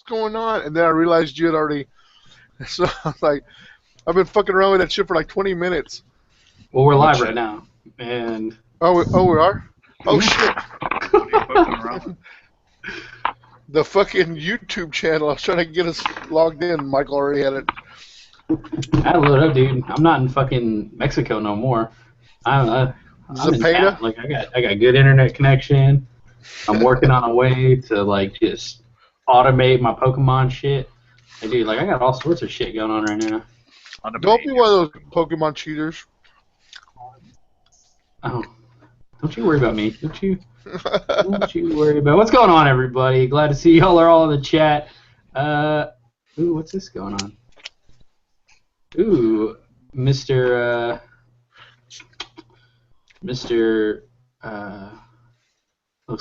going on? And then I realized you had already. So I was like, I've been fucking around with that shit for like 20 minutes. Well, we're live right now, and we are. Oh shit! What are you fucking around with? The fucking YouTube channel. I was trying to get us logged in. Michael already had it. I had to load it up, dude. I'm not in fucking Mexico no more. I'm in Zepeda? town. Like I got good internet connection. I'm working on a way to like just automate my Pokemon shit. Like, dude, like I got all sorts of shit going on right now. Don't be one of those Pokemon cheaters. Oh, don't you worry about me. Don't you worry about what's going on, everybody. Glad to see y'all are all in the chat. Ooh, what's this going on? Ooh, Mr. Looks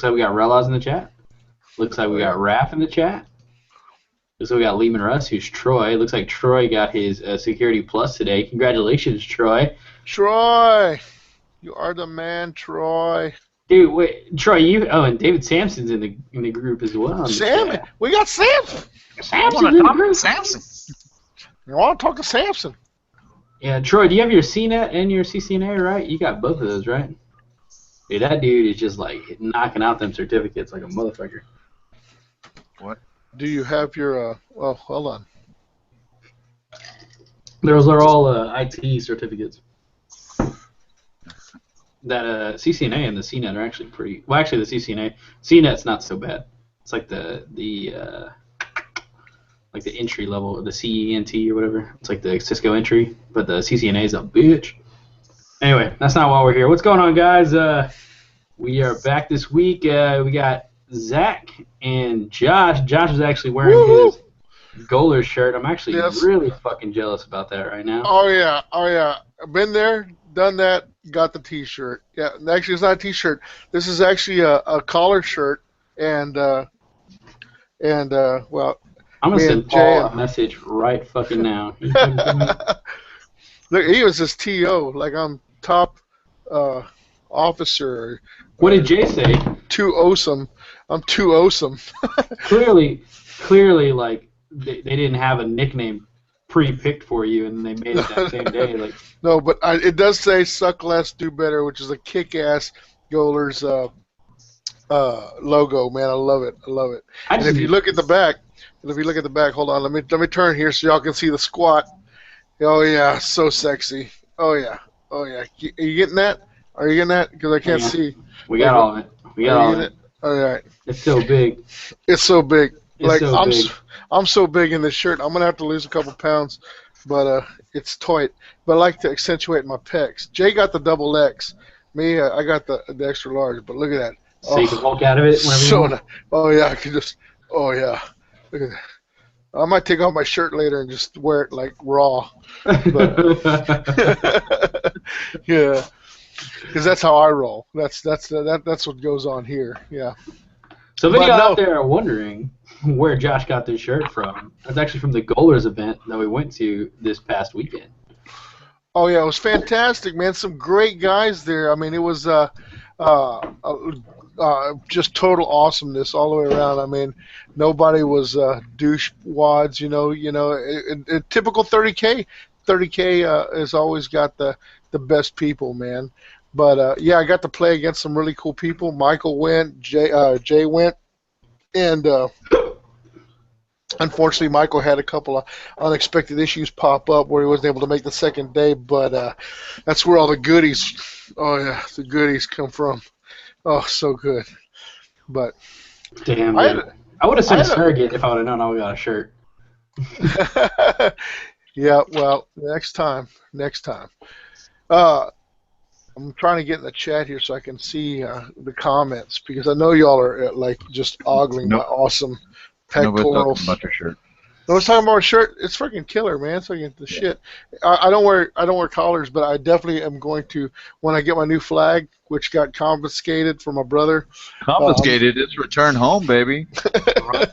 like we got Relas in the chat. Looks like we got Raph in the chat. Looks like we got Lehman Russ, who's Troy. Looks like Troy got his Security Plus today. Congratulations, Troy. Troy! You are the man, Troy. Dude, wait, Troy, you. Oh, and David Sampson's in the group as well. Sam, we got Samson. Samson's in the group. Samson. You want to talk to Samson? Yeah, Troy, do you have your CNET and your CCNA, right? You got both of those, right? Dude, that dude is just like knocking out them certificates like a motherfucker. What? Do you have your? Well, hold on. Those are all IT certificates. That CCNA and the CNET are actually pretty. Well, actually, the CNET's not so bad. It's like the entry level, the CENT or whatever. It's like the Cisco entry, but the CCNA is a bitch. Anyway, that's not why we're here. What's going on, guys? We are back this week. We got Zach and Josh. Josh is actually wearing his Goaler shirt. I'm actually really fucking jealous about that right now. Oh yeah. I've been there, done that, got the T-shirt. Yeah, actually it's not a T-shirt. This is actually a collar shirt, and well. I'm gonna send Paul a message right fucking now. Look, he was his TO, like I'm top officer. What did Jay say? Too awesome. I'm too awesome. Clearly, like they didn't have a nickname pre-picked for you, and they made it that same day. Like no, but it does say "Suck Less, Do Better," which is a kick-ass Goalers logo. Man, I love it. And if you look at the back, hold on, let me turn here so y'all can see the squat. Oh yeah, so sexy. Oh yeah. Are you getting that? Are you getting that? Because I can't see. We got all of it. All right. It's so big. I'm so big in this shirt. I'm gonna have to lose a couple pounds, but it's tight. But I like to accentuate my pecs. Jay got the double X. Me, I got the extra large. But look at that. So you can walk out of it whenever you want. Oh yeah, I can just. Oh yeah. Look at that. I might take off my shirt later and just wear it like raw. But, yeah, because that's how I roll. That's what goes on here. Yeah. So if anyone out there are wondering where Josh got this shirt from, that's actually from the Goalers event that we went to this past weekend. Oh yeah, it was fantastic, man. Some great guys there. I mean, it was just total awesomeness all the way around. I mean, nobody was douche wads, you know. Typical 30K. 30K has always got the best people, man. But yeah, I got to play against some really cool people. Michael went, Jay went, and unfortunately, Michael had a couple of unexpected issues pop up where he wasn't able to make the second day. But that's where all the goodies, the goodies come from. Oh, so good. But damn, I would have sent a surrogate if I would have known I would have got a shirt. Yeah, well, next time. I'm trying to get in the chat here so I can see the comments because I know y'all are like just ogling my awesome pectorals. About your shirt. No one's talking about a shirt. It's freaking killer, man. It's freaking the shit. I don't wear collars, but I definitely am going to when I get my new flag, which got confiscated from my brother. Confiscated? It's return home, baby. Check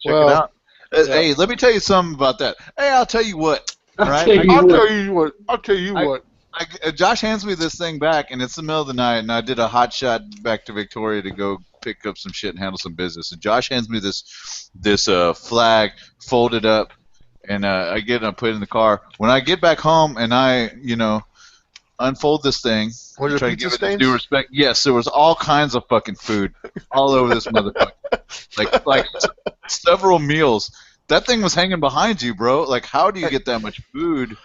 it out. Hey, let me tell you something about that. Hey, I'll tell you what. Right? I'll tell you what. Josh hands me this thing back, and it's the middle of the night, and I did a hot shot back to Victoria to go pick up some shit and handle some business. And Josh hands me this flag folded up, and I get it and I put it in the car. When I get back home and I, unfold this thing, Was there try to pizza give it stains? due respect. Yes, there was all kinds of fucking food all over this motherfucker. Like several meals. That thing was hanging behind you, bro. Like, how do you get that much food?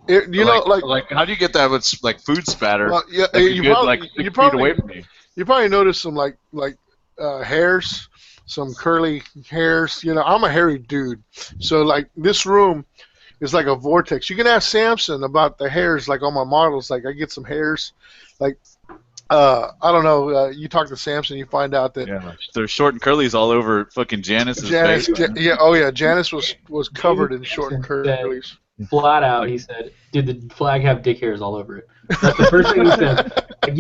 Like how do you get that much like food spatter? Well, yeah, Like, you probably, 6 you feet probably, away from you. you probably noticed some hairs, some curly hairs. I'm a hairy dude, so like this room is like a vortex. You can ask Samson about the hairs, like on my models. Like I get some hairs, like I don't know. You talk to Samson, you find out that Yeah, there's short and curlies all over fucking Janice's face. Janice was covered in short and curlies. Flat out, he said, "Did the flag have dick hairs all over it?" That's the first thing he said. Like,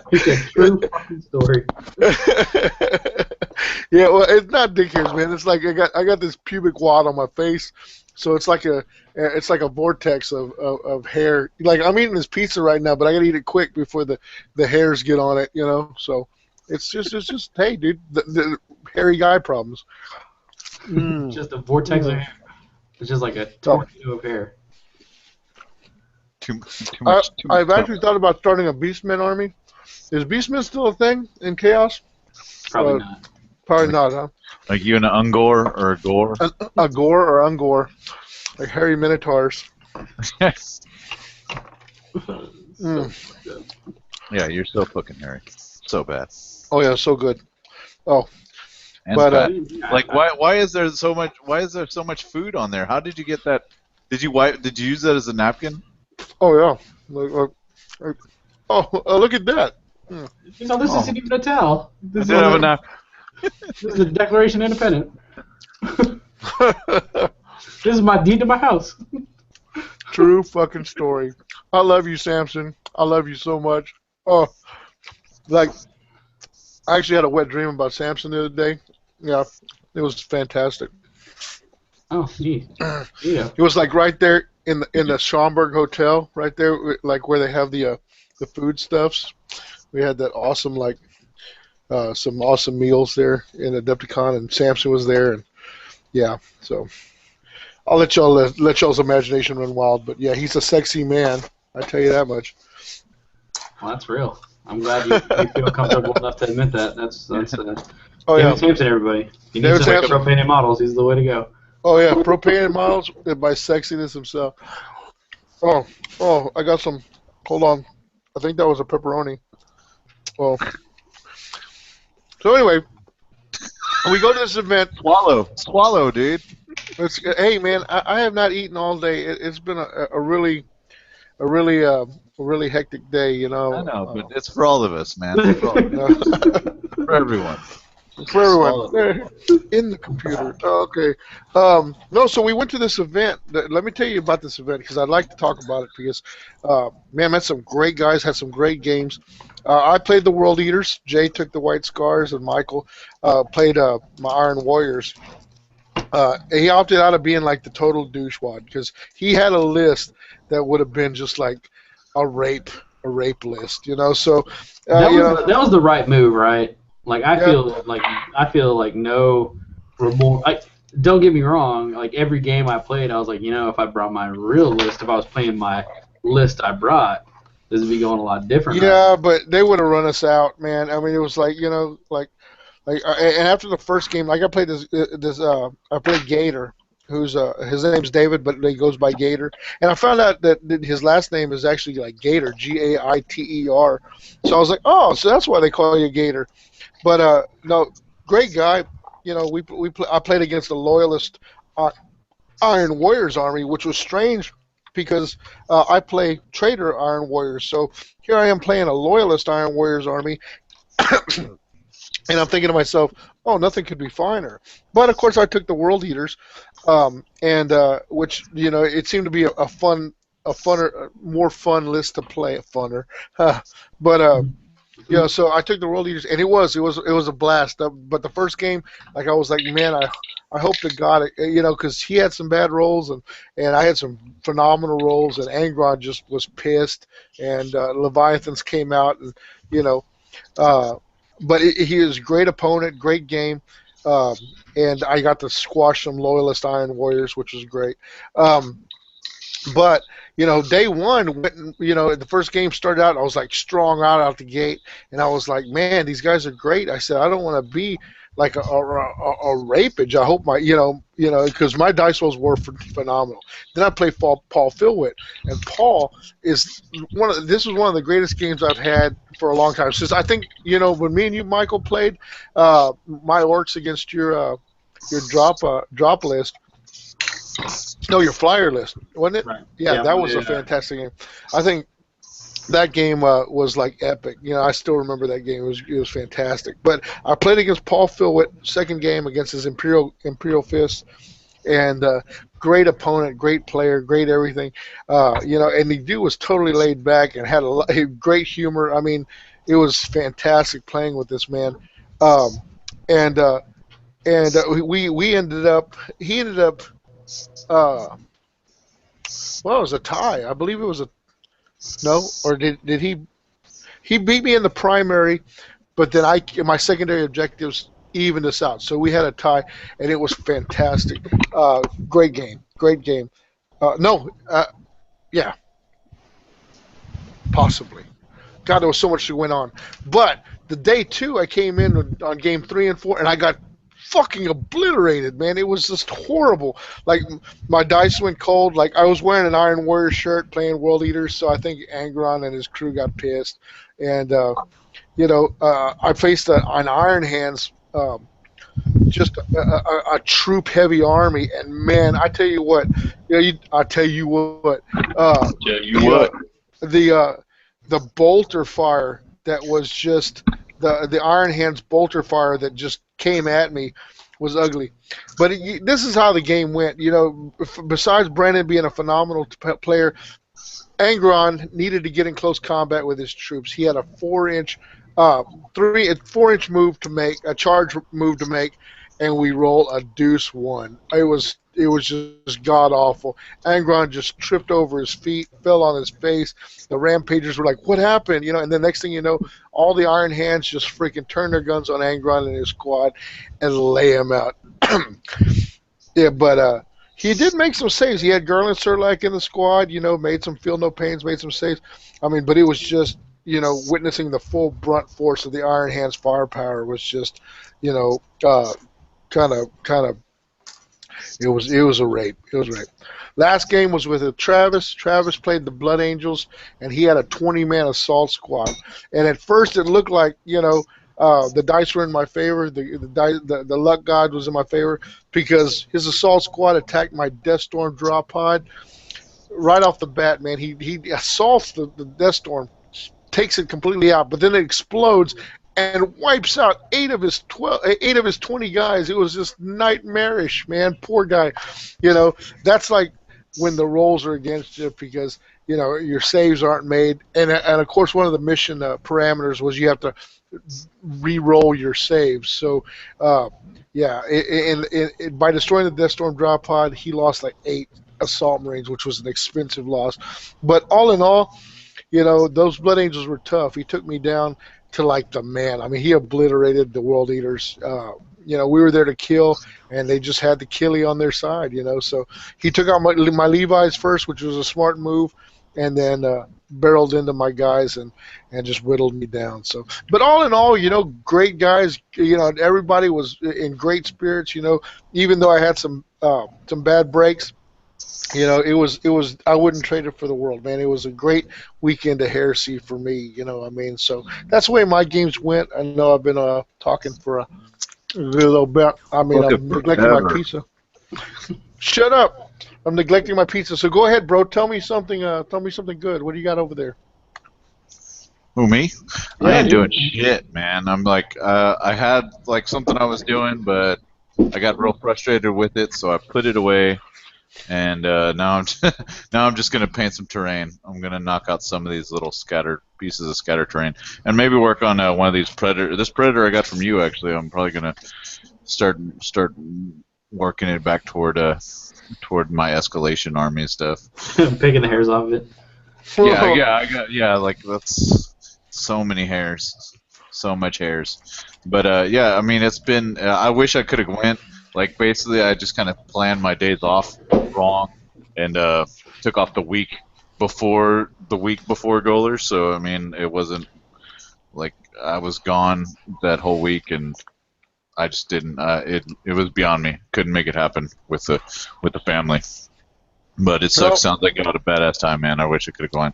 he said, "True fucking story." Yeah, well, it's not dick hairs, man. It's like I got this pubic wad on my face, so it's like a vortex of hair. Like I'm eating this pizza right now, but I gotta eat it quick before the hairs get on it. So it's just hey, dude, the hairy guy problems. Just a vortex of hair. It's just like a tornado of hair. Too much. I've actually thought about starting a Beastmen army. Is Beastmen still a thing in Chaos? Probably not. Probably not, huh? Like you and an Ungor or a Gore? A Gore or Ungor. Like hairy minotaurs. Yeah, you're so fucking hairy. So bad. Oh yeah, so good. Oh. And But, fat. Like why is there so much food on there? How did you get that? Did you use that as a napkin? Oh yeah. Look at that. This isn't even a towel. This I did have a napkin. This is a Declaration of Independence. This is my deed to my house. True fucking story. I love you, Samson. I love you so much. Oh, like I actually had a wet dream about Samson the other day. Yeah, it was fantastic. Oh, gee. Yeah. It was like right there in the Schaumburg Hotel, right there, like where they have the foodstuffs. We had that awesome some awesome meals there in Adepticon, and Samson was there, and yeah. So I'll let y'all's imagination run wild, but yeah, he's a sexy man. I tell you that much. Well, that's real. I'm glad you feel comfortable enough to admit that. That's Oh yeah. David Sampson, everybody. If you need David some Sampson. propane models, he's the way to go. Oh yeah, propane models by sexiness himself. Oh, I got some. Hold on, I think that was a pepperoni. Well, so anyway, we go to this event. Swallow, dude. Hey man, I have not eaten all day. It's been a really hectic day. I know, but it's for all of us, man. For everyone. For everyone in the computer. Okay. No, so we went to this event. Let me tell you about this event because I'd like to talk about it because, man, met some great guys, had some great games. I played the World Eaters. Jay took the White Scars, and Michael played my Iron Warriors. He opted out of being like the total douchewad because he had a list that would have been just like a rape list, So that was the right move, right? Like I feel like no remorse. Don't get me wrong. Like every game I played, I was like, if I brought my real list, if I was playing my list I brought, this would be going a lot different. Yeah, but they would have run us out, man. I mean, it was like and after the first game, like I played I played Gator, who's his name's David, but he goes by Gator, and I found out that his last name is actually like Gator, Gaiter. So I was like, oh, so that's why they call you Gator. But no, great guy. I played against the loyalist Iron Warriors army, which was strange because I play traitor Iron Warriors. So here I am playing a loyalist Iron Warriors army, and I'm thinking to myself, oh, nothing could be finer. But of course, I took the World Eaters, and which it seemed to be a funner, more fun list to play. Funner, but Yeah, so I took the World Eaters, and it was a blast. But the first game, like I was like, man, I hope to God, because he had some bad rolls, and I had some phenomenal rolls, and Angron just was pissed, and Leviathans came out, and you know, uh, but he is a great opponent, great game, and I got to squash some Loyalist Iron Warriors, which was great. Um, but day one, the first game started out, I was like strong out the gate, and I was like, man, these guys are great. I said, I don't want to be like a rapage. I hope because my dice rolls were phenomenal. Then I played Paul Philwitt, and Paul is this was one of the greatest games I've had for a long time. Since I think when me and you, Michael, played my orcs against your drop list. No, your flyer list, wasn't it? Right. Yeah, that was a Yeah. fantastic game. I think that game was like epic. I still remember that game. It was fantastic. But I played against Paul Philwitt, second game against his Imperial Fist, and great opponent, great player, great everything. And the dude was totally laid back and had great humor. I mean, it was fantastic playing with this man. Um, and we ended up. He ended up. Uh, well, it was a tie. I believe it was a no, or did he? He beat me in the primary, but then my secondary objectives evened us out. So we had a tie, and it was fantastic. Great game, great game. No, yeah, possibly. God, there was so much that went on. But the day two, I came in on game 3 and 4, and I got fucking obliterated, man. It was just horrible. Like, my dice went cold. Like, I was wearing an Iron Warrior shirt playing World Eaters, so I think Angron and his crew got pissed. And, I faced an Iron Hands, just a troop-heavy army. And, man, I tell you what, I tell you what, Tell you what. The bolter fire that was just the Iron Hands bolter fire that just came at me was ugly. But this is how the game went. Besides Brandon being a phenomenal player, Angron needed to get in close combat with his troops. He had a 4-inch, 4-inch move to make, a charge move to make, and we roll a deuce one. It was just god awful. Angron just tripped over his feet, fell on his face. The Rampagers were like, "What happened?" And the next thing you know, all the Iron Hands just freaking turned their guns on Angron and his squad and lay him out. Yeah, but he did make some saves. He had Gerlin Serlak in the squad. Made some feel no pains, made some saves. I mean, but it was just witnessing the full brunt force of the Iron Hands firepower was just kind of. It was a rape. It was a rape. Last game was with Travis. Travis played the Blood Angels, and he had a 20-man assault squad. And at first, it looked like the dice were in my favor. The luck god was in my favor because his assault squad attacked my Death Storm drop pod right off the bat. Man, he assaults the Death Storm, takes it completely out, but then it explodes and wipes out 8 of his 20 guys. It was just nightmarish, man. Poor guy. That's like when the rolls are against you because your saves aren't made, and of course one of the mission parameters was you have to re-roll your saves. So yeah, by destroying the Death Storm drop pod, he lost like 8 assault marines, which was an expensive loss. But all in all, those Blood Angels were tough. He took me down to like the man. I mean, he obliterated the World Eaters. We were there to kill, and they just had the killie on their side. So he took out my Levi's first, which was a smart move, and then barreled into my guys and just whittled me down. So, but all in all, great guys. Everybody was in great spirits. Even though I had some bad breaks. It was. I wouldn't trade it for the world, man. It was a great weekend of heresy for me. I mean, so that's the way my games went. I know I've been talking for a little bit. I mean, I'm neglecting my pizza. Shut up! I'm neglecting my pizza. So go ahead, bro. Tell me something. Tell me something good. What do you got over there? Who, me? Yeah, I ain't doing shit, man. I'm like, I had like something I was doing, but I got real frustrated with it, so I put it away. and now I'm now I'm just gonna paint some terrain. I'm gonna knock out some of these little scattered pieces of scattered terrain, and maybe work on one of these predator. This predator I got from you actually. I'm probably gonna start working it back toward my escalation army stuff. Picking the hairs off of it. Yeah. Like that's so many hairs, so much hairs. But yeah, I mean, it's been. I wish I could have went. Like basically, I just kind of planned my days off wrong, and took off the week before Goalers. So I mean, it wasn't like I was gone that whole week, and I just didn't. It was beyond me. Couldn't make it happen with the family. But it sucks. Sounds like I had a badass time, man. I wish I could have gone.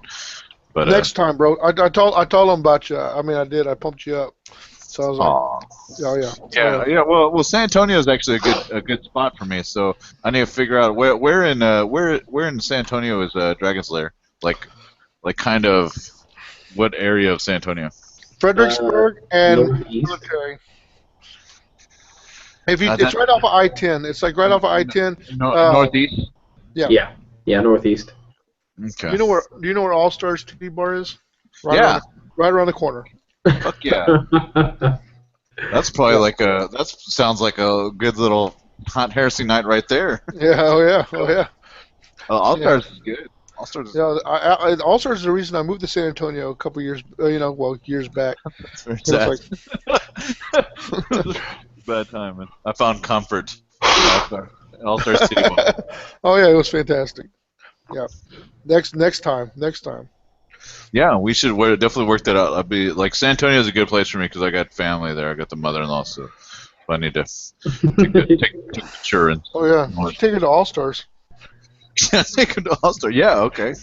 But next time, bro. I told him about you. I mean, I did. I pumped you up. So I was like, yeah. Well, San Antonio is actually a good spot for me. So I need to figure out where in San Antonio is Dragon's Lair. Like kind of what area of San Antonio? Fredericksburg and northeast. military. It's right off of I-10. It's like right off of I-10. Northeast. Yeah, northeast. Okay. Do you know where All Stars TV Bar is? Right around the corner. Fuck yeah. That's probably that sounds like a good little hot heresy night right there. Yeah, oh yeah. All Stars is good. All Stars. Yeah, All Stars is the reason I moved to San Antonio a couple years, years back. That's very sad. Bad timing. I found comfort. All Stars City Bar. Oh yeah, it was fantastic. Yeah. Next time. Yeah, we should definitely work that out. I'd be like San Antonio is a good place for me because I got family there. I got the mother-in-law, so I need to take insurance. Oh yeah, take it to All Stars. Take it to All Star. Yeah, okay.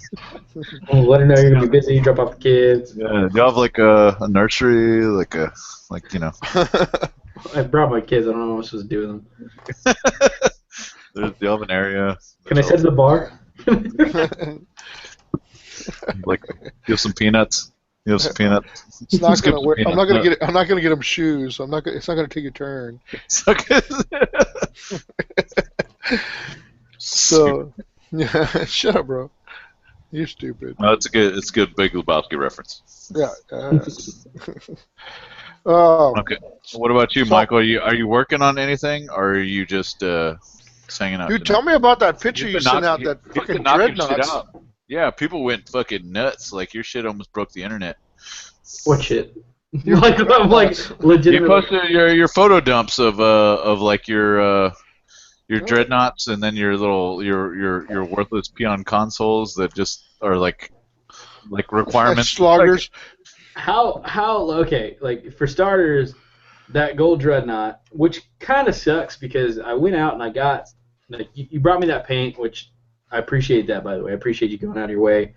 Well, let her know you're gonna be busy. Drop off the kids. Yeah, do you have like a nursery, like I brought my kids. I don't know what I'm supposed to do with them. Do you have an area? Can I sit at the bar? Like, you have some peanuts. It's not gonna work. I'm not gonna get them shoes. It's not gonna take a turn. So, yeah, shut up, bro. You're stupid. No, it's a good Big Lebowski reference. Yeah. Okay. What about you, Michael? Are you working on anything, or are you just hanging out? Dude, tell me about that picture you sent out. That fucking dreadnoughts. Yeah, people went fucking nuts. Like your shit almost broke the internet. What shit? I'm like legitimately. You posted your photo dumps of like your dreadnoughts and then your worthless peon consoles that just are like requirements. Sloggers. Okay, like for starters, that gold dreadnought, which kind of sucks because I went out and I got you brought me that paint, which I appreciate that, by the way. I appreciate you going out of your way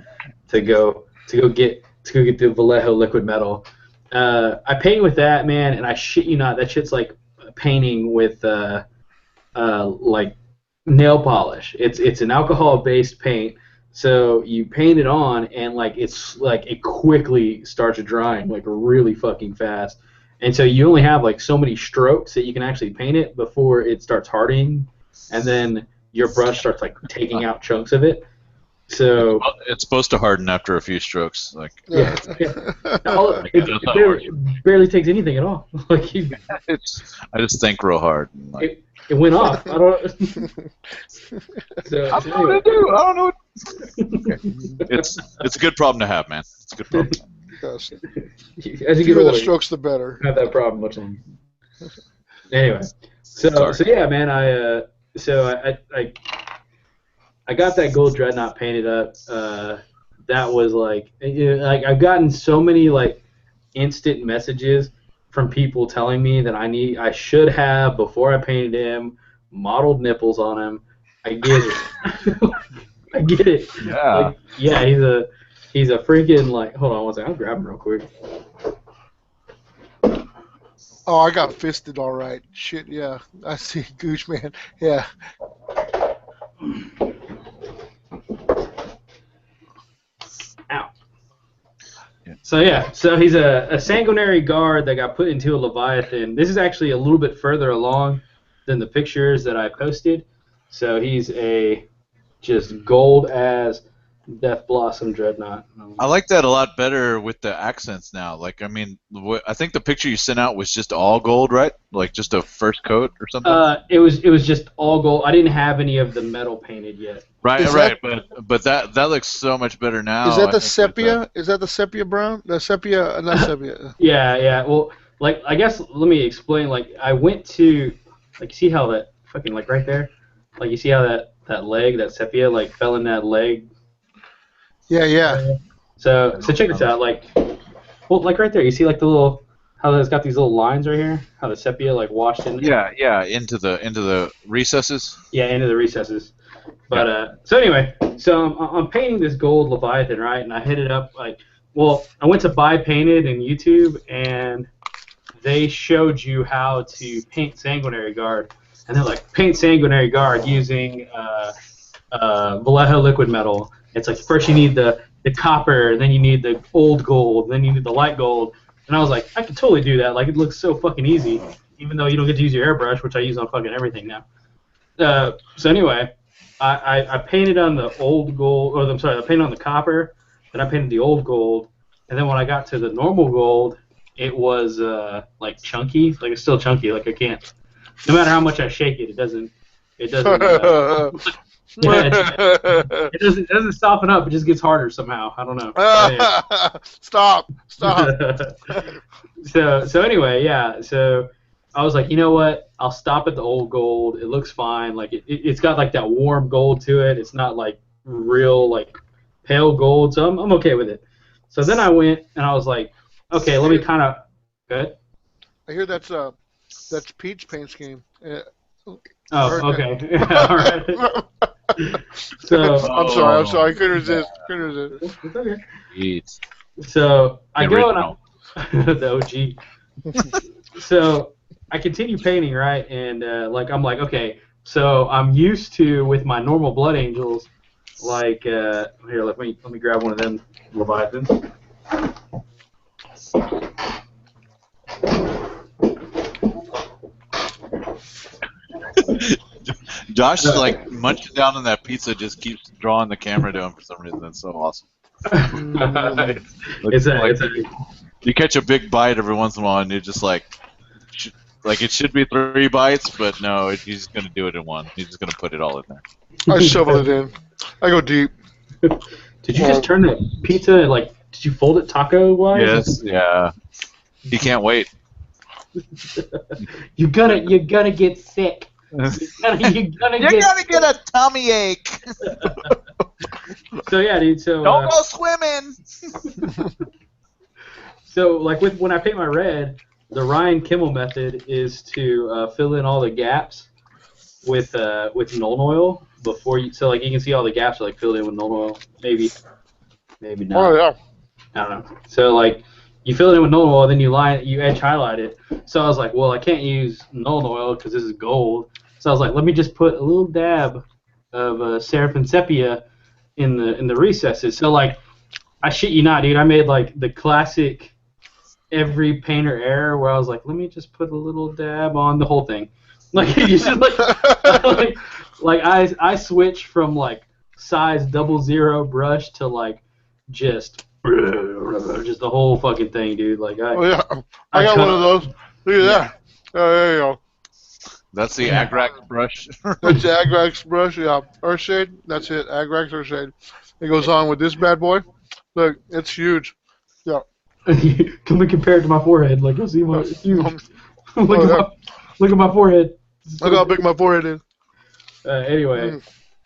to go get the Vallejo liquid metal. I paint with that, man, and I shit you not, that shit's like painting with like nail polish. It's an alcohol-based paint, so you paint it on, and like it's like it quickly starts drying like really fucking fast. And so you only have like so many strokes that you can actually paint it before it starts hardening, and then your brush starts like taking out chunks of it. So it's supposed to harden after a few strokes. Like it barely takes anything at all. Like I just think real hard. It went off. I don't. I don't know what to do. I don't know. It's a good problem to have, man. It's a good problem. Yes. As you get older, the strokes, the better. Have that problem much longer. Anyway, so yeah, man. I got that gold dreadnought painted up. That was like I've gotten so many like instant messages from people telling me that I should have, before I painted him, modeled nipples on him. I get it. I get it. Yeah. Like, yeah, he's a freaking like. Hold on one second. I'll grab him real quick. Oh, I got fisted all right. Shit, yeah. I see Gooch, man. Yeah. Ow. So he's a sanguinary guard that got put into a Leviathan. This is actually a little bit further along than the pictures that I posted. So he's a just gold as Death Blossom Dreadnought. I like that a lot better with the accents now. Like, I mean, I think the picture you sent out was just all gold, right? Like just a first coat or something. It was just all gold. I didn't have any of the metal painted yet. Right, right. But that looks so much better now. Is that the sepia? Is that the sepia brown? The sepia, not sepia. Yeah. Well, like, I guess let me explain. Like, I went to, like, you see how that fucking, like, right there, like, you see how that leg, that sepia, like, fell in that leg. Yeah. So check this out. Like, well, like right there, you see like the little, how it's got these little lines right here, how the sepia like washed in. Yeah, into the recesses. Yeah, into the recesses. But so anyway, so I'm painting this gold Leviathan, right? And I hit it up like, well, I went to buy painted in YouTube, and they showed you how to paint Sanguinary Guard, and they're like, paint Sanguinary Guard using Vallejo liquid metal. It's like first you need the copper, then you need the old gold, then you need the light gold. And I was like, I could totally do that. Like, it looks so fucking easy, even though you don't get to use your airbrush, which I use on fucking everything now. So anyway, I painted on the old gold, or I'm sorry, I painted on the copper, then I painted the old gold, and then when I got to the normal gold, it was like chunky. Like, it's still chunky. Like, I can't. No matter how much I shake it, it doesn't. It doesn't soften up. It just gets harder somehow. I don't know. Stop. So anyway, yeah. So I was like, you know what? I'll stop at the old gold. It looks fine. Like it's got like that warm gold to it. It's not like real like pale gold. So I'm okay with it. So then I went and I was like, okay, let me kind of. Good. I hear that's Pete's paint scheme. Oh, okay. All right. So I'm sorry. I couldn't resist. It's okay. Jeez. So I go original. and the OG. So I continue painting, right? And like I'm like, okay. So I'm used to with my normal Blood Angels, like here. Let me grab one of them Leviathans. Josh like munching down on that pizza, just keeps drawing the camera to him for some reason. That's so awesome. You catch a big bite every once in a while, and you're just like it should be 3 bites, but no, he's just gonna do it in one. He's just gonna put it all in there. I shovel it in. I go deep. Did you just turn the pizza like? Did you fold it taco wise? Yes. Yeah. He can't wait. You're gonna get sick. You're gonna get a tummy ache. So yeah, dude. So don't go swimming. So like when I paint my red, the Ryan Kimmel method is to fill in all the gaps with Nuln Oil before you. So like you can see all the gaps are like filled in with Nuln Oil. Maybe not. Oh yeah. I don't know. So like you fill it in with Nuln Oil, then you edge highlight it. So I was like, well, I can't use Nuln Oil because this is gold. So I was like, let me just put a little dab of Seraphim Sepia in the recesses. So like, I shit you not, dude. I made like the classic every painter error where I was like, let me just put a little dab on the whole thing. Like you should like I switched from like size 00 brush to like just the whole fucking thing, dude. Like I got one of those. Look at that. Oh, there you go. That's the Agrax brush. That's the Agrax brush, yeah. Earthshade, that's it. Agrax Earthshade. It goes on with this bad boy. Look, it's huge. Yeah. Can we compare it to my forehead? Like, you'll see my it's huge. Look at my forehead. Look how big my forehead is. Anyway,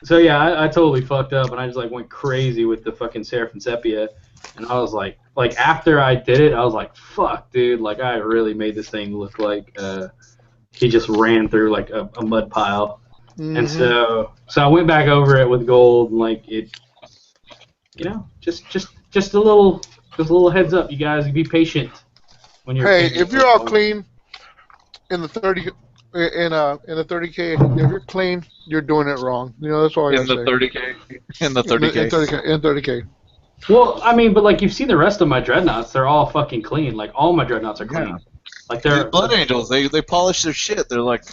so yeah, I totally fucked up, and I just like went crazy with the fucking Seraphim Sepia, and I was like after I did it, I was like, fuck, dude, like I really made this thing look like he just ran through like a mud pile, and so I went back over it with gold, and like it, just a little heads up, you guys, be patient when you're. Hey, if you're all clean in the 30. In the 30K, if you're clean, you're doing it wrong. That's all I gotta say. In the 30K. In 30K. Well, I mean, but like you've seen the rest of my dreadnoughts, they're all fucking clean. Like all my dreadnoughts are clean. Yeah. Like they're Blood Angels, they polish their shit. They're like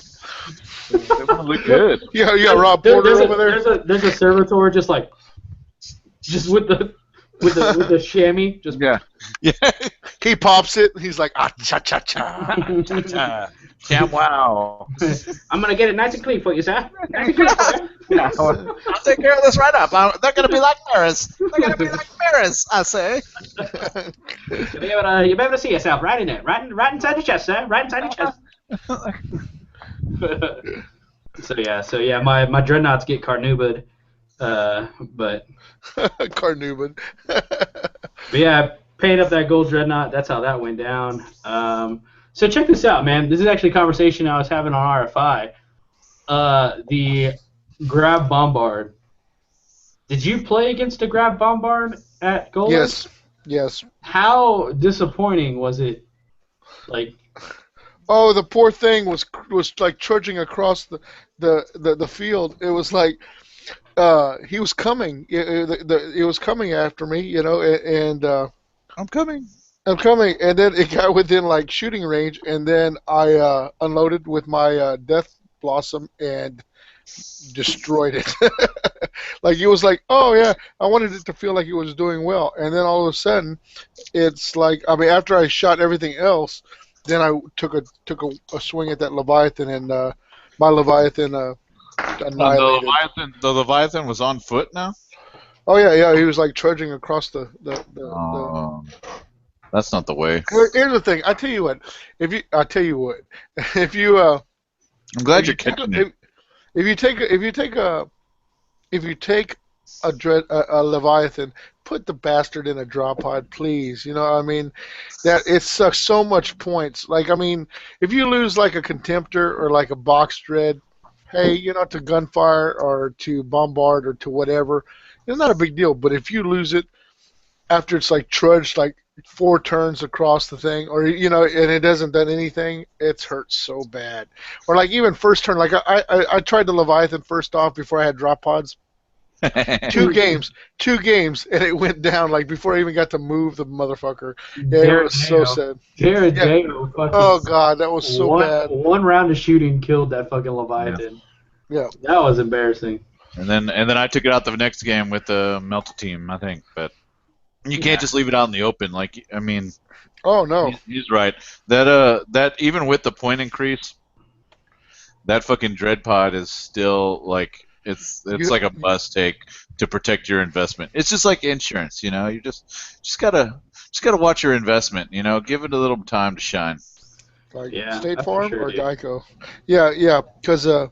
They want to look good. Yeah, you got Rob Porter over there. There's a servitor just with the chamois just. Yeah. He pops it. He's like, ah, cha cha cha. Cam wow. I'm gonna get it nice and clean for you, sir. Nice and clean for you. Yeah, I'll take care of this right up. They're gonna be like mirrors. They're gonna be like mirrors, I say. You'll be able to see yourself right in it, right inside your chest, sir. Right inside your chest. So yeah, my dreadnoughts get carnubed, but Carnubin. yeah, paint up that gold dreadnought. That's how that went down. So check this out, man. This is actually a conversation I was having on RFI. The Grab Bombard. Did you play against a Grab Bombard at Gold? Yes. How disappointing was it? Like, oh, the poor thing was like trudging across the field. It was like he was coming. It was coming after me, and I'm coming. and then it got within like shooting range, and then I unloaded with my Death Blossom and destroyed it. Like it was like, oh yeah, I wanted it to feel like it was doing well, and then all of a sudden, it's like, I mean, after I shot everything else, then I took a swing at that Leviathan, and my Leviathan annihilated. The Leviathan was on foot now. Oh yeah, he was like trudging across the. That's not the way. Here's the thing. I tell you what. If you I'm glad you're catching it. If you take a Leviathan, put the bastard in a drop pod, please. I mean, that it sucks so much points. Like, I mean, if you lose like a Contemptor or like a Box Dread, hey, to gunfire or to bombard or to whatever, it's not a big deal. But if you lose it after it's like trudged like 4 turns across the thing, or and it hasn't done anything, it's hurt so bad. Or like even first turn, like I tried the Leviathan first off before I had drop pods. 2 games, and it went down like before I even got to move the motherfucker. Yeah, it was so sad. Oh god, that was so bad. One round of shooting killed that fucking Leviathan. Yeah. That was embarrassing. And then I took it out the next game with the Melta team, I think, but. You can't just leave it out in the open. Like, I mean. Oh no. He's right. That even with the point increase, that fucking dread pod is still like it's like a must take to protect your investment. It's just like insurance, You just gotta watch your investment. Give it a little time to shine. Like State Farm or Geico. Yeah. Because who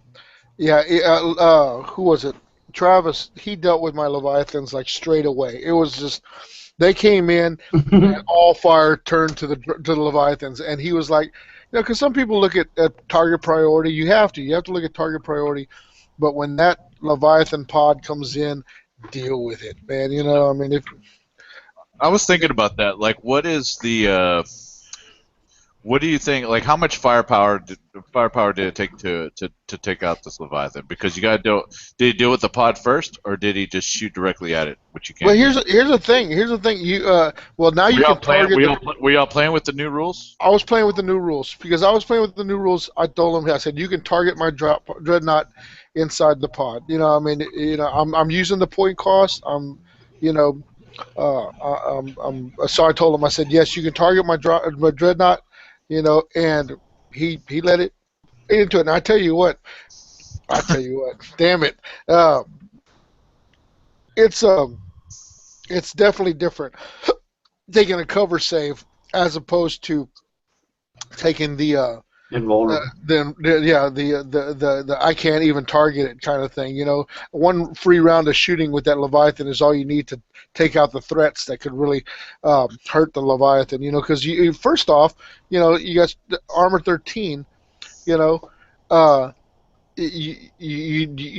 was it? Travis. He dealt with my Leviathans like straight away. It was just. They came in, and all fire turned to the Leviathans, and he was like, because some people look at target priority. You have to look at target priority, but when that Leviathan pod comes in, deal with it, man. I mean, if I was thinking about that, like, what is the what do you think? Like, how much firepower did it take to take out this Leviathan? Because you got to do. Did he deal with the pod first, or did he just shoot directly at it? Which you can't. Well, here's the thing. You now you can target. Were y'all playing with the new rules? I was playing with the new rules because I was playing with the new rules. I told him, I said, you can target my dreadnought inside the pod. I mean, I'm using the point cost. So I told him, I said, yes, you can target my dreadnought. And he let it into it. And I tell you what, damn it, it's definitely different taking a cover save as opposed to taking the invulnerable. The I can't even target it kind of thing. One free round of shooting with that Leviathan is all you need to take out the threats that could really hurt the Leviathan. Because you first off, you got armor 13. You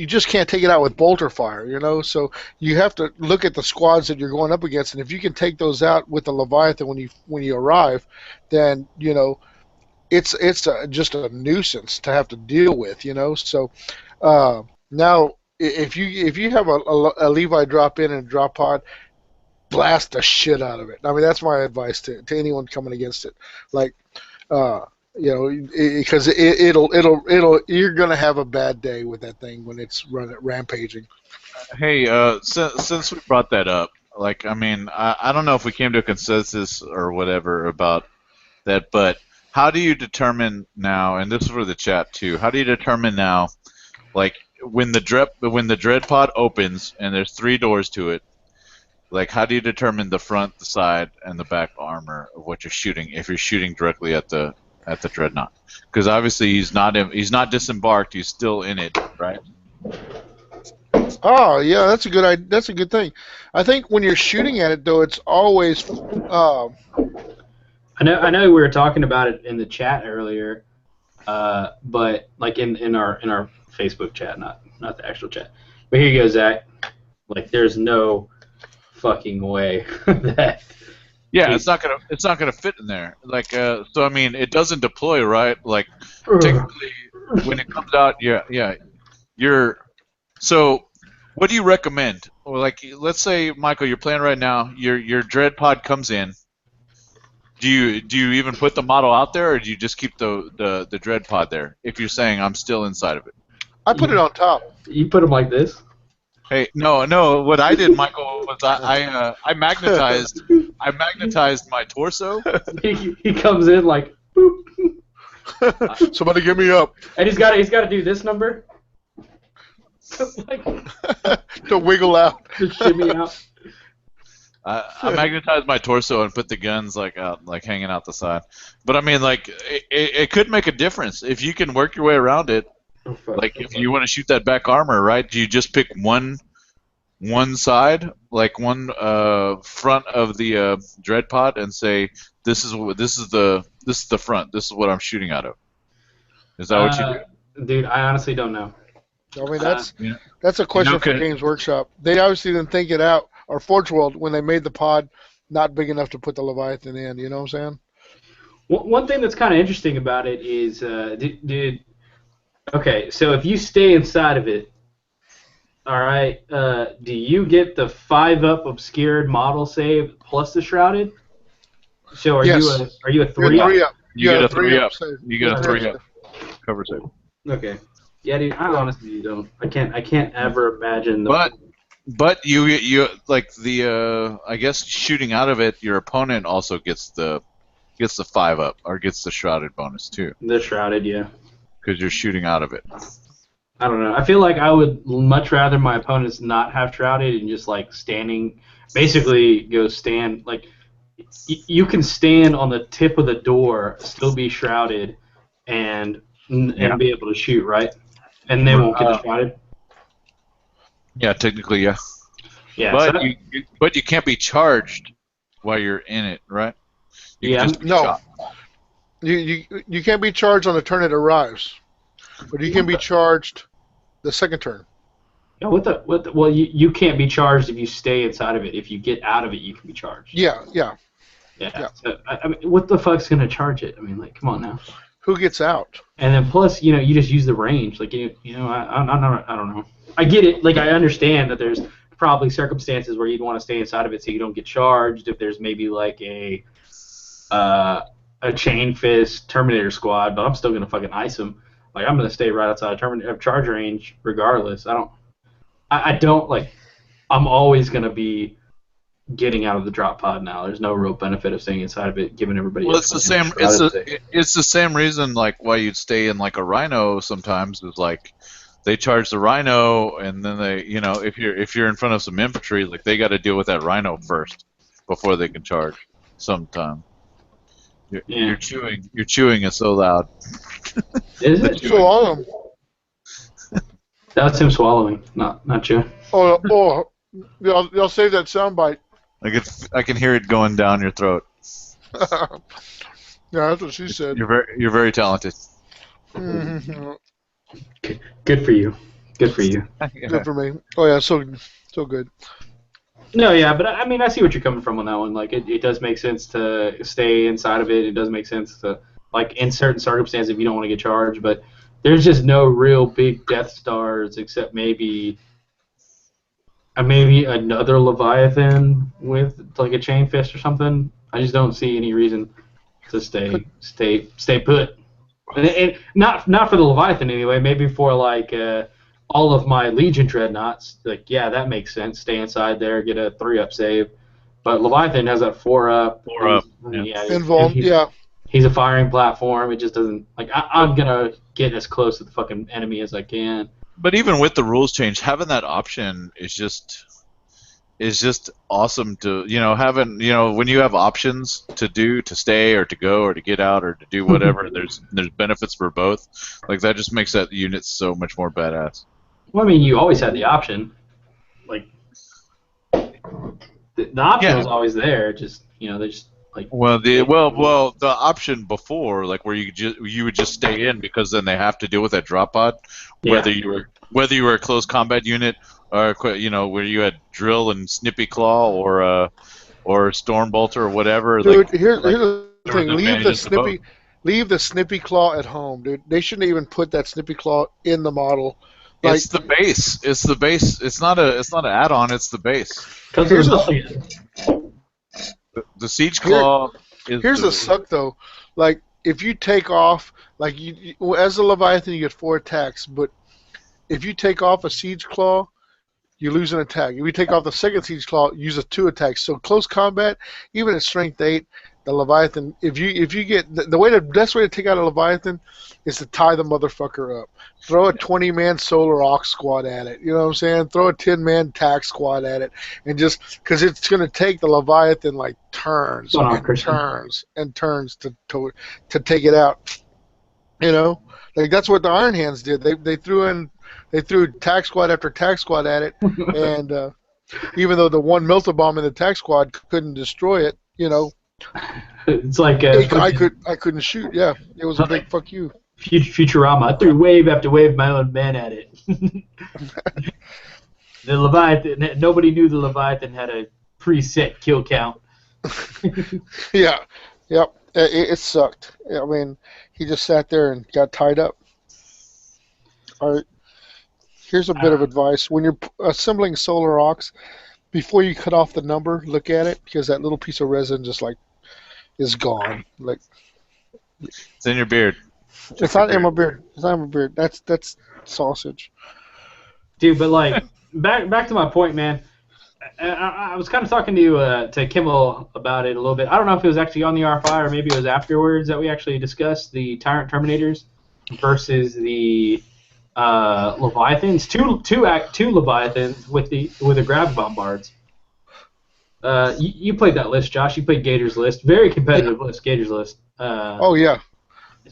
just can't take it out with bolter fire. So you have to look at the squads that you're going up against, and if you can take those out with the Leviathan when you arrive, then it's just a nuisance to have to deal with, So now, if you have a Levi drop in and a drop pod, blast the shit out of it. I mean, that's my advice to anyone coming against it. Like, You know, because it'll you're gonna have a bad day with that thing when it's rampaging. Hey, since we brought that up, like, I mean, I don't know if we came to a consensus or whatever about that, but how do you determine now, and this is for the chat too, how do you determine now, like, when the dread pod opens and there's 3 doors to it, like, how do you determine the front, the side, and the back armor of what you're shooting if you're shooting directly at the dreadnought? Because obviously he's not disembarked, he's still in it, right? Oh yeah, that's a good thing. I think when you're shooting at it though, it's always I know we were talking about it in the chat earlier, but like in our Facebook chat, not the actual chat. But here you go, Zach. Like, there's no fucking way that. Yeah, it's not gonna fit in there. Like, so I mean, it doesn't deploy, right? Like, technically, when it comes out, you're. So, what do you recommend? Or like, let's say, Michael, you're playing right now. Your dread pod comes in. Do you even put the model out there, or do you just keep the dread pod there? If you're saying I'm still inside of it. I put it on top. You put them like this. Hey, no. What I did, Michael, was I magnetized my torso. He comes in like, boop. Somebody get me up. And he's got to do this number. Like, To wiggle out. to shimmy out. I magnetized my torso and put the guns like out, like hanging out the side. But I mean, like, it could make a difference if you can work your way around it. Like, if you want to shoot that back armor, right? Do you just pick one side, like one front of the dread pod, and say this is the front. This is what I'm shooting out of. Is that what you do? Dude, I honestly don't know. I mean, Yeah. that's a question You know, for Games Workshop. They obviously didn't think it out, or Forge World, when they made the pod not big enough to put the Leviathan in. You know what I'm saying? One thing that's kind of interesting about it is, okay, so if you stay inside of it, all right, do you get the 5-up obscured model save plus the shrouded? So are Yes. you a You're 3-up? 3-up. You get a 3-up 3-up. save. You get a Yeah, 3-up cover save. Okay. Yeah, dude. I honestly don't. I can't ever imagine. But you like the I guess shooting out of it, your opponent also gets the 5-up or gets the shrouded bonus too. The shrouded, yeah. Because you're shooting out of it. I don't know. I feel like I would much rather my opponents not have shrouded and just like standing, basically go stand like you can stand on the tip of the door, still be shrouded, and be able to shoot, right? And they won't get shrouded. Yeah, technically, yeah. Yeah. But you can't be charged while you're in it, right? You can just be No. shot. You can't be charged on the turn it arrives, but you can be charged the second turn. Yeah, well, you can't be charged if you stay inside of it. If you get out of it, you can be charged. Yeah. Yeah. So, I mean, what the fuck's gonna charge it? I mean, like, come on now. Who gets out? And then plus, you just use the range. Like, I don't know. I get it. Like, I understand that there's probably circumstances where you'd want to stay inside of it so you don't get charged. If there's maybe like a chain fist Terminator squad, but I'm still gonna fucking ice them. Like, I'm gonna stay right outside of charge range regardless. I don't like. I'm always gonna be getting out of the drop pod now. There's no real benefit of staying inside of it, giving everybody. Well, it's the same. It's the same reason, like, why you'd stay in like a Rhino sometimes is like they charge the Rhino, and then they, if you're in front of some infantry, like they got to deal with that Rhino first before they can charge. Sometime. You're chewing. You're chewing it so loud. Is it? Swallow them. That's him swallowing, not you. Oh, they'll save that soundbite. I can hear it going down your throat. Yeah, that's what she said. You're very talented. Mm-hmm. Good for you. Good for you. Good for me. Oh yeah, so good. No, yeah, but I mean, I see what you're coming from on that one. Like, it does make sense to stay inside of it. It does make sense to, like, in certain circumstances, if you don't want to get charged. But there's just no real big Death Stars except maybe another Leviathan with like a chain fist or something. I just don't see any reason to stay put. And not for the Leviathan anyway. Maybe for like all of my Legion dreadnoughts. Like yeah, that makes sense. Stay inside there, get a 3-up save. But Leviathan has that 4-up. 4-up. Yeah. Yeah. He's a firing platform. It just doesn't like I'm gonna get as close to the fucking enemy as I can. But even with the rules change, having that option is just awesome to having when you have options to stay or to go or to get out or to do whatever. there's benefits for both. Like that just makes that unit so much more badass. Well, I mean, you always had the option. Like the option was always there. Just they just like. Well, the option before, like where you would just stay in because then they have to deal with that drop pod, whether you were a close combat unit or where you had drill and snippy claw or storm bolter or whatever. Dude, here's the thing: leave the snippy claw at home, dude. They shouldn't even put that snippy claw in the model. Like, it's the base. It's the base. It's not an add-on. It's the base. Because the siege claw. Here's the suck though. Like if you take off, like you as a Leviathan, you get 4 attacks, but if you take off a siege claw, you lose an attack. If you take off the second siege claw, you use 2 attacks. So close combat, even at strength 8, the Leviathan, if you get the best way to take out a Leviathan is to tie the motherfucker up. Throw a 20-man solar aux squad at it. You know what I'm saying? Throw a 10-man tac squad at it, and just because it's going to take the Leviathan like turns and turns to take it out. You know, like that's what the Iron Hands did. They threw tac squad after tac squad at it, and even though the one melter bomb in the tac squad couldn't destroy it, it's like I couldn't shoot. Yeah, it was a big fuck you. Futurama. I threw wave after wave of my own men at it. The Leviathan. Nobody knew the Leviathan had a preset kill count. Yeah. Yep. It sucked. I mean, he just sat there and got tied up. All right. Here's a bit of advice. When you're assembling solar aux, before you cut off the number, look at it, because that little piece of resin just like is gone. Like it's in your beard. It's not in my beard. It's not in my beard. That's sausage. Dude, but like back to my point, man. I was kind of talking to Kimmel about it a little bit. I don't know if it was actually on the R5 or maybe it was afterwards that we actually discussed the Tyrant Terminators versus the Leviathans. Two Leviathans with the grab bombards. You played that list, Josh. You played Gator's list. Very competitive list, Gator's list. Oh yeah.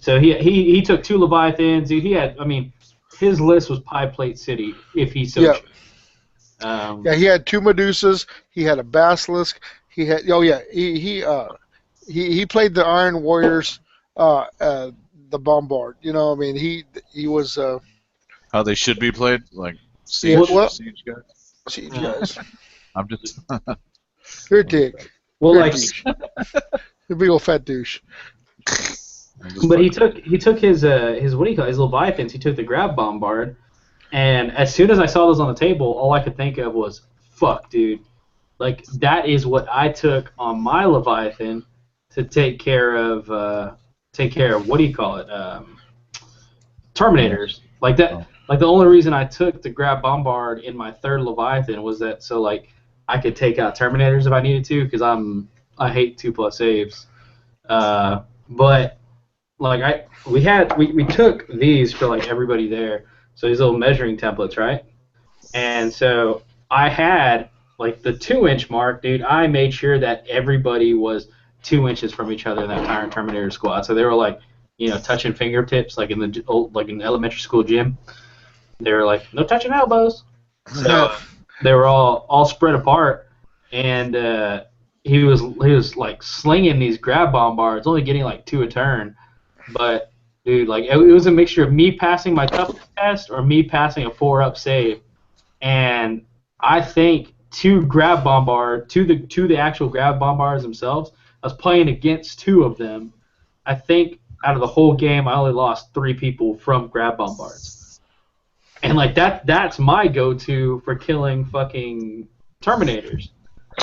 So he took 2 Leviathans. He had, I mean, his list was Pie Plate City if he so chose. Yeah, he had 2 Medusas. He had a Basilisk. He had he played the Iron Warriors, the Bombard. You know, I mean, he was how they should be played, like siege guys. Siege guys. I'm just. You're a dick. Well, like a big old fat douche. But he took his what do you call it, his Leviathans. He took the grab bombard, and as soon as I saw those on the table, all I could think of was, "Fuck, dude!" Like that is what I took on my Leviathan to take care of what do you call it, Terminators. Like that. Like the only reason I took the grab bombard in my 3rd Leviathan was that so like I could take out Terminators if I needed to, because I hate 2+ saves. But like we took these for like everybody there, so these little measuring templates, right? And so I had like the 2-inch mark, dude. I made sure that everybody was 2 inches from each other in that Tyrant Terminator squad, so they were like touching fingertips like in the elementary school gym. They were like no touching elbows, so they were all spread apart, and he was like slinging these grab bombards, only getting like 2 a turn. But dude, like it was a mixture of me passing my toughness test or me passing a 4-up save, and I think to the actual grab bombards themselves, I was playing against 2 of them. I think out of the whole game, I only lost 3 people from grab bombards, and like that's my go-to for killing fucking Terminators.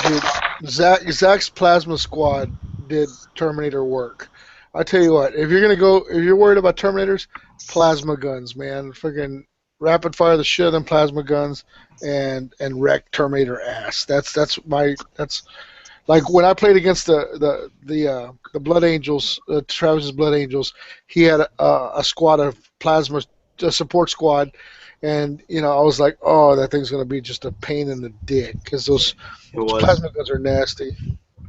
Dude, Zach's plasma squad did Terminator work. I tell you what, if you're worried about Terminators, plasma guns, man. Freaking rapid fire the shit on plasma guns and wreck Terminator ass. That's like when I played against the Blood Angels, Travis's Blood Angels. He had a squad of plasma, a support squad, and I was like, oh, that thing's gonna be just a pain in the dick because those plasma guns are nasty.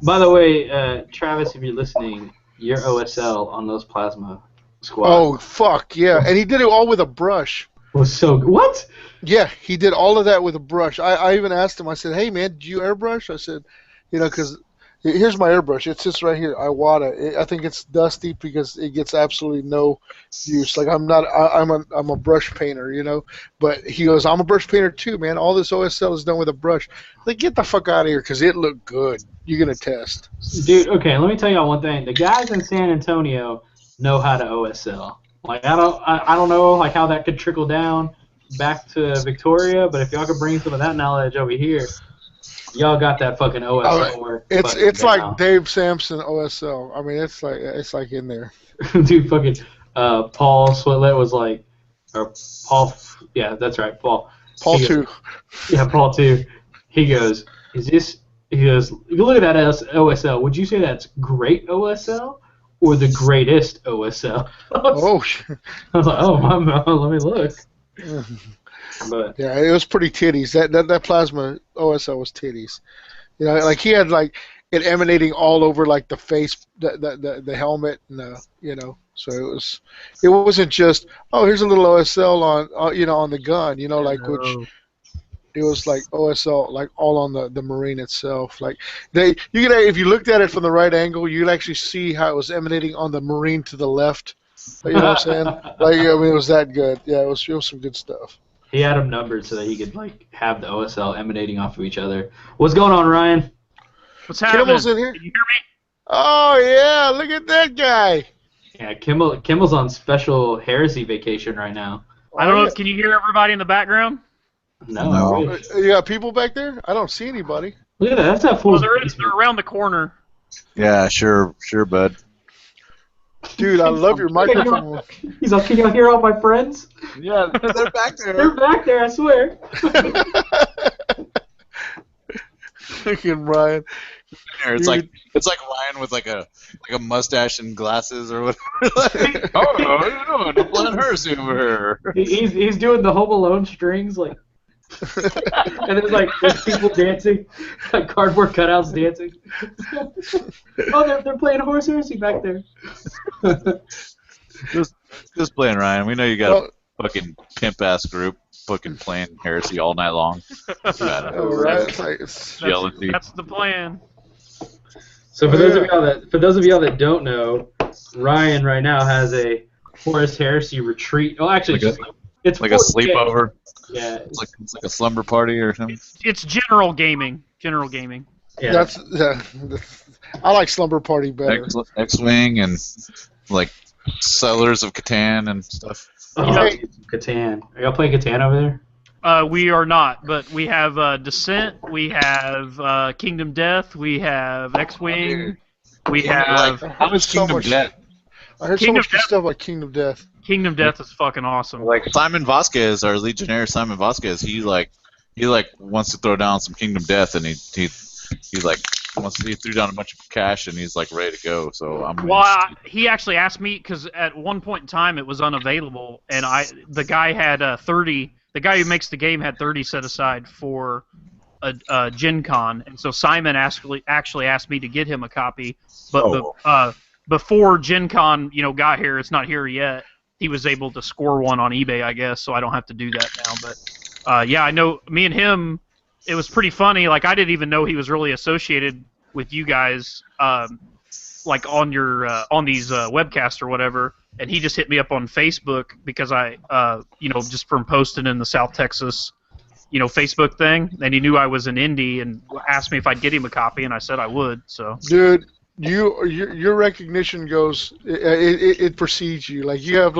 By the way, Travis, if you're listening, your OSL on those plasma squads. Oh fuck yeah! And he did it all with a brush. Was so good. What? Yeah, he did all of that with a brush. I even asked him. I said, "Hey man, do you airbrush?" I said, because here's my airbrush. It sits right here. Iwata. I think it's dusty because it gets absolutely no use. Like I'm a brush painter, But he goes, I'm a brush painter too, man. All this OSL is done with a brush. Like get the fuck out of here because it looked good. You're gonna test, dude. Okay, let me tell y'all one thing. The guys in San Antonio know how to OSL. Like I don't know like how that could trickle down back to Victoria, but if y'all could bring some of that knowledge over here. Y'all got that fucking OSL work. It's like Dave Sampson OSL. I mean, it's like in there. Dude, fucking Paul Switlett was like, or Paul, yeah, that's right, Paul. Paul too. Yeah, Paul too. He goes, is this? He goes, if you look at that OSL, would you say that's great OSL or the greatest OSL? Oh. I was like, oh my, let me look. But yeah, it was pretty titties. That plasma OSL was titties. Like he had like it emanating all over like the face, the helmet, and So it wasn't just here's a little OSL on the gun, which it was like OSL like all on the Marine itself. Like if you looked at it from the right angle, you'd actually see how it was emanating on the Marine to the left. You know what I'm saying? Like it was that good. Yeah, it was some good stuff. He had them numbered so that he could like have the OSL emanating off of each other. What's going on, Ryan? What's happening? Kimmel's in here. Can you hear me? Oh yeah, look at that guy. Yeah, Kimmel's on special heresy vacation right now. I don't know. Can you hear everybody in the background? No. You got people back there? I don't see anybody. Look at that. That's that fool. Well, there is. They're around the corner. Yeah, sure, bud. Dude, I love your microphone. He's like, can y'all hear all my friends? Yeah, they're back there. They're back there, I swear. Freaking Ryan. It's like Ryan with like a mustache and glasses or whatever. Oh, no, Blood Hersey over here. He's doing the Home Alone strings like. And there's people dancing, like cardboard cutouts dancing. Oh, they're playing Horse Heresy back there. just playing, Ryan. We know you got a fucking pimp ass group, fucking playing Heresy all night long. Right. Jealousy. That's the plan. So for those of y'all that don't know, Ryan right now has a Horus Heresy retreat. Oh, actually, it's like a sleepover. Yeah, it's like a slumber party or something. It's general gaming. Yeah. I like slumber party better. X-wing and like Settlers of Catan and stuff. Oh, Catan. Are y'all playing Catan over there? We are not, but we have Descent. We have Kingdom Death. We have X-wing. We have. How is Kingdom Death? I heard so much good stuff about Kingdom Death. Kingdom Death is fucking awesome. Like Simon Vasquez, our Legionnaire Simon Vasquez, he wants to throw down some Kingdom Death, and he threw down a bunch of cash, and he's like ready to go. So he actually asked me because at one point in time it was unavailable, and the guy had 30. The guy who makes the game had 30 set aside for a Gen Con, and so Simon actually asked me to get him a copy, but before Gen Con got here, it's not here yet. He was able to score one on eBay, I guess, so I don't have to do that now. But yeah, I know me and him, it was pretty funny. Like I didn't even know he was really associated with you guys, like on your on these webcasts or whatever. And he just hit me up on Facebook because I, just from posting in the South Texas, Facebook thing. And he knew I was in Indy and asked me if I'd get him a copy, and I said I would. So. Dude, your recognition goes. It precedes you. Like you have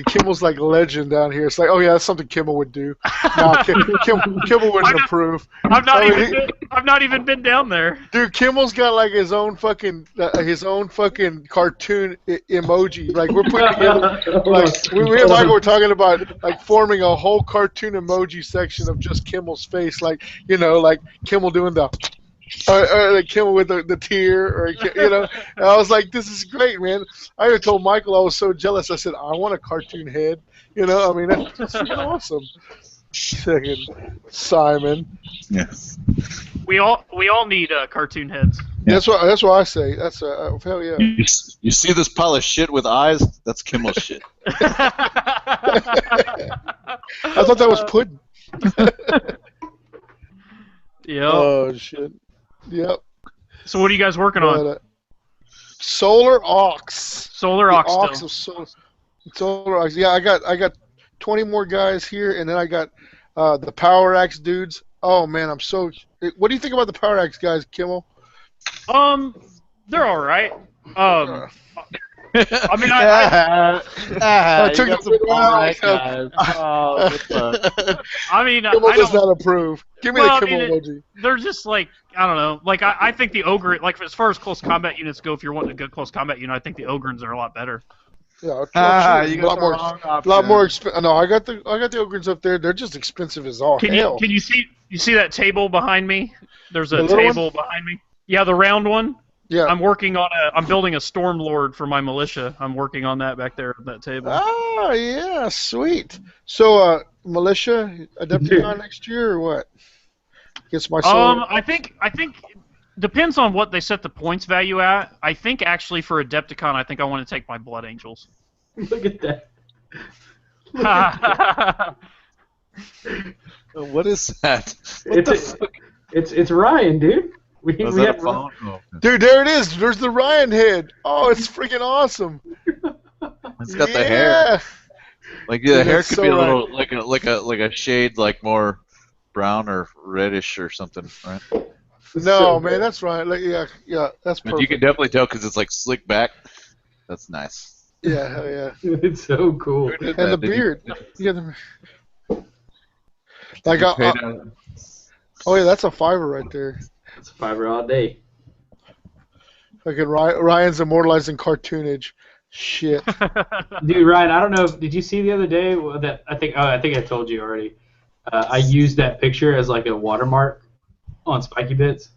Kimmel's like legend down here. It's like, oh yeah, that's something Kimmel would do. No, Kimmel wouldn't approve. I've not I even mean, been, I've not even been down there. Dude, Kimmel's got like his own fucking cartoon emoji. Like we're putting together, like we and Michael were talking about like forming a whole cartoon emoji section of just Kimmel's face. Like like Kimmel doing the. Or like Kimmel with the tear, or and I was like, "This is great, man." I even told Michael I was so jealous. I said, "I want a cartoon head." I mean, that's freaking awesome. Second, Simon. Yeah. We all need cartoon heads. Yeah. That's what I say. That's hell yeah. You see this pile of shit with eyes? That's Kimmel's shit. I thought that was pudding. Yep. Oh shit. Yep. So what are you guys working on? Solar Aux. Solar The Aux Aux still. of Solar Aux. Yeah, I got 20 more guys here, and then I got the Power Axe dudes. Oh man, I'm so. What do you think about the Power Axe guys, Kimmel? They're all right. I mean, I took got the I mean, Kimmel I does don't. not approve. Give me Well, the I mean, Kimmel emoji. They're just like, I don't know. Like I think the ogre, like as far as close combat units go, if you're wanting a good close combat unit, I think the ogrins are a lot better. Yeah, You a got lot the more. wrong A lot more option. expensive. No, I got the Ogrins up there. They're just expensive as all Can hell. you see that table behind me? There's The a little table behind me. Yeah, the round one. Yeah. I'm building a storm lord for my militia. I'm working on that back there at that table. Ah, yeah, sweet. So, militia, Adepticon next year or what? Guess my soul. I think depends on what they set the points value at. I think actually for Adepticon, I think I want to take my Blood Angels. Look at that. What is that? What the fuck? It's Ryan, dude. We Was we that a had phone? Oh, Dude, there it is. There's the Ryan head. Oh, it's freaking awesome. it's got the hair. Like the Dude, hair that's could so be a right. little like a shade like more brown or reddish or something, right? No, so man, good. that's right. Like, yeah, that's But perfect. you can definitely tell because it's like slick back. That's nice. Yeah, hell yeah. It's so cool. Who did And the that? Did you- beard. Yeah, did you pay down- oh yeah, that's a $5 right there. It's a $5 all day. Fucking Ryan's immortalizing cartoonage. Shit. Dude, Ryan, I don't know. Did you see the other day that I think I told you already. I used that picture as like a watermark on Spiky Bits.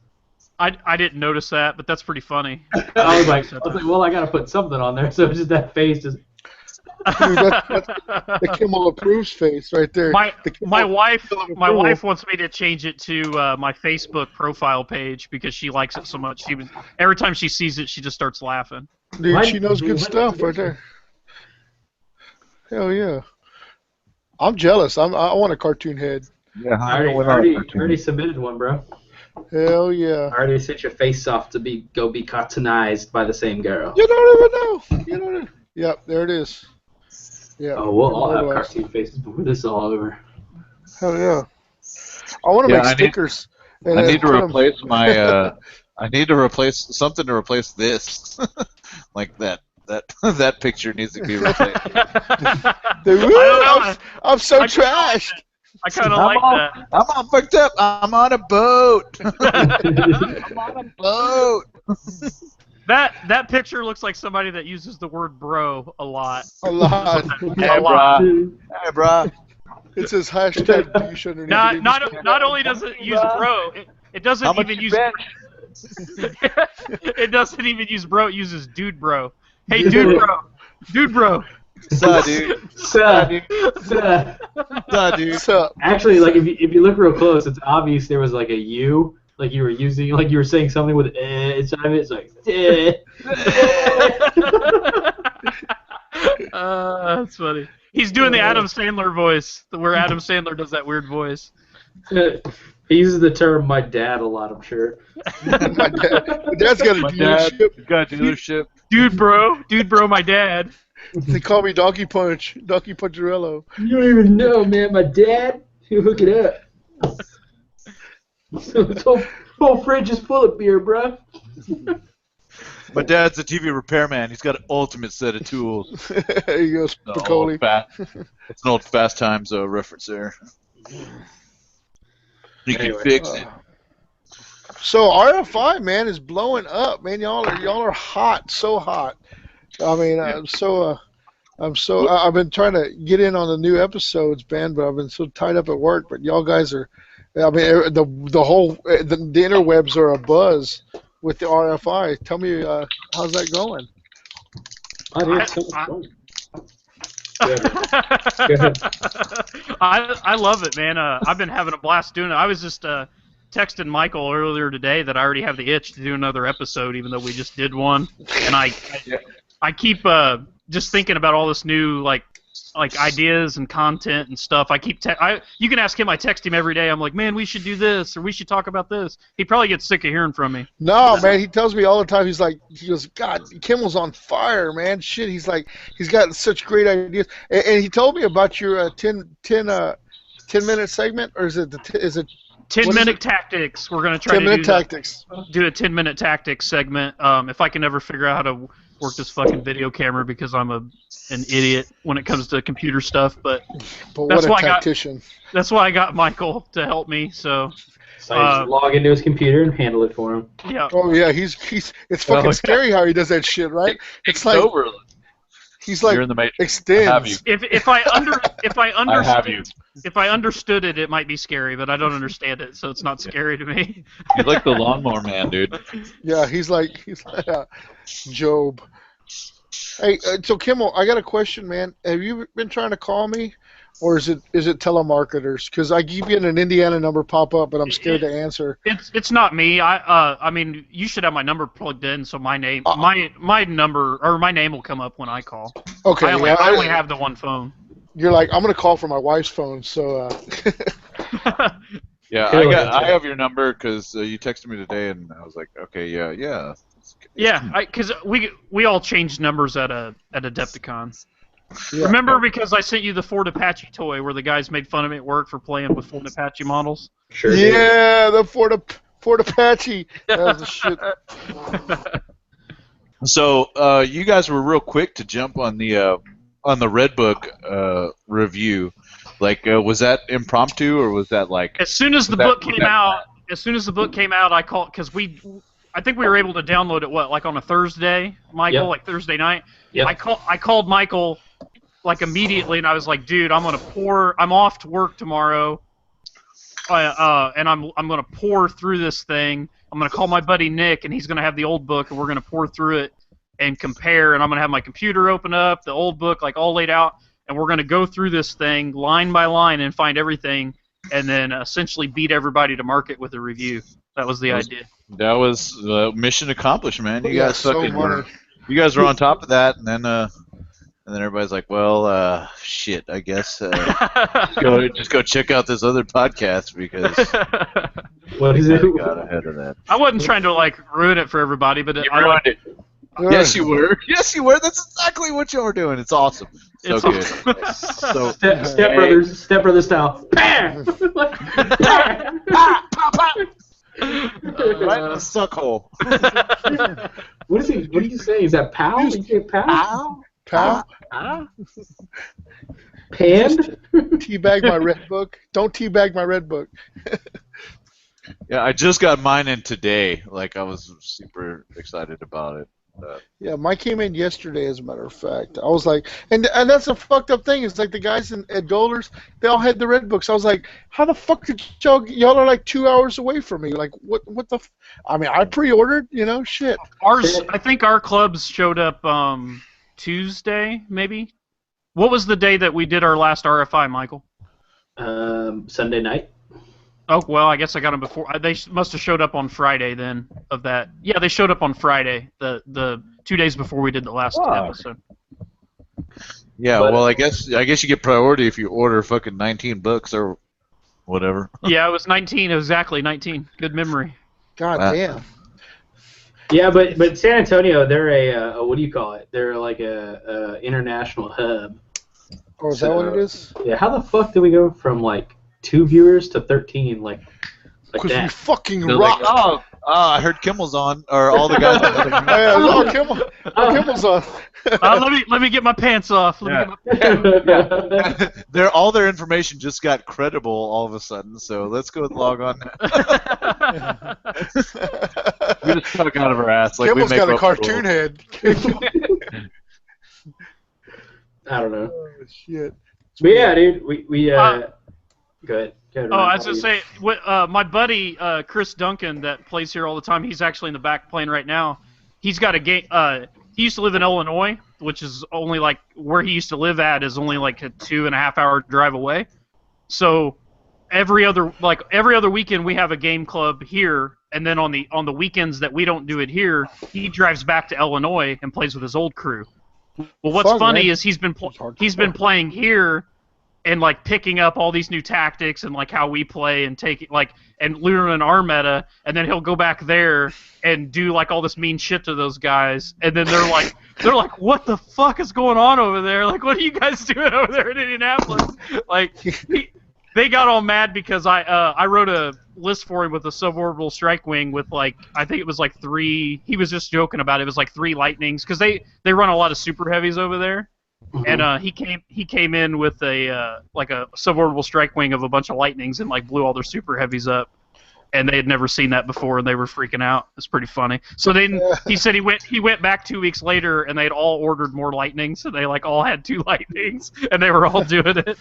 I didn't notice that, but that's pretty funny. I was like, well, I gotta put something on there. So it's just that face, just Dude, that's the Kimmel approves face right there. My wife approval. wants me to change it to my Facebook profile page because she likes it so much. Every time she sees it, she just starts laughing. Dude, What? she knows good stuff right there. Hell yeah. I'm jealous. I want a cartoon head. Yeah, I already submitted one, bro. Hell yeah. I already sent your face off to go be cartoonized by the same girl. You don't even know. You don't know. Yep, there it is. Yeah. Oh, we'll all have Immortalized. cartoon faces before this is all over. Hell yeah. I want to Yeah, make stickers. I need to replace my. I need to replace something to replace this. Like that picture needs to be replaced. I'm so I- trashed. I kind of like that. I'm all fucked up. I'm on a boat. I'm on a boat. That picture looks like somebody that uses the word bro a lot. A lot. Hey, brah. Hey, brah. It says hashtag douche underneath it. Not only does it use bro, it doesn't How much even you use. bench? It doesn't even use bro. It uses dude bro. Hey dude bro. Suh, dude. Suh. dude. Suh. Suh, dude. What's up? Actually, like if you look real close, it's obvious there was like a U, like you were saying something with inside of it. It's like That's funny. He's doing the Adam Sandler voice, where Adam Sandler does that weird voice. He uses the term "my dad" a lot, I'm sure. My dad's got a My dad dealership. got a dealership. Dude bro, my dad. They call me Donkey Puncherello. You don't even know, man. My dad, he'll hook it up. So whole fridge is full of beer, bro. My dad's a TV repairman. He's got an ultimate set of tools. There you go, Spicoli. It's an old Fast Times reference there. You can fix it. So RFI, man, is blowing up, man. Y'all are hot, so hot. I mean, I've been trying to get in on the new episodes, man, but I've been so tied up at work. But y'all guys are, I mean, the whole the interwebs are abuzz with the RFI. Tell me, how's that going? I love it, man. I've been having a blast doing it. I was just texting Michael earlier today that I already have the itch to do another episode, even though we just did one. And I keep just thinking about all this new like ideas and content and stuff. You can ask him. I text him every day. I'm like, man, we should do this or we should talk about this. He probably gets sick of hearing from me. No, man, he tells me all the time. He goes, God, Kimmel's on fire, man. Shit, he's got such great ideas. And he told me about your 10-minute segment, or is it 10-minute tactics. We're gonna try 10-minute tactics. Do a 10-minute tactics segment. If I can ever figure out how to work this fucking video camera, because I'm an idiot when it comes to computer stuff. But what a tactician. That's why I got Michael to help me. So just log into his computer and handle it for him. Yeah. Oh yeah, he's it's fucking scary how he does that shit, right? It's like over. He's like, you're in the Matrix. Extends. If I understood it, it might be scary, but I don't understand it, so it's not scary to me. He's like the lawnmower man, dude. Yeah, he's like Job. Hey, so Kimmel, I got a question, man. Have you been trying to call me, or is it telemarketers? Because I keep getting an Indiana number pop up, but I'm scared to answer. It's not me. I mean, you should have my number plugged in, so my name my number or my name will come up when I call. Okay. I only have the one phone. You're like, I'm gonna call from my wife's phone, so. Yeah, I have your number because you texted me today, and I was like, okay, yeah. Yeah, because we all changed numbers at Adepticon. Yeah. Remember, because I sent you the Ford Apache toy where the guys made fun of me at work for playing with Ford Apache models? Sure. Yeah, the Ford Apache. That was the shit. So you guys were real quick to jump on the Red Book review. Like, was that impromptu or was that like? As soon as the book came out, I called because I think we were able to download it like on a Thursday, Michael, like Thursday night. Yep. I called Michael like immediately, and I was like, dude, I'm off to work tomorrow, and I'm gonna pour through this thing. I'm gonna call my buddy Nick, and he's gonna have the old book, and we're gonna pour through it and compare. And I'm gonna have my computer open up, the old book like all laid out, and we're gonna go through this thing line by line and find everything, and then essentially beat everybody to market with a review. That was the idea. That was mission accomplished, man. You guys so were on top of that, and then everybody's like, well, shit, I guess just go check out this other podcast because what is it? Got ahead of that. I wasn't trying to like ruin it for everybody, but You ruined it. Yes, you were. Yes, you were. That's exactly what you were doing. It's awesome. So good. So Step Brothers style. Bam! Right in the suck hole. What are you saying? Is that pow? You say pow? Pow? Panned? Teabag my red book. Don't teabag my red book. Yeah, I just got mine in today. Like, I was super excited about it. Yeah, mine came in yesterday, as a matter of fact. I was like, and that's a fucked up thing. It's like the guys at Golders, they all had the red books. I was like, how the fuck did y'all are like 2 hours away from me? Like, what the? I mean, I pre-ordered, shit. I think our clubs showed up Tuesday, maybe. What was the day that we did our last RFI, Michael? Sunday night. Oh, well, I guess I got them before. They must have showed up on Friday then of that. Yeah, they showed up on Friday, the 2 days before we did the last episode. Yeah, well, I guess you get priority if you order fucking 19 books or whatever. Yeah, it was 19, exactly 19. Good memory. God damn. Yeah, but San Antonio, they're a what do you call it? They're like a international hub. Oh, is that what it is? Yeah, how the fuck do we go from like 2 viewers to 13 like Because that? we fucking They're rock. like, I heard Kimmel's on, or all the guys. Oh yeah, Kimmel's on. Let me get my pants off. All their information just got credible all of a sudden. So let's go log on. We just stuck out of our ass. Like Kimmel's we make got a up cartoon head. I don't know. Oh shit. But yeah, dude, we go ahead. Go ahead, I was gonna say, my buddy Chris Duncan that plays here all the time. He's actually in the back playing right now. He's got a game. He used to live in Illinois, which is only like where he used to live at is only like a 2.5 hour drive away. So every other weekend we have a game club here, and then on the weekends that we don't do it here, he drives back to Illinois and plays with his old crew. Well, what's funny is he's been playing here and like picking up all these new tactics and like how we play and and learning our meta, and then he'll go back there and do like all this mean shit to those guys, and then they're like, what the fuck is going on over there? Like, what are you guys doing over there in Indianapolis? Like, they got all mad because I wrote a list for him with a suborbital strike wing with like I think it was like 3. He was just joking about it. It was like 3 lightnings because they run a lot of super heavies over there. Mm-hmm. And he came in with a like a suborbital strike wing of a bunch of lightnings and like blew all their super heavies up, and they had never seen that before and they were freaking out. It's pretty funny. So then he said he went back 2 weeks later and they'd all ordered more lightnings, so they like all had 2 lightnings and they were all doing it.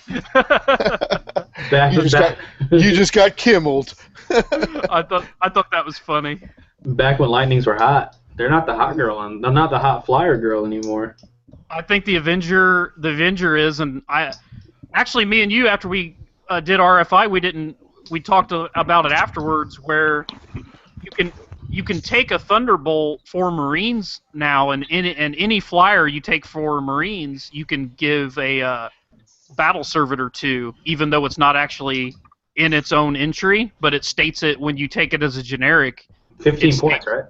You just got kimmeled. I thought that was funny. Back when lightnings were hot, they're not the hot girl and they're not the hot flyer girl anymore. I think the Avenger is, and me and you after we did RFI, we talked about it afterwards, where you can take a Thunderbolt for Marines now, and any flyer you take for Marines, you can give a battle servitor to, even though it's not actually in its own entry, but it states it when you take it as a generic. 15 points, right?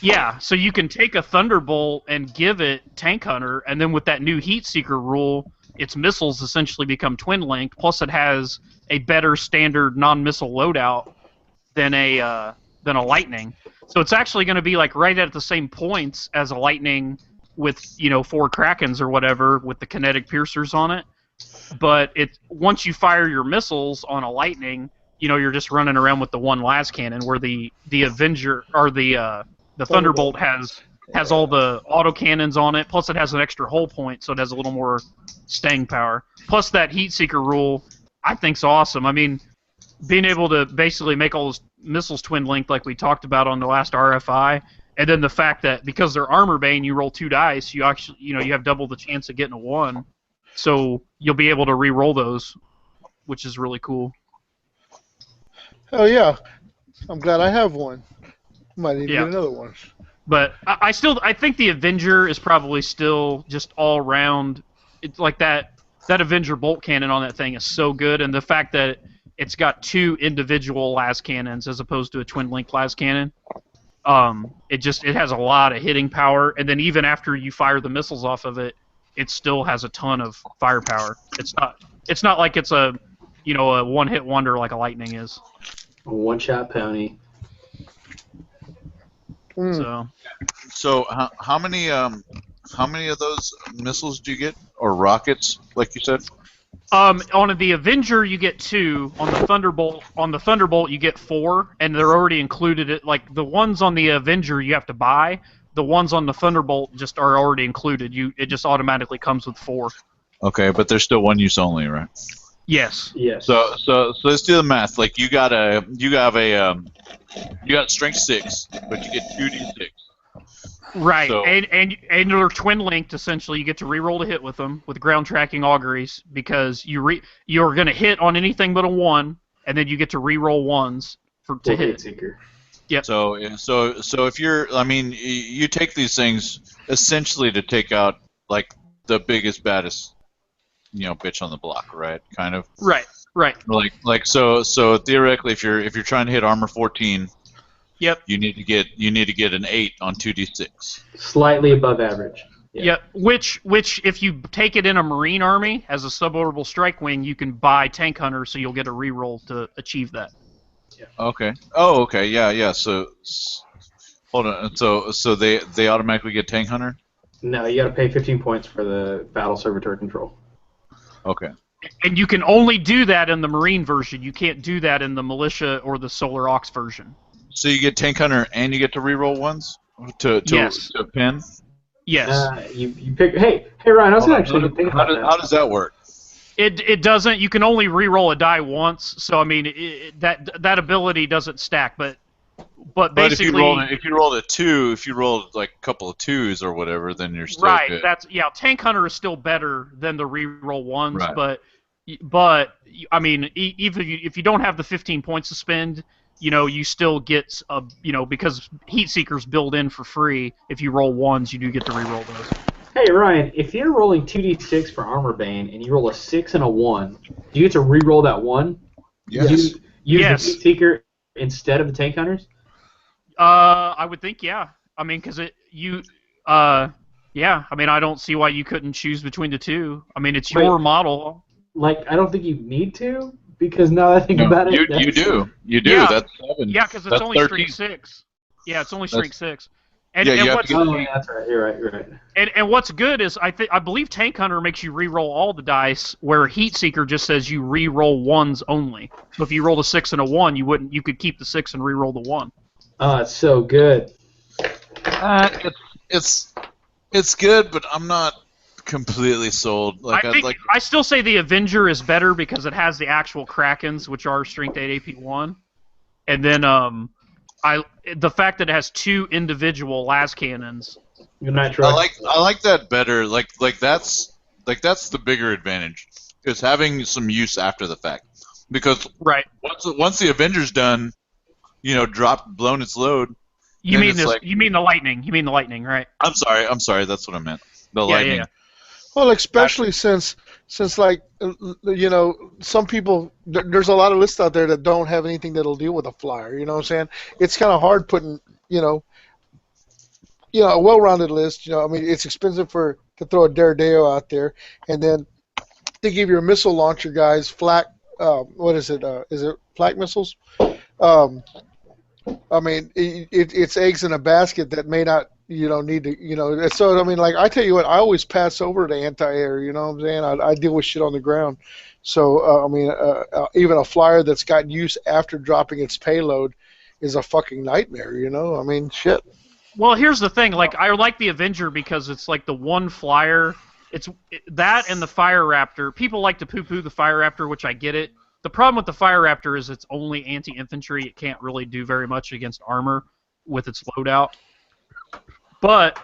Yeah, so you can take a Thunderbolt and give it Tank Hunter, and then with that new Heat Seeker rule, its missiles essentially become twin-linked, plus it has a better standard non-missile loadout than a Lightning. So it's actually going to be like right at the same points as a Lightning with 4 Krakens or whatever with the kinetic piercers on it. But once you fire your missiles on a Lightning, you're just running around with the one las cannon, where the Avenger or the Thunderbolt has all the autocannons on it, plus it has an extra hull point, so it has a little more staying power. Plus that Heat Seeker rule, I think's awesome. I mean, being able to basically make all those missiles twin-linked like we talked about on the last RFI, and then the fact that because they're armor bane, you roll 2 dice, you actually you have double the chance of getting a 1, so you'll be able to re-roll those, which is really cool. Oh yeah, I'm glad I have one. Might need to get another one. But I think the Avenger is probably still just all round. It's like that Avenger bolt cannon on that thing is so good, and the fact that it's got 2 individual las cannons as opposed to a twin link las cannon, it has a lot of hitting power, and then even after you fire the missiles off of it, it still has a ton of firepower. It's not like it's a one-hit wonder like a Lightning is. A one-shot pony. So how many of those missiles do you get, or rockets, like you said? On the Avenger you get 2. On the Thunderbolt you get 4, and they're already included. Like the ones on the Avenger you have to buy. The ones on the Thunderbolt just are already included. It just automatically comes with 4. Okay, but they're still one use only, right? Yes. Yes. So let's do the math. Like you got strength 6, but you get 2d6. Right, So, and they're twin linked. Essentially, you get to reroll to hit with them with ground tracking auguries because you're going to hit on anything but a 1, and then you get to reroll 1s to hit. Seeker. Yep. So if you take these things essentially to take out like the biggest, baddest, bitch on the block, right? Kind of. Right. So theoretically, if you're trying to hit armor 14, yep, you need to get an 8 on 2d6. Slightly above average. Yeah. Which if you take it in a Marine army as a suborbital strike wing, you can buy Tank Hunter, so you'll get a reroll to achieve that. Okay. Oh, okay. Yeah. So, hold on. So they automatically get tank hunter. No, you got to pay 15 points for the battle servitor control. Okay. And you can only do that in the Marine version. You can't do that in the Militia or the Solar Aux version. So you get tank hunter and you get to reroll ones to Yes. to pin. Yes. You pick. Hey Ryan, I was Hold on. actually thinking about that. How does that work? It doesn't. You can only re-roll a die once. So I mean, that ability doesn't stack. But But if basically, you rolled a 2, if you rolled like a couple of 2s or whatever, then you're still right. good. That's Tank Hunter is still better than the re-roll ones. Right. But I mean, even if you don't have the 15 points to spend, you still get because Heat Seekers build in for free. If you roll ones, you do get to re-roll those. Hey Ryan, if you're rolling 2d6 for Armor Bane and you roll a 6 and a 1, do you get to re-roll that 1? Yes. Use Yes. the Heat Seeker instead of the Tank Hunters? I would think, yeah. I mean, because yeah. I mean, I don't see why you couldn't choose between the two. I mean, it's your model. Like, I don't think you need to, because now that I think about it... You do. Yeah. That's 7. Yeah, because it's That's only 13. strength 6. Yeah, it's only strength 6. And, Yeah, you and have what's to get- Oh, yeah, that's right. You're right. and what's good is I believe Tank Hunter makes you re-roll all the dice, where Heat Seeker just says you re-roll ones only. So if you rolled a 6 and a 1, you could keep the 6 and re-roll the 1. Oh, it's so good. It's good, but I'm not completely sold. Like I still say the Avenger is better because it has the actual Krakens, which are strength 8 AP1, and then the fact that it has 2 individual las cannons. Good night, Troy. I like that better. Like that's the bigger advantage, is having some use after the fact. Because Right. once the Avenger's done, blown its load. You then mean it's like- you mean the lightning? You mean the lightning, right? I'm sorry. That's what I meant. The Yeah, lightning. yeah. Well, especially since like some people there's a lot of lists out there that don't have anything that'll deal with a flyer. You know what I'm saying? It's kind of hard putting a well-rounded list. I mean, it's expensive to throw a Daredevil out there, and then they give your missile launcher guys flak. What is it? Is it flak missiles? I mean, it's eggs in a basket that may not, need to, So I mean, like I tell you what, I always pass over the anti-air. You know what I'm saying? I deal with shit on the ground. So I mean, even a flyer that's got use after dropping its payload is a fucking nightmare. I mean, shit. Well, here's the thing. Like, I like the Avenger because it's like the one flyer. That and the Fire Raptor. People like to poo-poo the Fire Raptor, which I get it. The problem with the Fire Raptor is it's only anti-infantry. It can't really do very much against armor with its loadout. But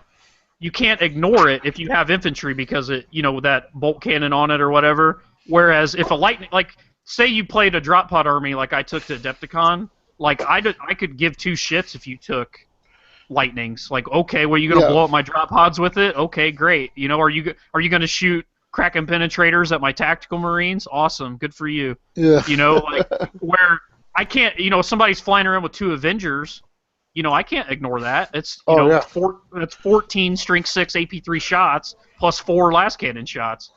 you can't ignore it if you have infantry because that bolt cannon on it or whatever. Whereas if a lightning, like, say you played a drop pod army like I took to Adepticon, like I could give 2 shits if you took lightnings. Like, okay, well, you gonna blow up my drop pods with it? Okay, great. Are you gonna shoot Kraken penetrators at my tactical marines? Awesome, good for you. Yeah. Like where I can't. If somebody's flying around with 2 Avengers, I can't ignore that. It's it's 14 strength 6 AP3 shots plus 4 last cannon shots,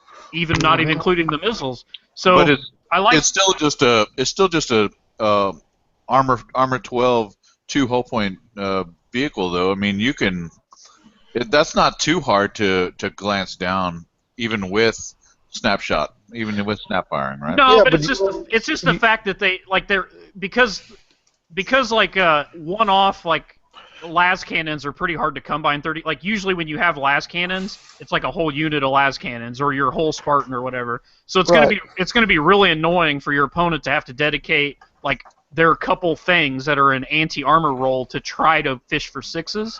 not even including the missiles. So But it's still just a armor 12 2 hull point vehicle, though. I mean, that's not too hard to glance down, even with snapshot, even with snap firing, right? No, Yeah, but but it's just the fact that they're because like one-off like las cannons are pretty hard to come by in 30. Like usually when you have las cannons, it's like a whole unit of las cannons or your whole Spartan or whatever. So it's gonna be really annoying for your opponent to have to dedicate like their couple things that are an anti-armor roll to try to fish for 6s.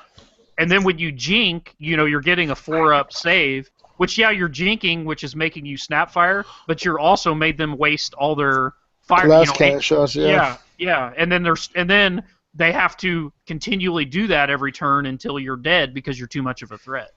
And then when you jink, you're getting a 4-up save, which you're jinking, which is making you snap fire, but you're also made them waste all their fire. Last cannon shots, yeah. And then they have to continually do that every turn until you're dead because you're too much of a threat.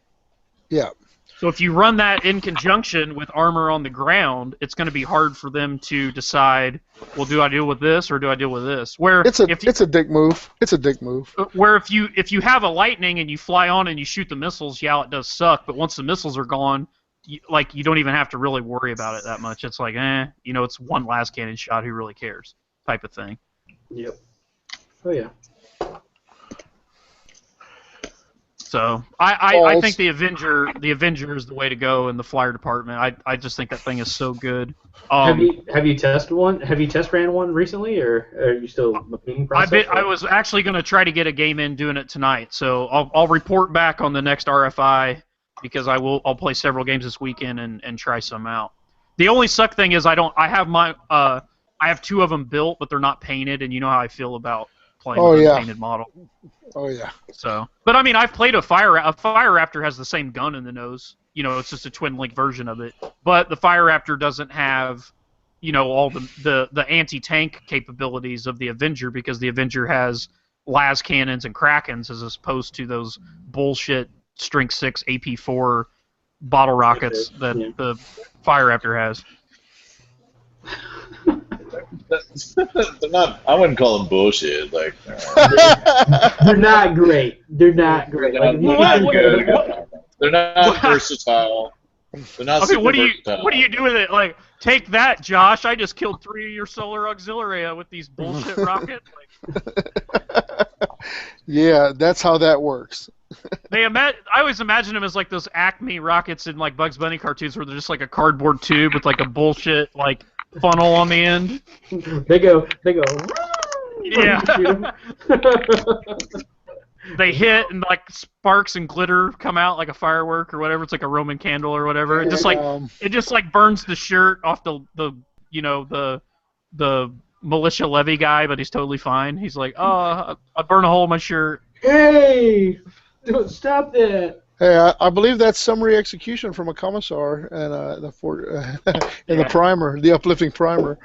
Yeah. So if you run that in conjunction with armor on the ground, it's going to be hard for them to decide, well, do I deal with this or do I deal with this? Where it's a dick move. It's a dick move. Where if you have a lightning and you fly on and you shoot the missiles, it does suck. But once the missiles are gone, you don't even have to really worry about it that much. It's like, it's one las cannon shot. Who really cares? Type of thing. Yep. Oh yeah. So I think the Avenger is the way to go in the flyer department. I just think that thing is so good. Have you tested one? Have you test ran one recently, or are you still in the planning process? I was actually going to try to get a game in doing it tonight, so I'll report back on the next RFI because I'll play several games this weekend and try some out. The only suck thing is I have two of them built, but they're not painted, and you know how I feel about playing with an unpainted model. Oh yeah. So, but I mean, I've played a Fire Raptor has the same gun in the nose. You know, it's just a twin link version of it. But the Fire Raptor doesn't have, you know, all the anti-tank capabilities of the Avenger because the Avenger has las cannons and Krakens as opposed to those bullshit Strength 6 AP4 bottle rockets that the Fire Raptor has. They're not. I wouldn't call them bullshit. Like they're not great. They're not great. They're not versatile. They're not okay, super versatile. What do you do with it? Like, take that, Josh. I just killed 3 of your Solar Auxiliary with these bullshit rockets. Yeah, that's how that works. I always imagine them as like those Acme rockets in like Bugs Bunny cartoons where they're just like a cardboard tube with like a bullshit like funnel on the end. They go. Yeah. They hit and like sparks and glitter come out like a firework or whatever. It's like a Roman candle or whatever. It just like burns the shirt off the militia levy guy, but he's totally fine. He's like, oh, I burn a hole in my shirt. Hey, don't stop that. Hey, I believe that's summary execution from a commissar and the primer, the uplifting primer.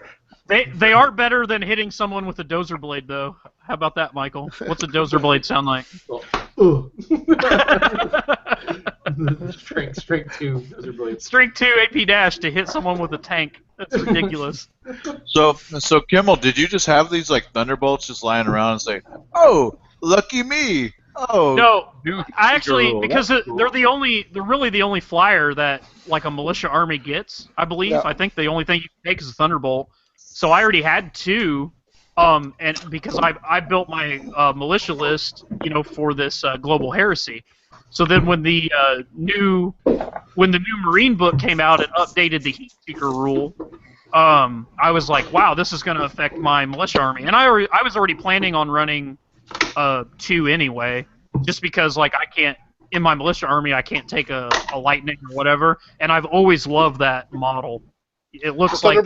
They are better than hitting someone with a dozer blade, though. How about that, Michael? What's a dozer blade sound like? Strength 2 dozer blade. Strength 2 AP dash to hit someone with a tank. That's ridiculous. So Kimmel, did you just have these like thunderbolts just lying around and say, "Oh, lucky me"? Oh. No, I actually because they're really the only flyer that like a militia army gets. I believe. Yeah. I think the only thing you can take is a thunderbolt. So I already had 2, and because I built my militia list, you know, for this global heresy. So then when the new Marine book came out and updated the heat seeker rule, I was like, wow, this is going to affect my militia army. And I was already planning on running 2 anyway, just because like I can't in my militia army I can't take a lightning or whatever, and I've always loved that model. It looks like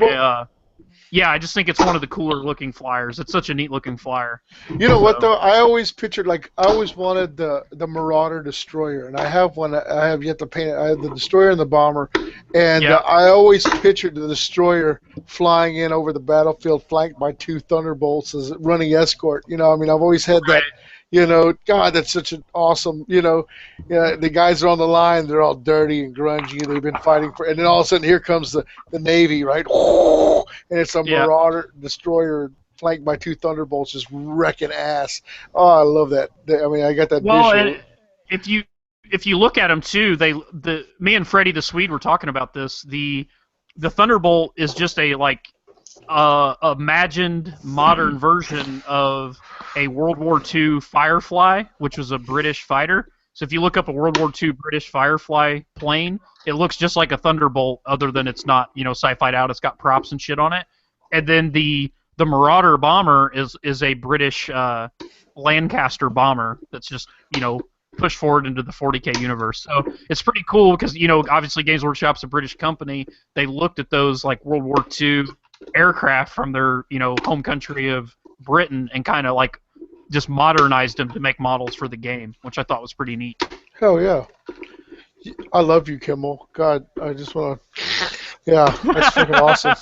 yeah, I just think it's one of the cooler looking flyers. It's such a neat looking flyer. You know what though? I always pictured I always wanted the Marauder destroyer, and I have one. I have yet to paint it. I have the destroyer and the bomber, and I always pictured the destroyer flying in over the battlefield, flanked by 2 thunderbolts as running escort. You know, I mean, I've always had that. You know, God, that's such an awesome. You know, the guys are on the line. They're all dirty and grungy. They've been fighting for, and then all of a sudden here comes the Navy, right? And it's a Marauder destroyer flanked by 2 thunderbolts, just wrecking ass. Oh, I love that. I mean, I got that visual. And if you look at them too, me and Freddie the Swede were talking about this. The Thunderbolt is just a imagined modern version of a World War II Firefly, which was a British fighter. So if you look up a World War II British Firefly plane, it looks just like a Thunderbolt, other than it's not, you know, sci-fi'd out. It's got props and shit on it. And then the Marauder bomber is a British Lancaster bomber that's just, you know, pushed forward into the 40K universe. So it's pretty cool because, you know, obviously Games Workshop's a British company. They looked at those like World War II aircraft from their, you know, home country of Britain and kind of like just modernized them to make models for the game, which I thought was pretty neat. Hell yeah. I love you, Kimmel. God, I just want to... Yeah, that's freaking awesome.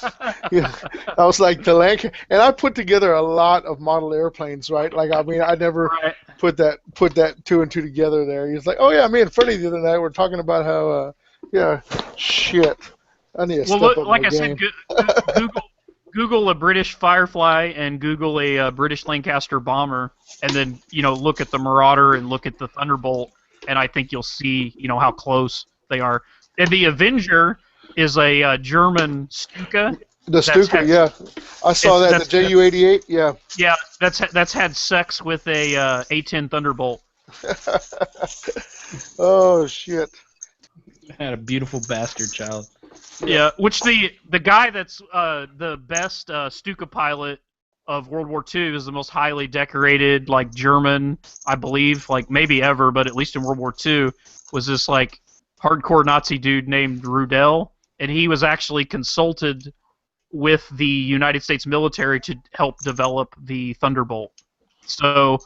Yeah, I was like the Lancaster, and I put together a lot of model airplanes, right? Like, I mean, I never put that 2 and 2 together there. He's like, oh yeah, me and Freddie the other night were talking about how, shit. I need to step up like my I game. said, Google a British Firefly and Google a British Lancaster bomber, and then, you know, look at the Marauder and look at the Thunderbolt, and I think you'll see, you know, how close they are. And the Avenger is a German Stuka The Stuka, yeah. I saw that. The JU-88, yeah. Yeah, that's had sex with a A10 Thunderbolt. Oh, shit. Had a beautiful bastard child. Yeah, which the guy that's the best Stuka pilot of World War II is the most highly decorated, like, German, I believe, like, maybe ever, but at least in World War II, was this, like, hardcore Nazi dude named Rudel, and he was actually consulted with the United States military to help develop the Thunderbolt. So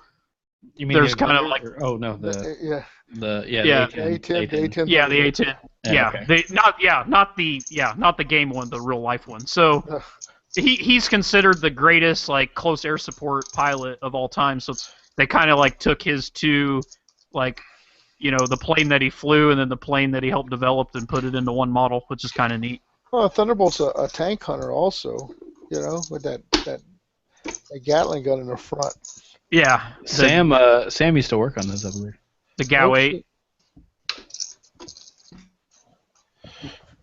You mean there's kind of like oh no the Yeah. the Yeah. the A10. The A10. yeah the A10 yeah okay. not the game one, the real life one. So he's considered the greatest like close air support pilot of all time. So they kind of like took his two, like, you know, the plane that he flew and then the plane that he helped develop and put it into one model, which is kind of neat. Well, Thunderbolt's a tank hunter also, you know, with that Gatling gun in the front. Yeah, Sam used to work on those, I believe. the GAU 8.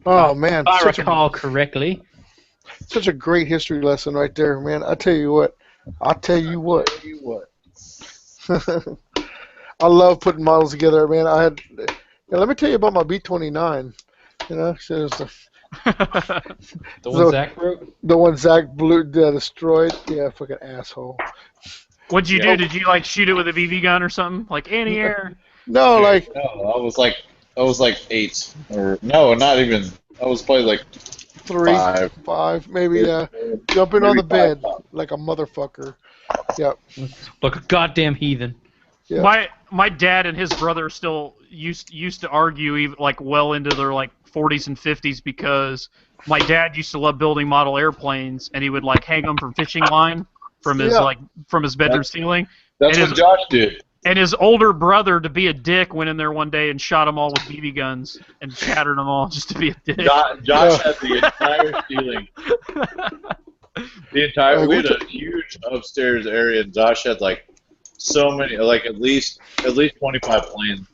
Oh man, If I recall correctly. such a great history lesson right there, man. I tell you what. I love putting models together, man. Let me tell you about my B-29. You know, so The one Zach wrote? the one Zach destroyed. Yeah, fucking asshole. What'd you do? Did you like shoot it with a BB gun or something? Like anti-air? No, like No, I was like 8, or no, not even. I was probably like 3, 5. 5, maybe. Jumping on the bed like a motherfucker. Yep. Like a goddamn heathen. Yeah. My dad and his brother still used to argue even like well into their like 40s and 50s because my dad used to love building model airplanes and he would like hang them from fishing line from his from his bedroom ceiling. That's And what Josh did. And his older brother, to be a dick, went in there one day and shot them all with BB guns and shattered them all just to be a dick. Josh had the entire ceiling. We had a huge upstairs area, and Josh had like so many, like at least 25 planes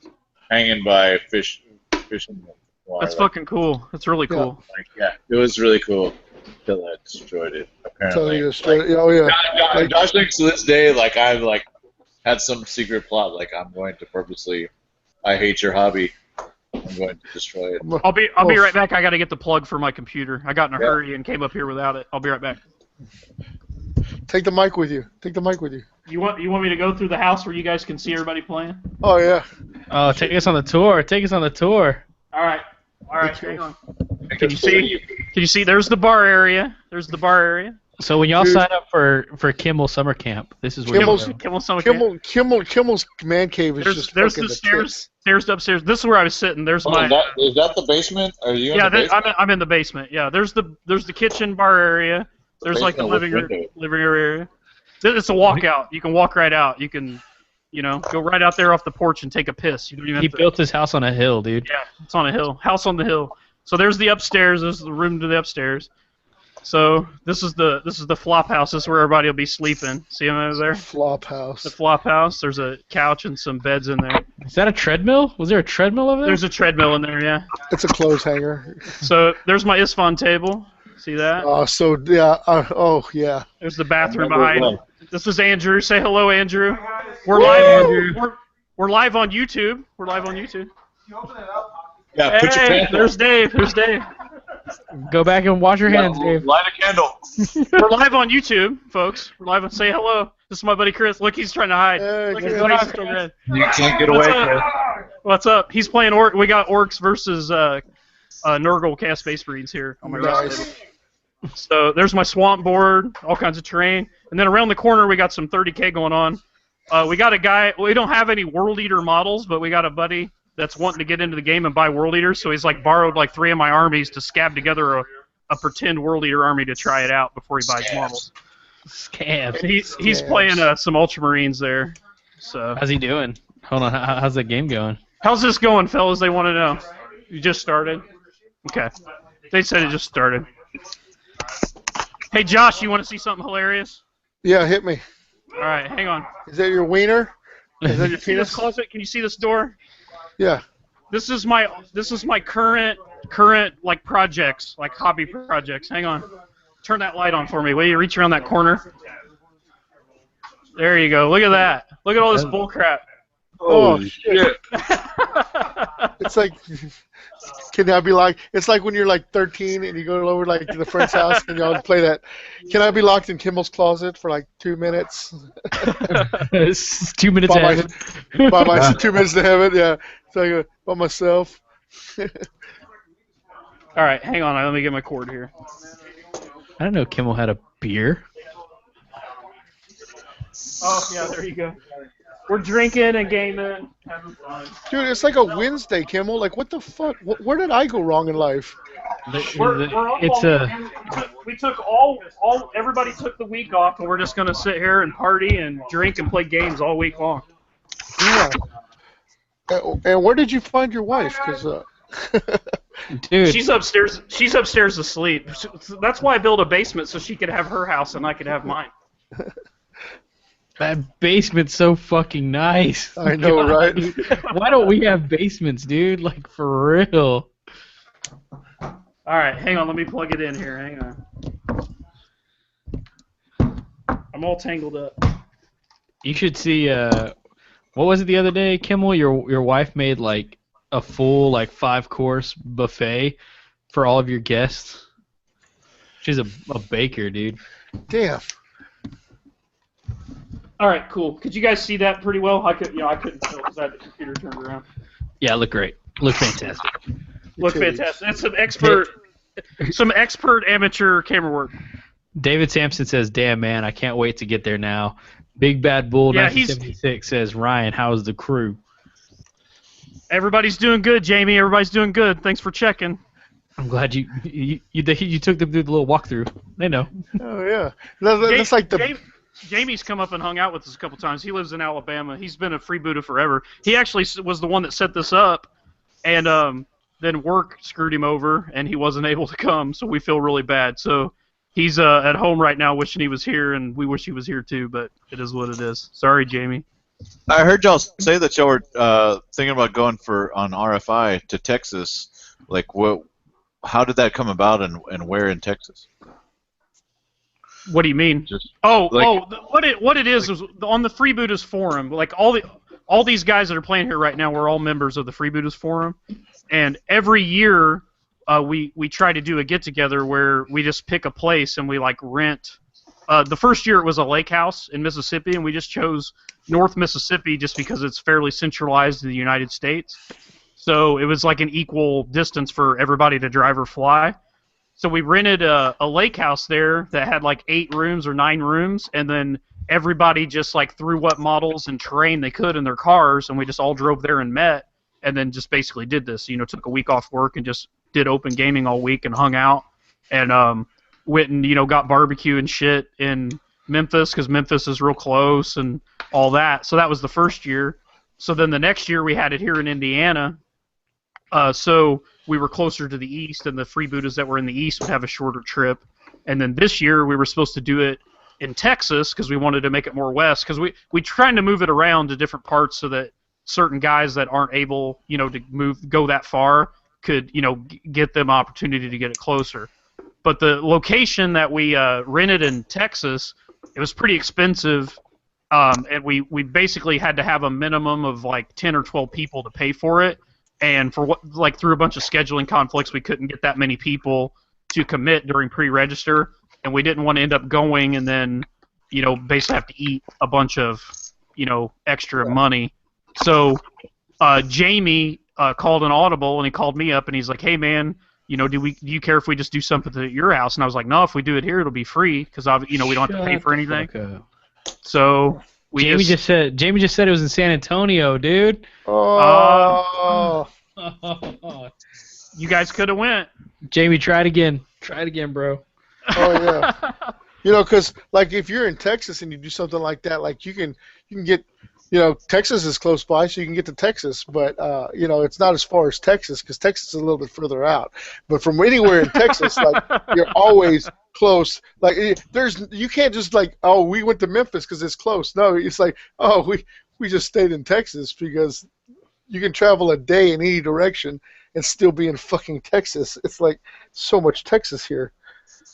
hanging by fishing wire. That's fucking cool. That's really cool. Like, yeah, it was really cool until I destroyed it. Apparently, Oh yeah. Josh thinks to this day like I've like had some secret plot, like I'm going to purposely. I hate your hobby. I'm going to destroy it. I'll be right back. I got to get the plug for my computer. I got in a hurry and came up here without it. I'll be right back. Take the mic with you. You want me to go through the house where you guys can see everybody playing? Oh yeah. Oh, take us on the tour. All right. Hang on. Can you see? Can you see? There's the bar area. So when y'all sign up for Kimmel Summer Camp, this is where Kimmel Summer Camp. Kimmel's man cave is just There's fucking the stairs upstairs. This is where I was sitting. There's Oh, my. is that the basement? Are you in the basement? I'm in the basement. Yeah, there's the kitchen bar area. There's like the living area. It's a walkout. You can walk right out. You can, go right out there off the porch and take a piss. You don't even He built his house on a hill, dude. Yeah, it's on a hill. House on the hill. So there's the upstairs. This is the room to the upstairs. So this is the flop house. This is where everybody will be sleeping. See them over there? Flop house. The flop house. There's a couch and some beds in there. Is that a treadmill? Was there a treadmill over there? There's a treadmill in there, yeah. It's a clothes hanger. So there's my Isfon table. See that? Yeah. There's the bathroom behind. This is Andrew. Say hello, Andrew. We're live. We're live on YouTube. Yeah, put your Hey, pants there's Dave. Go back and wash your hands, Dave. Light a candle. We're live on YouTube, folks. We're live on. Say hello. This is my buddy Chris. Look, he's trying to hide. Look, his face is still red. You can't get away, Chris. What's up? He's playing We got Orcs versus Nurgle Cast Space Marines here on my right. So there's my swamp board, all kinds of terrain, and then around the corner we got some 30K going on. We got a guy. We don't have any World Eater models, but we got a buddy that's wanting to get into the game and buy World Eaters. So he's like borrowed like 3 of my armies to scab together a pretend World Eater army to try it out before he buys models. Scabs. And he's playing some Ultramarines there. So how's he doing? Hold on. How's that game going? how's this going, fellas? They want to know. You just started? Okay. They said it just started. Hey, Josh, you want to see something hilarious? Yeah, hit me. All right, hang on. Is that your wiener? Is that your See this penis? closet? Can you see this door? Yeah. This is my current like projects, like hobby projects. Hang on. turn that light on for me. Will you reach around that corner? There you go. Look at that. Look at all this bull crap. Oh shit! It's like, can I be like? It's like when you're like 13 and you go over like to the friend's house and y'all play that. Can I be locked in Kimmel's closet for like 2 minutes? It's 2 minutes By ahead. by my 2 minutes to heaven, yeah. It's like by myself. All right, hang on. Let me get my cord here. I don't know Kimmel had a beer. Oh, yeah, there you go. We're drinking and gaming, having fun. Dude, it's like a Wednesday, Kimmel. Like, what the fuck? Where did I go wrong in life? We're all It's a we took everybody took the week off, and we're just gonna sit here and party and drink and play games all week long. Yeah. And where did you find your wife? Because dude. She's upstairs. She's upstairs asleep. That's why I built a basement so she could have her house and I could have mine. That basement's so fucking nice. I know, right? Why don't we have basements, dude? Like, for real. All right, hang on. Let me plug it in here. Hang on. I'm all tangled up. You should see. What was it the other day, Kimmel? Your wife made like a full like 5-course buffet for all of your guests. She's a baker, dude. Damn. All right, cool. Could you guys see that pretty well? I couldn't tell because I had the computer turned around. Yeah, look great. Look fantastic. Look fantastic. That's some expert amateur camera work. David Sampson says, "Damn man, I can't wait to get there now." Big Bad Bull Yeah, 1976 says, "Ryan, how's the crew?" Everybody's doing good, Jamie. Everybody's doing good. Thanks for checking. I'm glad you took them through the little walkthrough. They know. Oh yeah. That's like the. Jamie's come up and hung out with us a couple times. He lives in Alabama. He's been a freebooter forever. He actually was the one that set this up, and then work screwed him over, and he wasn't able to come, so we feel really bad. So he's at home right now wishing he was here, and we wish he was here too, but it is what it is. Sorry, Jamie. I heard y'all say that y'all were thinking about going on RFI to Texas. Like, how did that come about, and where in Texas? What do you mean? What it is on the Freebooters forum. Like all these guys that are playing here right now, we're all members of the Freebooters forum, and every year we try to do a get together where we just pick a place and we like rent. The first year it was a lake house in Mississippi, and we just chose North Mississippi just because it's fairly centralized in the United States. So it was like an equal distance for everybody to drive or fly. So we rented a lake house there that had like 8 rooms or 9 rooms, and then everybody just like threw what models and terrain they could in their cars, and we just all drove there and met, and then just basically did this. Took a week off work and just did open gaming all week and hung out, and went and got barbecue and shit in Memphis because Memphis is real close and all that. So that was the first year. So then the next year we had it here in Indiana. So we were closer to the east, and the freebooters that were in the east would have a shorter trip. And then this year we were supposed to do it in Texas because we wanted to make it more west, because we trying to move it around to different parts so that certain guys that aren't able to go that far could get them opportunity to get it closer. But the location that we rented in Texas, it was pretty expensive, and we basically had to have a minimum of like 10 or 12 people to pay for it. And through a bunch of scheduling conflicts, we couldn't get that many people to commit during pre-register, and we didn't want to end up going and then, basically have to eat a bunch of, extra money. So Jamie called an audible, and he called me up, and he's like, "Hey man, do you care if we just do something at your house?" And I was like, "No, if we do it here, it'll be free because we don't have to pay for anything." So. Jamie just said it was in San Antonio, dude. Oh. You guys could have went. Jamie, try it again. Try it again, bro. Oh yeah. Because like if you're in Texas and you do something like that, like you can get, Texas is close by, so you can get to Texas, but it's not as far as Texas because Texas is a little bit further out. But from anywhere in Texas, like you're always close. Like you can't just like, oh, we went to Memphis because it's close. No, it's like, oh, we just stayed in Texas because you can travel a day in any direction and still be in fucking Texas. It's like so much Texas here.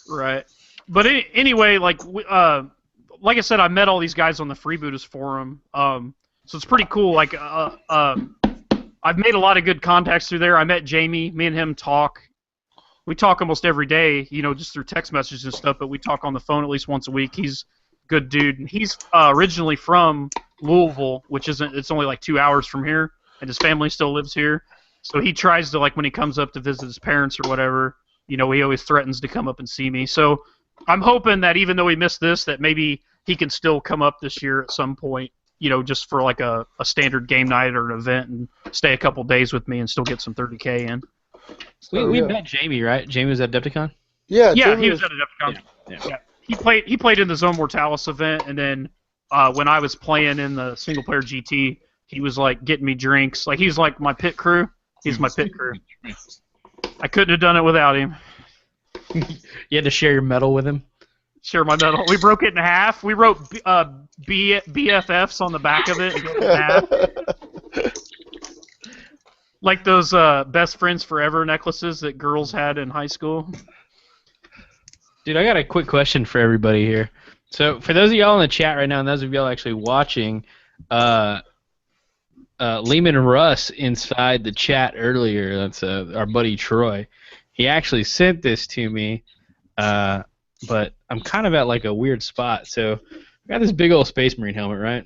Right. But anyway, like I said, I met all these guys on the Freebooters forum. So it's pretty cool. Like I've made a lot of good contacts through there. I met Jamie. Me and him talk. We talk almost every day, just through text messages and stuff. But we talk on the phone at least once a week. He's a good dude. And he's originally from Louisville, which it's only like 2 hours from here, and his family still lives here. So he tries to, like, when he comes up to visit his parents or whatever, he always threatens to come up and see me. So I'm hoping that even though he missed this, that maybe he can still come up this year at some point, just for like a standard game night or an event and stay a couple days with me and still get some 30K in. We met Jamie, right? Jamie was at Adepticon? Yeah, Yeah, Jamie he was at Adepticon. Yeah. He played in the Zone Mortalis event, and then when I was playing in the single player GT, he was like getting me drinks. Like, he's like my pit crew. He's my pit crew. I couldn't have done it without him. You had to share your medal with him? Share my medal. We broke it in half. We wrote BFFs on the back of it and broke it in half. Like those best friends forever necklaces that girls had in high school. Dude, I got a quick question for everybody here. So, for those of y'all in the chat right now, and those of y'all actually watching, Lehman Russ inside the chat earlier, that's our buddy Troy, he actually sent this to me, but I'm kind of at like a weird spot. So, I got this big old Space Marine helmet, right?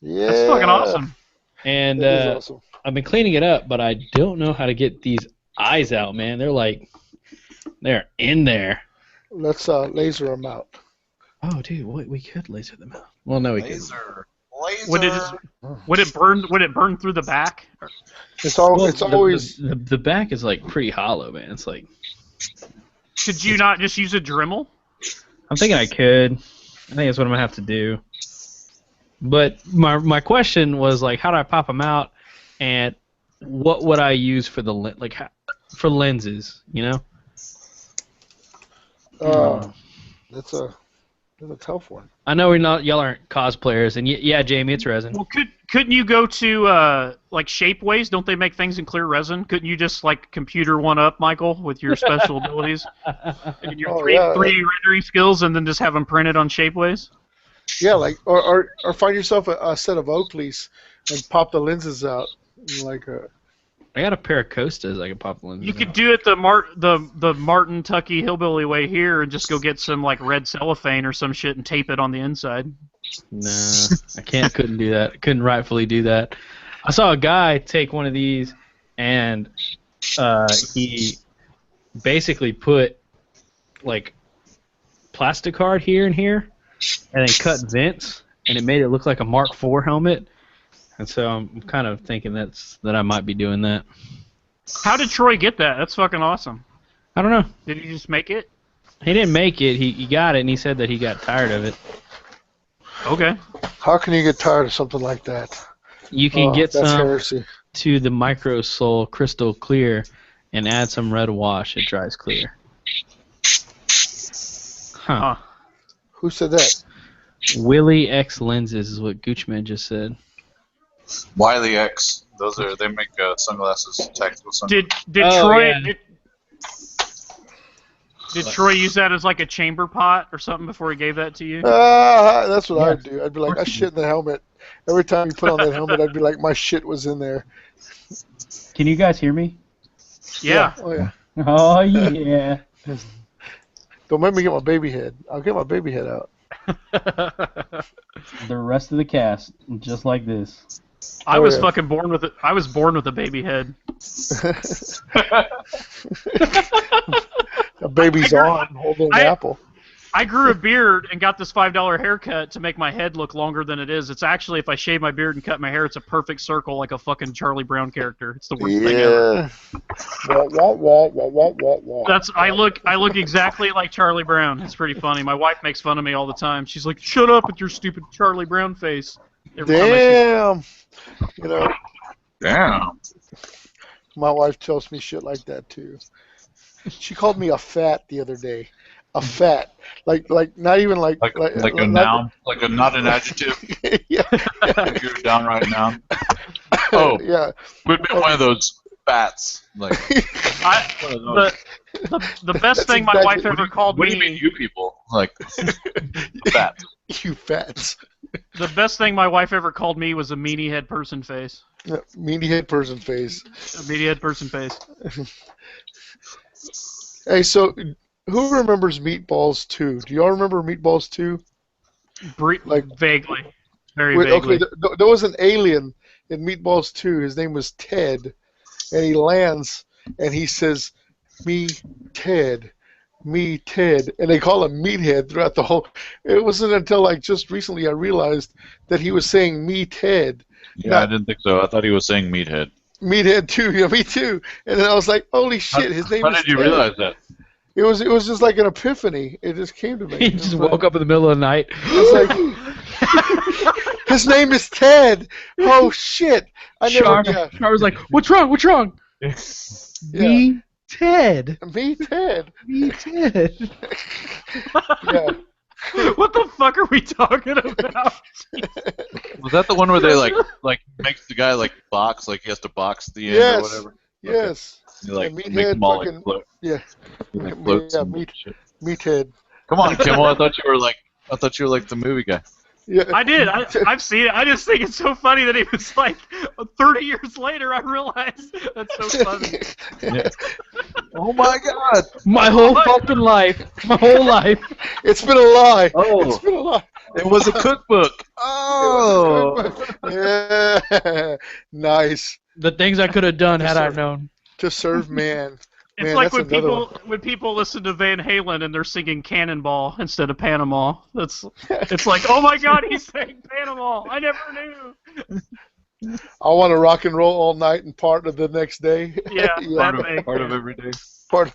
Yeah. That's fucking awesome. And That is awesome. I've been cleaning it up, but I don't know how to get these eyes out, man. They're in there. Let's laser them out. Oh, dude, we could laser them out. Well, no, we couldn't. Laser. Would it burn through the back? It's Well, always. the back is like pretty hollow, man. It's like, Could you not just use a Dremel? I'm thinking I could. I think that's what I'm gonna have to do. But my question was like, how do I pop them out, and what would I use for the for lenses? That's a tough one. I know y'all aren't cosplayers, and yeah, Jamie, it's resin. Well, couldn't you go to like Shapeways? Don't they make things in clear resin? Couldn't you just like computer one up, Michael, with your special abilities and your 3D rendering skills, and then just have them printed on Shapeways? Yeah, like or find yourself a set of Oakleys and pop the lenses out like a. I got a pair of Costas I can pop the lenses. You could do it the Martin Tucky hillbilly way here and just go get some like red cellophane or some shit and tape it on the inside. Nah, I couldn't do that. I couldn't rightfully do that. I saw a guy take one of these and he basically put like plastic card here and here and then cut vents and it made it look like a Mark IV helmet. And so I'm kind of thinking that I might be doing that. How did Troy get that? That's fucking awesome. I don't know. Did he just make it? He didn't make it. He got it, and he said that he got tired of it. Okay. How can you get tired of something like that? You can get that's some heresy. to the Micro Soul Crystal Clear and add some red wash. It dries clear. Huh. Who said that? Willie X Lenses is what Goochman just said. Wiley X. They make sunglasses, tactical sunglasses. Did Troy? Yeah. Did Troy use that as like a chamber pot or something before he gave that to you? That's what I'd do. I'd be like, I shit in the helmet. Every time you put on that helmet, I'd be like, my shit was in there. Can you guys hear me? Yeah. Oh yeah. Oh yeah. Don't make me get my baby head. I'll get my baby head out. The rest of the cast, just like this. I was fucking born with it. I was born with a baby head. A baby's on holding an apple. I grew a beard and got this $5 haircut to make my head look longer than it is. It's actually, if I shave my beard and cut my hair, it's a perfect circle like a fucking Charlie Brown character. It's the worst thing ever. I look exactly like Charlie Brown. It's pretty funny. My wife makes fun of me all the time. She's like, "Shut up with your stupid Charlie Brown face." Damn. Damn. My wife tells me shit like that too. She called me a fat the other day. A fat, like not even like a noun, like not an adjective. Yeah. Like you're a downright noun. Oh, yeah. would be one of those fats, like. The best thing my wife ever called What do you mean, me. you people? Like, fat. You fats. The best thing my wife ever called me was a meaty head person face. Yeah, meaty head person face. A meaty head person face. Hey, so who remembers Meatballs 2? Do y'all remember Meatballs 2? Like Vaguely. Very Wait, vaguely. okay, there was an alien in Meatballs 2. His name was Ted, and he lands and he says, "Me, Ted, me, Ted," and they call him Meathead throughout the whole. It wasn't until like just recently I realized that he was saying "me, Ted." Yeah, I didn't think so. I thought he was saying meathead. Meathead too, yeah, me too. And then I was like, "Holy shit, his name How is." did you Ted. realize that? It was just like an epiphany. It just came to me. He just woke up in the middle of the night. It's like, his name is Ted. Oh shit! Char was like, "What's wrong? What's wrong?" Yeah. Me, Ted. Me, Ted. Me, Ted. Yeah. What the fuck are we talking about? Was that the one where they like makes the guy like box, like he has to box the end Yes. or whatever? Yes. You like Yeah, make them all fucking- like float. Yeah. Like floats Yeah, and shit. Me, Ted. Come on, Kimmel. I thought you were like the movie guy. Yeah. I did. I've seen it. I just think it's so funny that it was like 30 years later I realized. That's so funny. Yeah. Oh my God! My whole fucking life. My whole life. It's been a lie. Oh. It's been a lie. It was a cookbook. Oh. Yeah. Nice. The things I could have done had I known. To serve man. It's Man, like that's when another when people listen to Van Halen and they're singing Cannonball instead of Panama. It's like, oh my God, he's saying Panama. I never knew. I want to rock and roll all night and part of the next day. Yeah, Part that thing. of every day. Part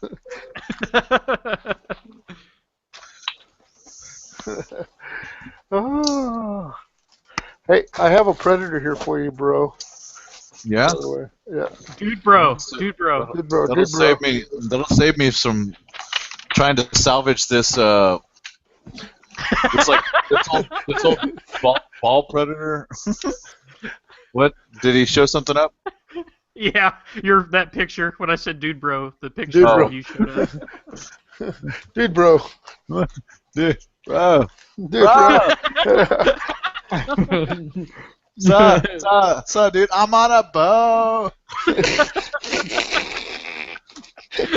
oh. Hey, I have a predator here for you, bro. Yeah. By the way. Yeah. Dude, bro. Good bro. That'll Good bro. save me. That'll save me from trying to salvage this. It's like this old ball predator. What did he show something up? Yeah, that picture. When I said dude, bro, the picture Dude, bro. you showed up. Dude, bro. Dude, bro. Dude, bro. So, dude, I'm on a boat.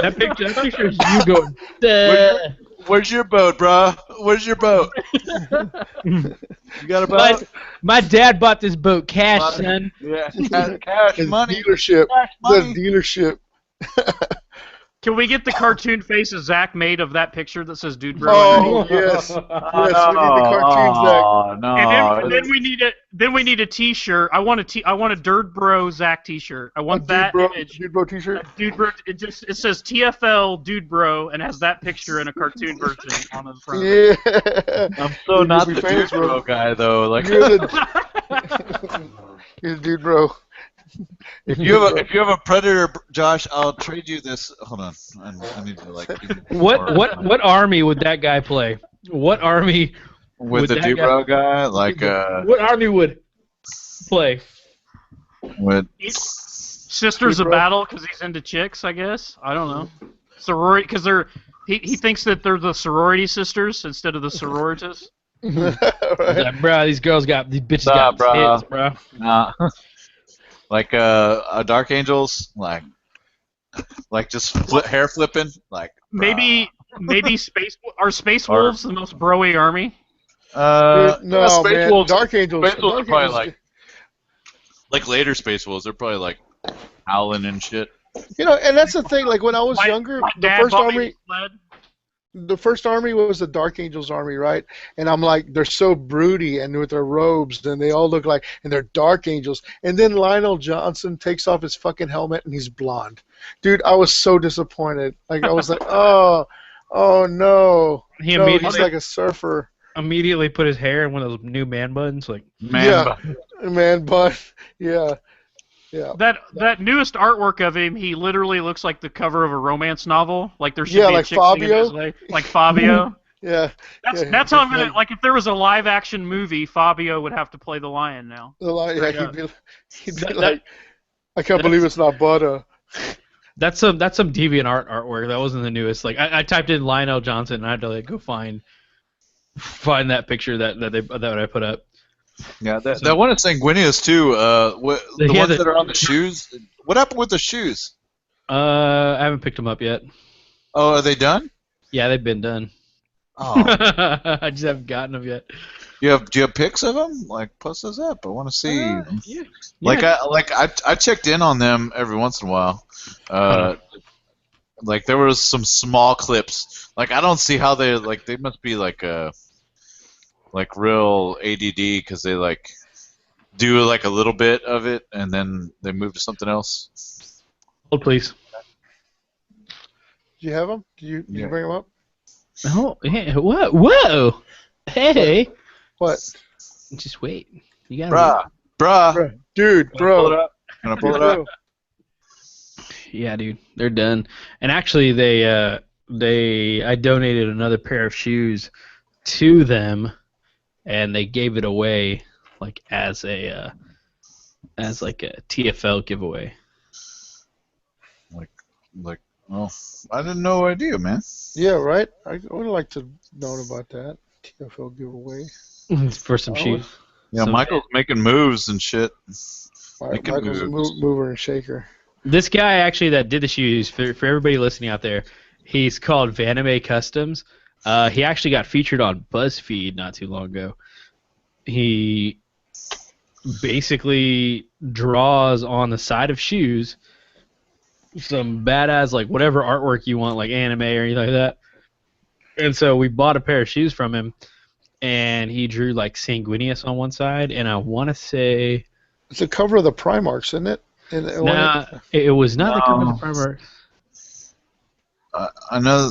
That picture is you going, "Duh." Where's your boat, bro? Where's your boat? You got a boat? My dad bought this boat cash, son. Yeah, cash His money. dealership. Cash The money. dealership. Can we get the cartoon face of Zach made of that picture that says dude, bro? Oh, yes. Yes, we need the cartoon, Zach. Oh, no. And then we need a T-shirt. I want a Dirt Bro Zach T-shirt. I want that image. Dude, bro t-shirt. Dude Bro. It says TFL Dude Bro and has that picture in a cartoon version on the front. Yeah. I'm so You'd not be the famous, dude bro. bro guy, though. Like, You're the, you're the dude, bro. if you have a predator, Josh, I'll trade you this. Hold on, I need to like. What army would that guy play? What army with would the that dude bro guy? Like what army would play? with Sisters of Battle because he's into chicks, I guess. I don't know. Sorority because he thinks that they're the sorority sisters instead of the sororitas. Right. Like, bro, these bitches Nah, got bro. tits, bro. nah, like a Dark Angels, like just hair flipping, like Maybe space wolves the most broy army. No, Space man. Wolves. Dark Angels. Space Wolves are Dark probably Angels- like later Space Wolves. They're probably like howling and shit. You know, and that's the thing. Like when I was younger, My the dad first bought me army, a sled. the first army was the Dark Angels army, right? And I'm like, they're so broody and with their robes, and they all look like, and they're Dark Angels. And then Lionel Johnson takes off his fucking helmet and he's blonde. Dude, I was so disappointed. Like I was like, oh no, He no, he's immediately like a surfer. put his hair in one of those new man buns, like. Man, Yeah. Man, but yeah. That newest artwork of him, he literally looks like the cover of a romance novel. Like there should Yeah, be like a chick singing Fabio? his way. Like Fabio. Yeah. That's how I'm gonna like. If there was a live action movie, Fabio would have to play the lion now. Yeah, Yeah. he'd be like, I can't believe it's not butter. That's some DeviantArt artwork. That wasn't the newest. Like I typed in Lionel Johnson and I had to like go find that picture that I put up. Yeah, that one is Sanguinius too. The Yeah, ones that are on the shoes. What happened with the shoes? I haven't picked them up yet. Oh, are they done? Yeah, they've been done. Oh, I just haven't gotten them yet. do you have pics of them? Like, post those up. I want to see. Yeah. Like I checked in on them every once in a while. Like there was some small clips. Like I don't see how they must be like real ADD because they like do like a little bit of it and then they move to something else. Hold please. Do you have them? Did you bring them up? Oh, hey, what? Whoa! Hey! What? Just wait. You gotta. Bruh. Dude, bro. Gonna pull it up. Yeah, dude, they're done. And actually, I donated another pair of shoes to them, and they gave it away like as a TFL giveaway. Like, well, I didn't no idea, man. Yeah, right? I would like to know about that. TFL giveaway. For some shoes. Yeah, So- Michael's making moves and shit. Michael's a mover and shaker. This guy actually that did the shoes for everybody listening out there, he's called Vaname Customs. He actually got featured on BuzzFeed not too long ago. He basically draws on the side of shoes some badass like whatever artwork you want, like anime or anything like that. And so we bought a pair of shoes from him, and he drew like Sanguinius on one side, and I want to say It's the cover of the Primarchs, isn't it? nah, it was not the cover of the Primarch. I know.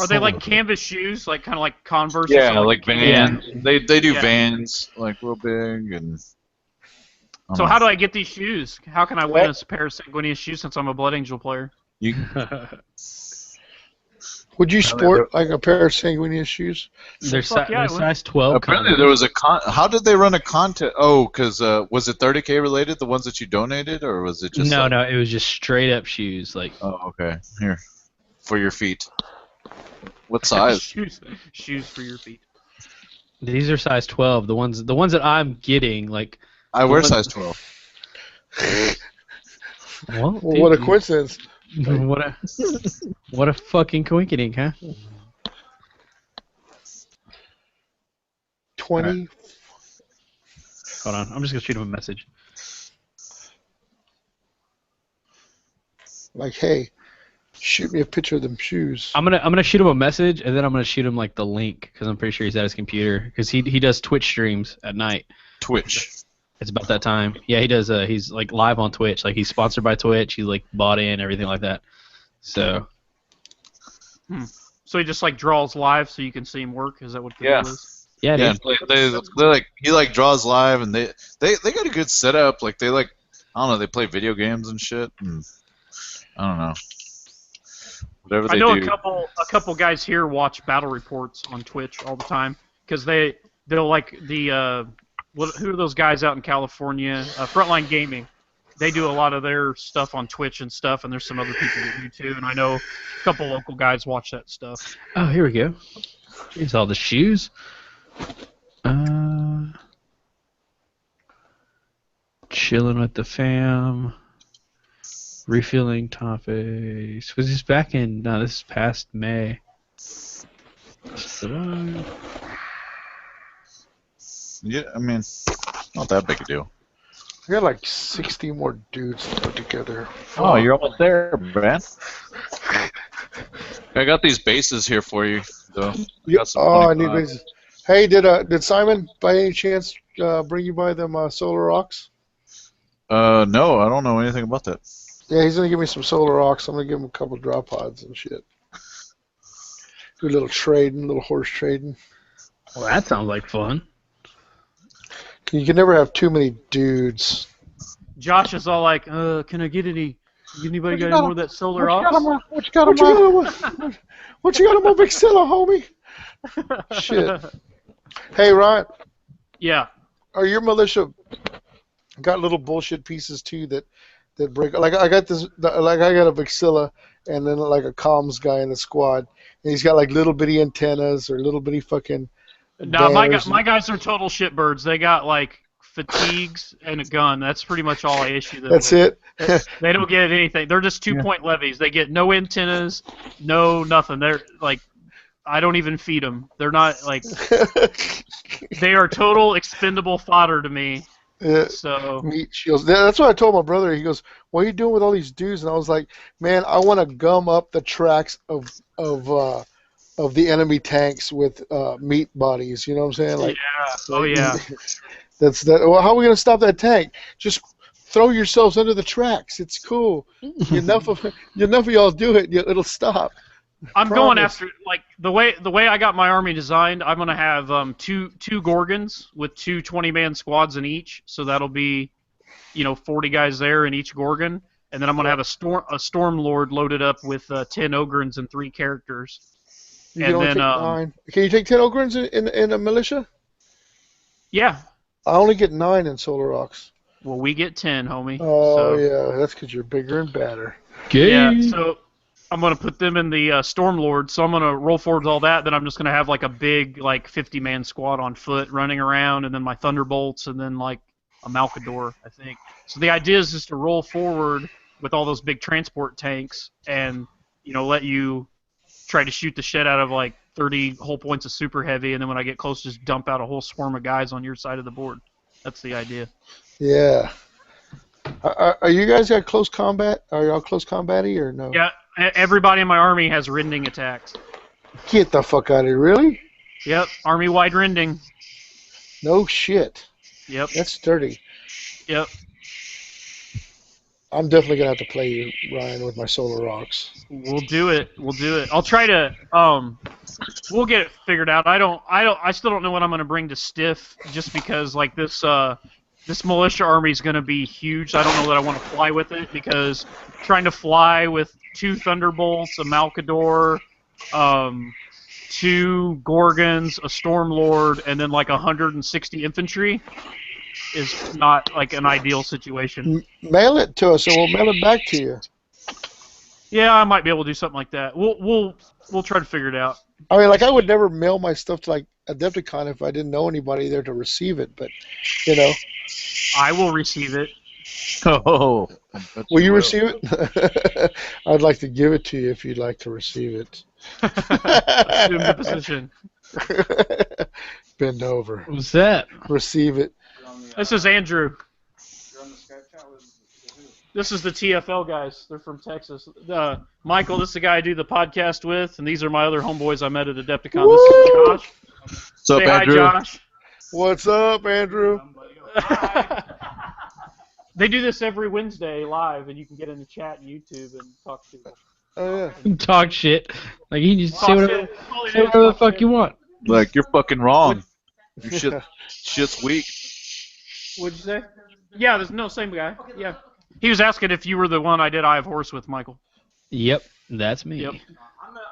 Are they like canvas shoes, like kind of like Converse? Yeah, or something? like Vans. They do Yeah. Vans, like real big and. So how do I get these shoes? How can I win a pair of Sanguinius shoes since I'm a Blood Angel player? You, Would you sport like a pair of Sanguinius shoes? They're, Fuck yeah, I they're would. size 12. apparently there was a how did they run a contest? Oh, because was it 30K related, the ones that you donated, or was it just no, it was just straight up shoes. Like Oh, okay. Here, for your feet. What size? shoes for your feet. these are size 12. The ones that I'm getting, like I wear size 12. well, Well, what a coincidence. what a fucking coinkydink, huh? 20. Hold on, I'm just gonna shoot him a message. Like, hey, shoot me a picture of them shoes. I'm gonna shoot him a message, and then I'm gonna shoot him like the link because I'm pretty sure he's at his computer because he does Twitch streams at night. Twitch. It's about that time. Yeah, he does. He's like live on Twitch. Like he's sponsored by Twitch. He's like bought in everything like that. So So he just like draws live so you can see him work. Is that what the Yeah. deal is? yeah, Yeah, dude. they like he like draws live and they got a good setup. Like they like I don't know, they play video games and shit. And I don't know. Whatever I they know do. a couple guys here watch battle reports on Twitch all the time because they'll like the who are those guys out in California? Frontline Gaming. They do a lot of their stuff on Twitch and stuff, and there's some other people that do too. And I know a couple local guys watch that stuff. Oh, here we go. Here's all the shoes. Chilling with the fam. Refilling topics. Was this back in? No, this is past May. Yeah, I mean, not that big a deal. I got like 60 more dudes to put together. Oh, you're almost there, man. I got these bases here for you, though. Got some Oh, I need 25. bases. Hey, did Simon by any chance bring you by them solar rocks? No, I don't know anything about that. Yeah, he's gonna give me some solar rocks. I'm gonna give him a couple drop pods and shit. Do a little trading, a little horse trading. Well, that sounds like fun. You can never have too many dudes. Josh is all like, "Can I get any? Anybody got any more of that solar ox?" What you got on my Vixilla, homie? Shit. Hey, Ryan, Yeah. are your militia got little bullshit pieces too that that break. Like I got like I got a Vixilla, and then like a comms guy in the squad, and he's got like little bitty antennas or little bitty fucking No, banners. my guys are total shitbirds. They got like fatigues and a gun. That's pretty much all I issue them That's with. it. They don't get anything. They're just 2-point levies. They get no antennas, no nothing. They're like, I don't even feed them. They're not like, they are total expendable fodder to me. Yeah, So meat shields. That's what I told my brother. He goes, "What are you doing with all these dudes?" And I was like, "Man, I want to gum up the tracks of the enemy tanks with meat bodies." You know what I'm saying? Like, yeah, oh yeah. That's that. Well, how are we gonna stop that tank? Just throw yourselves under the tracks. It's cool. enough of y'all do it. It'll stop. I'm going Promise. after like the way I got my army designed. I'm gonna have two Gorgons with 20-man squads in each, so that'll be 40 guys there in each Gorgon, and then I'm gonna have a storm lord loaded up with 10 Ogrons and 3 characters. You can And only then take 9. Can you take 10 Ogrons in a militia? yeah, I only get 9 in Solar Rocks. well we get 10, homie. Oh So, yeah, that's because you're bigger and badder. yeah, so I'm gonna put them in the storm lord. So I'm gonna roll forward with all that. Then I'm just gonna have like a big 50-man squad on foot running around, and then my thunderbolts, and then like a Malkador, I think. So the idea is just to roll forward with all those big transport tanks, and let you try to shoot the shit out of like 30 whole points of super heavy, and then when I get close, just dump out a whole swarm of guys on your side of the board. That's the idea. Yeah. Are you guys got close combat? Are y'all close combat-y or no? Yeah, everybody in my army has rending attacks. Get the fuck out of here! Really? Yep, army-wide rending. No shit. Yep. That's dirty. Yep. I'm definitely gonna have to play you, Ryan, with my Solar Rocks. We'll do it. We'll do it. I'll try to. We'll get it figured out. I still don't know what I'm gonna bring to Stiff, just because like this militia army is gonna be huge. I don't know that I want to fly with it, because trying to fly with 2 Thunderbolts, a Malkador, 2 Gorgons, a Storm Lord, and then like 160 infantry is not like an ideal situation. Mail it to us, and we'll mail it back to you. Yeah, I might be able to do something like that. We'll try to figure it out. I mean, like, I would never mail my stuff to like Adepticon if I didn't know anybody there to receive it. But I will receive it. Oh, will you receive it? I'd like to give it to you if you'd like to receive it. Assume the position. Bend over. What's that? Receive it. This is Andrew. This is the TFL guys. They're from Texas. Michael, this is the guy I do the podcast with, and these are my other homeboys I met at Adepticon. This is Josh. What's up, Say hi, Andrew? Josh. What's up, Andrew? They do this every Wednesday live, and you can get in the chat and YouTube and talk to people. Oh yeah. Talk shit. Like you can just say Talk whatever, shit. All it say is, whatever the talk fuck shit. you want. Like, you're fucking wrong. Your shit's weak. What'd you say? Yeah, there's no same guy. Yeah. He was asking if you were the one I did Eye of Horse with, Michael. Yep, that's me. Yep.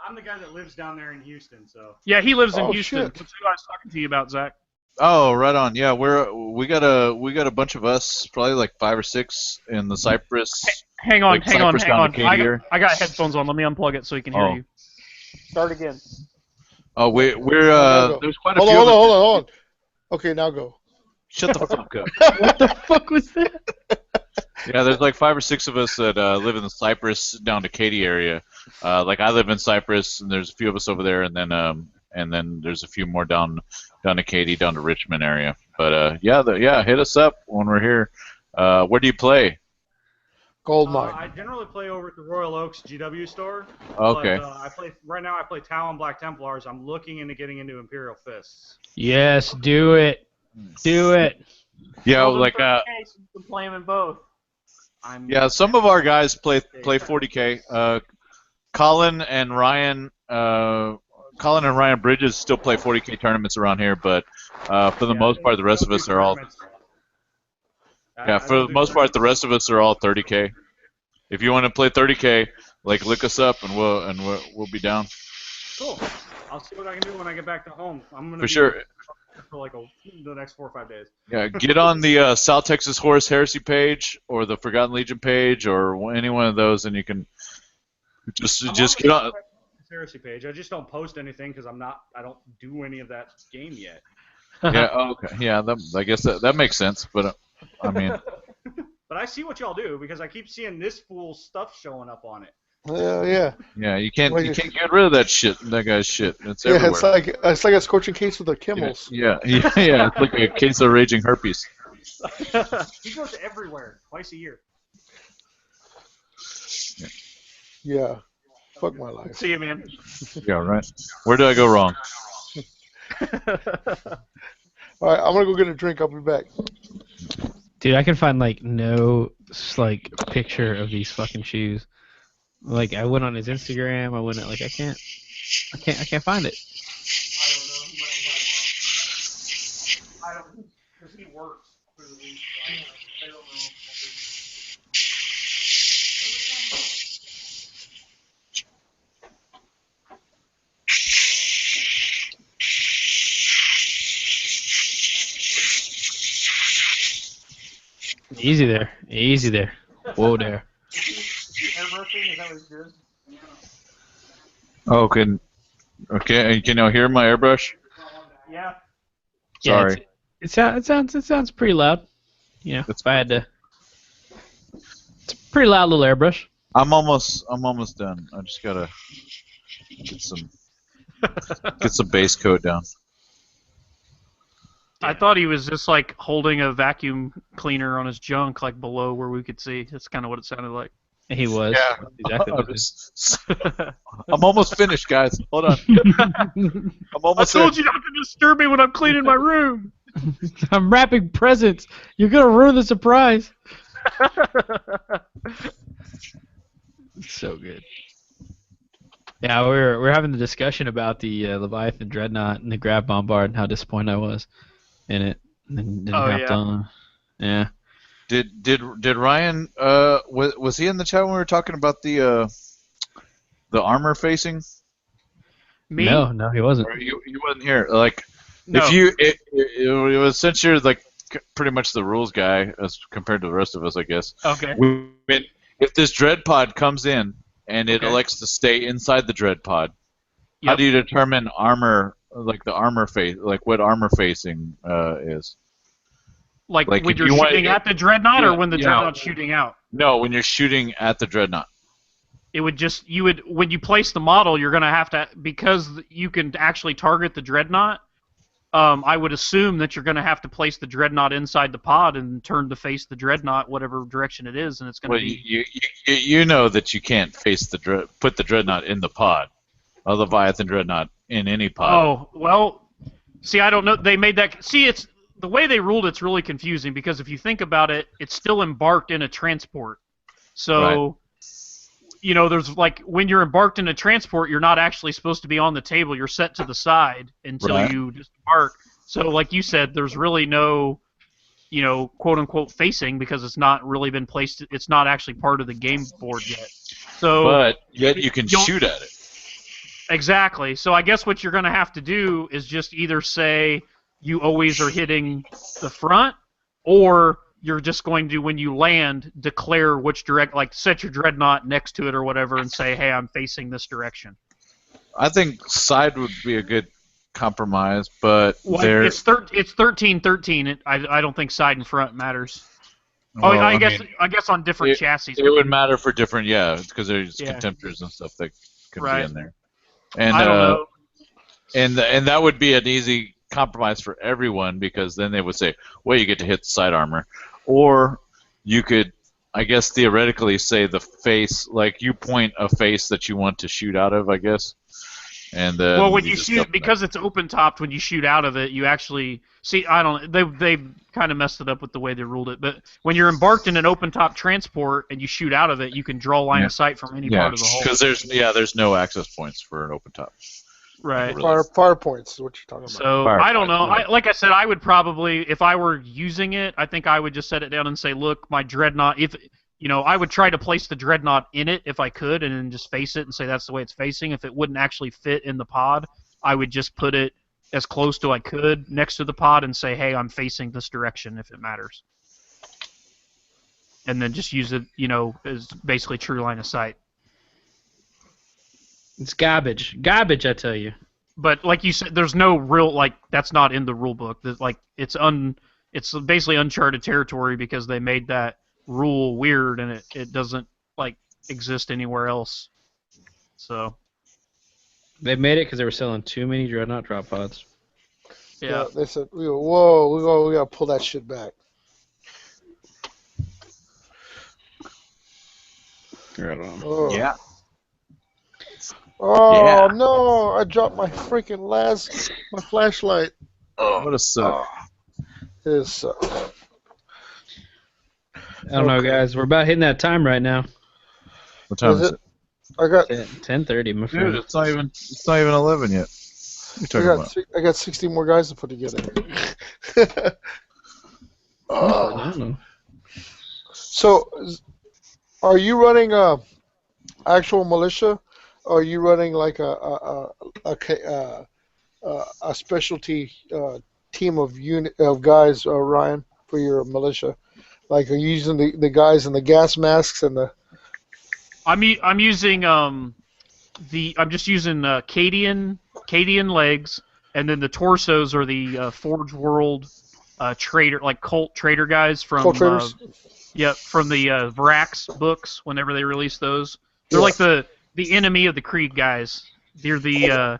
I'm the guy that lives down there in Houston, so. Yeah, he lives in Oh, Houston. shit. That's who I was talking to you about, Zach. Oh, right on. Yeah, we got a bunch of us, probably like 5 or 6 in the Cypress. Hang on, Like hang on, Cypress hang down on. to Katie I got headphones on. Let me unplug it so he can hear Oh. you. Start again. Oh, we're go. there's quite a Hold few. on, of us. hold on. Okay, now go. Shut the fuck up. What the fuck was that? Yeah, there's like 5 or 6 of us that live in the Cypress down to Katy area. Like I live in Cypress, and there's a few of us over there, and then there's a few more down to Katy, down to Richmond area. But yeah, hit us up when we're here. Where do you play? Gold mine. I generally play over at the Royal Oaks GW store. Okay. But, I play Talon Black Templars. I'm looking into getting into Imperial Fists. Yes, do it. Do it. Yeah, Well, like you can play them in both. yeah, some of our guys play 40K. Colin and Ryan Bridges still play 40K tournaments around here, but for the most part, the rest of us are all. Yeah, for the most part, the rest of us are all 30K. If you want to play 30K, like look us up and we'll be down. Cool. I'll see what I can do when I get back to home. I'm gonna For sure. for like the next 4 or 5 days. Yeah, get on the South Texas Horse Heresy page or the Forgotten Legion page or any one of those, and you can just get on. Heresy page. I just don't post anything because I don't do any of that game yet. Yeah, okay, yeah. I guess that makes sense, but I mean, But I see what y'all do because I keep seeing this fool's stuff showing up on it. Yeah. yeah, you can't get rid of that guy's shit. It's Yeah, everywhere. it's like a scorching case with the Kimmels. Yeah. It's like a case of raging herpes. He goes everywhere twice a year. Yeah. Fuck my life. See you, man. Yeah, right. Where did I go wrong? All right, I'm gonna go get a drink. I'll be back. Dude, I can find like no like picture of these fucking shoes. Like I went on his Instagram. I went like I can't find it. I don't know. Because he works for the week. I don't know. Easy there. Easy there. Whoa there. Airbrushing, is that what he's doing? Oh, can you hear my airbrush? Yeah. Sorry. Yeah, it sounds pretty loud. You know, It's if I had to. It's a pretty loud little airbrush. I'm almost done. I just gotta get some base coat down. I thought he was just like holding a vacuum cleaner on his junk, like below where we could see. That's kind of what it sounded like. He was. Yeah. That's exactly what it is. I'm almost finished, guys. Hold on. I'm I almost told there. you not to disturb me when I'm cleaning my room. I'm wrapping presents. You're gonna ruin the surprise. So good. Yeah, we're having the discussion about the Leviathan Dreadnought and the Grab Bombard and how disappointed I was in it. And then Oh, hopped yeah. on. Yeah. Did Ryan was he in the chat when we were talking about the armor facing? Me? No, he wasn't. Or you wasn't here. Like No. if you it was since you're like pretty much the rules guy as compared to the rest of us, I guess. Okay. If this dread pod comes in and it Okay. elects to stay inside the dread pod, how Yep. do you determine armor, like the armor face, like what armor facing is? Like Like, when if you're you want- shooting at the dreadnought, Yeah, or when the yeah. dreadnought's shooting out? No, when you're shooting at the dreadnought. It would just when you place the model, you're gonna have to, because you can actually target the dreadnought. I would assume that you're gonna have to place the dreadnought inside the pod and turn to face the dreadnought, whatever direction it is, and it's gonna Well, be. you know that you can't face put the dreadnought in the pod, a Leviathan dreadnought in any pod. Oh well, see, I don't know. They made that. See, it's the way they ruled. It's really confusing because if you think about it, it's still embarked in a transport. So, there's like when you're embarked in a transport, you're not actually supposed to be on the table. You're set to the side until Right. you just embark. So, like you said, there's really no, quote unquote facing because it's not really been placed. It's not actually part of the game board yet. So, But yet you can You'll- shoot at it. exactly. So I guess what you're going to have to do is just either say you always are hitting the front, or you're just going to, when you land, declare which like set your dreadnought next to it or whatever and say, hey, I'm facing this direction. I think side would be a good compromise, but Well, there. it's 13-13. I don't think side and front matters. well, I mean, guess on different chassis. it would matter for different, because there's Yeah. contemptors and stuff that could Right. be in there. And I don't know. and that would be an easy compromise for everyone, because then they would say, well, you get to hit the side armor, or you could, I guess, theoretically say the face, like you point a face that you want to shoot out of, I guess. And Well, when you just shoot, go from because it's open topped, when you shoot out of it, you actually see. I don't. They kind of messed it up with the way they ruled it. But when you're embarked in an open top transport and you shoot out of it, you can draw line Yeah. of sight from any there. part of the hole. because there's no access points for an open top. Right. Fire points is what you're talking about. So Fire I don't know. point, right. Like I said, I would probably, if I were using it, I think I would just set it down and say, look, my dreadnought. If I would try to place the dreadnought in it if I could, and then just face it and say that's the way it's facing. If it wouldn't actually fit in the pod, I would just put it as close to I could next to the pod and say, hey, I'm facing this direction if it matters. And then just use it, as basically true line of sight. It's garbage. Garbage, I tell you. But like you said, there's no real, that's not in the rule book. It's basically uncharted territory because they made that rule weird and it doesn't, exist anywhere else. So. They made it because they were selling too many Dreadnought drop pods. Yeah. They said, whoa, we gotta pull that shit back. Right on. Oh. Yeah. Oh Yeah. no! I dropped my freaking my flashlight. What a suck. It is. I don't know, guys. We're about hitting that time right now. What time Is is it? it? I got 10:30, my Dude, friend. it's not even 11 yet. What are you talking about? I got 60 more guys to put together. I Oh. don't know. So, are you running actual militia? Or are you running like a specialty team of guys, Ryan, for your militia? Like, are you using the guys in the gas masks and the? I'm using I'm just using Cadian legs, and then the torsos are the Forge World trader, cult trader guys from Cult traders? from the Vrax books. Whenever they release those, they're like the enemy of the Krieg guys. They're the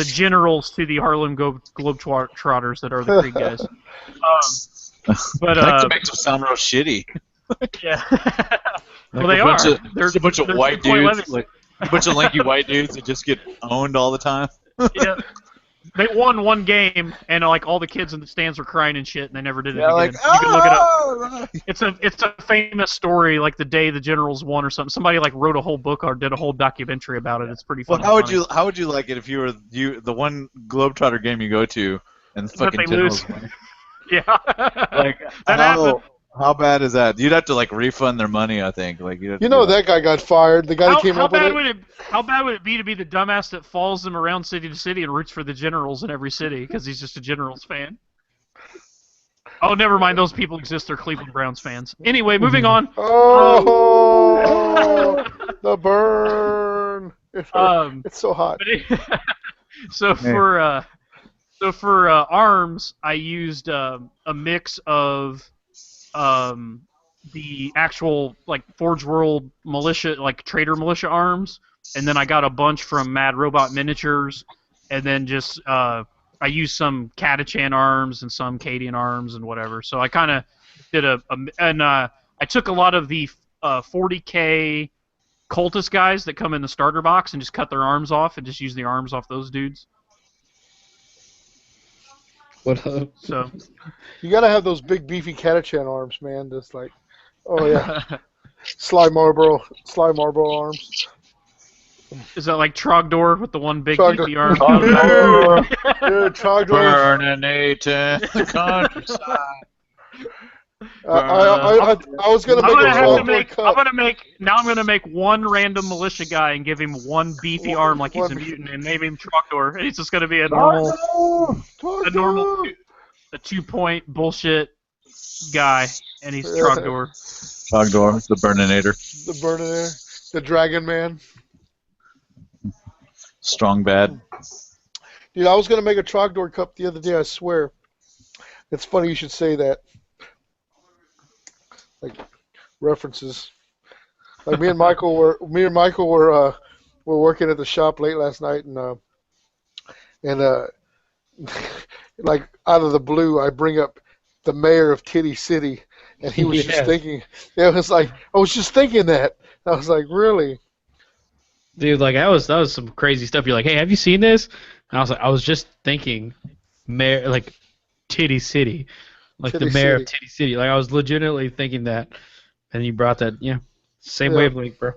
generals to the Harlem Globetrotters that are the Krieg guys. But That makes them sound real shitty. yeah. Like Well, they bunch are. Of, They're a bunch of they're white Point dudes, Levis. like a bunch of lanky white dudes that just get owned all the time. Yeah. They won one game, and all the kids in the stands were crying and shit, and they never did it Yeah, again. like, You can look it up. oh! It's a famous story, like the day the Generals won or something. Somebody wrote a whole book or did a whole documentary about it. It's pretty Well, funny. how would you like it if you were the one Globetrotter game you go to and the That fucking they Generals lose. win? Yeah. Like That happened. how bad is that? You'd have to refund their money, I think. That guy got fired. The guy that came up with it. How bad would it be to be the dumbass that follows them around city to city and roots for the Generals in every city because he's just a Generals fan? Oh, never mind. Those people exist. They're Cleveland Browns fans. Anyway, moving on. Oh, the burn! It's so hot. So for arms, I used a mix of the actual Forge World militia, trader militia arms, and then I got a bunch from Mad Robot Miniatures, and then just I used some Catachan arms and some Cadian arms and whatever. So I kind of did I took a lot of the 40K cultist guys that come in the starter box and just cut their arms off and just use the arms off those dudes. What up? So You gotta have those big beefy Catachan arms, man. Just oh yeah, Sly Marlboro arms. is that like Trogdor with the one big Trogdor. beefy arm? Yeah, Trogdor. Burning the countryside. I was gonna make a Trogdor cup. I'm gonna make one random militia guy and give him one beefy arm like he's a mutant and name him Trogdor, and he's just gonna be a 2-point bullshit guy, and he's Trogdor. Trogdor, the Burninator. The Burninator, the Dragon Man. Strong bad. Dude, I was gonna make a Trogdor cup the other day. I swear. It's funny you should say that. References. Me and Michael were working at the shop late last night, and out of the blue, I bring up the mayor of Titty City, and he was just thinking. I was just thinking that. I was like, really? Dude, that was some crazy stuff. You're like, hey, have you seen this? And I was just thinking, mayor, Titty City, Titty the mayor City. of Titty City. I was legitimately thinking that, and you brought that, same Yeah. wavelength, bro.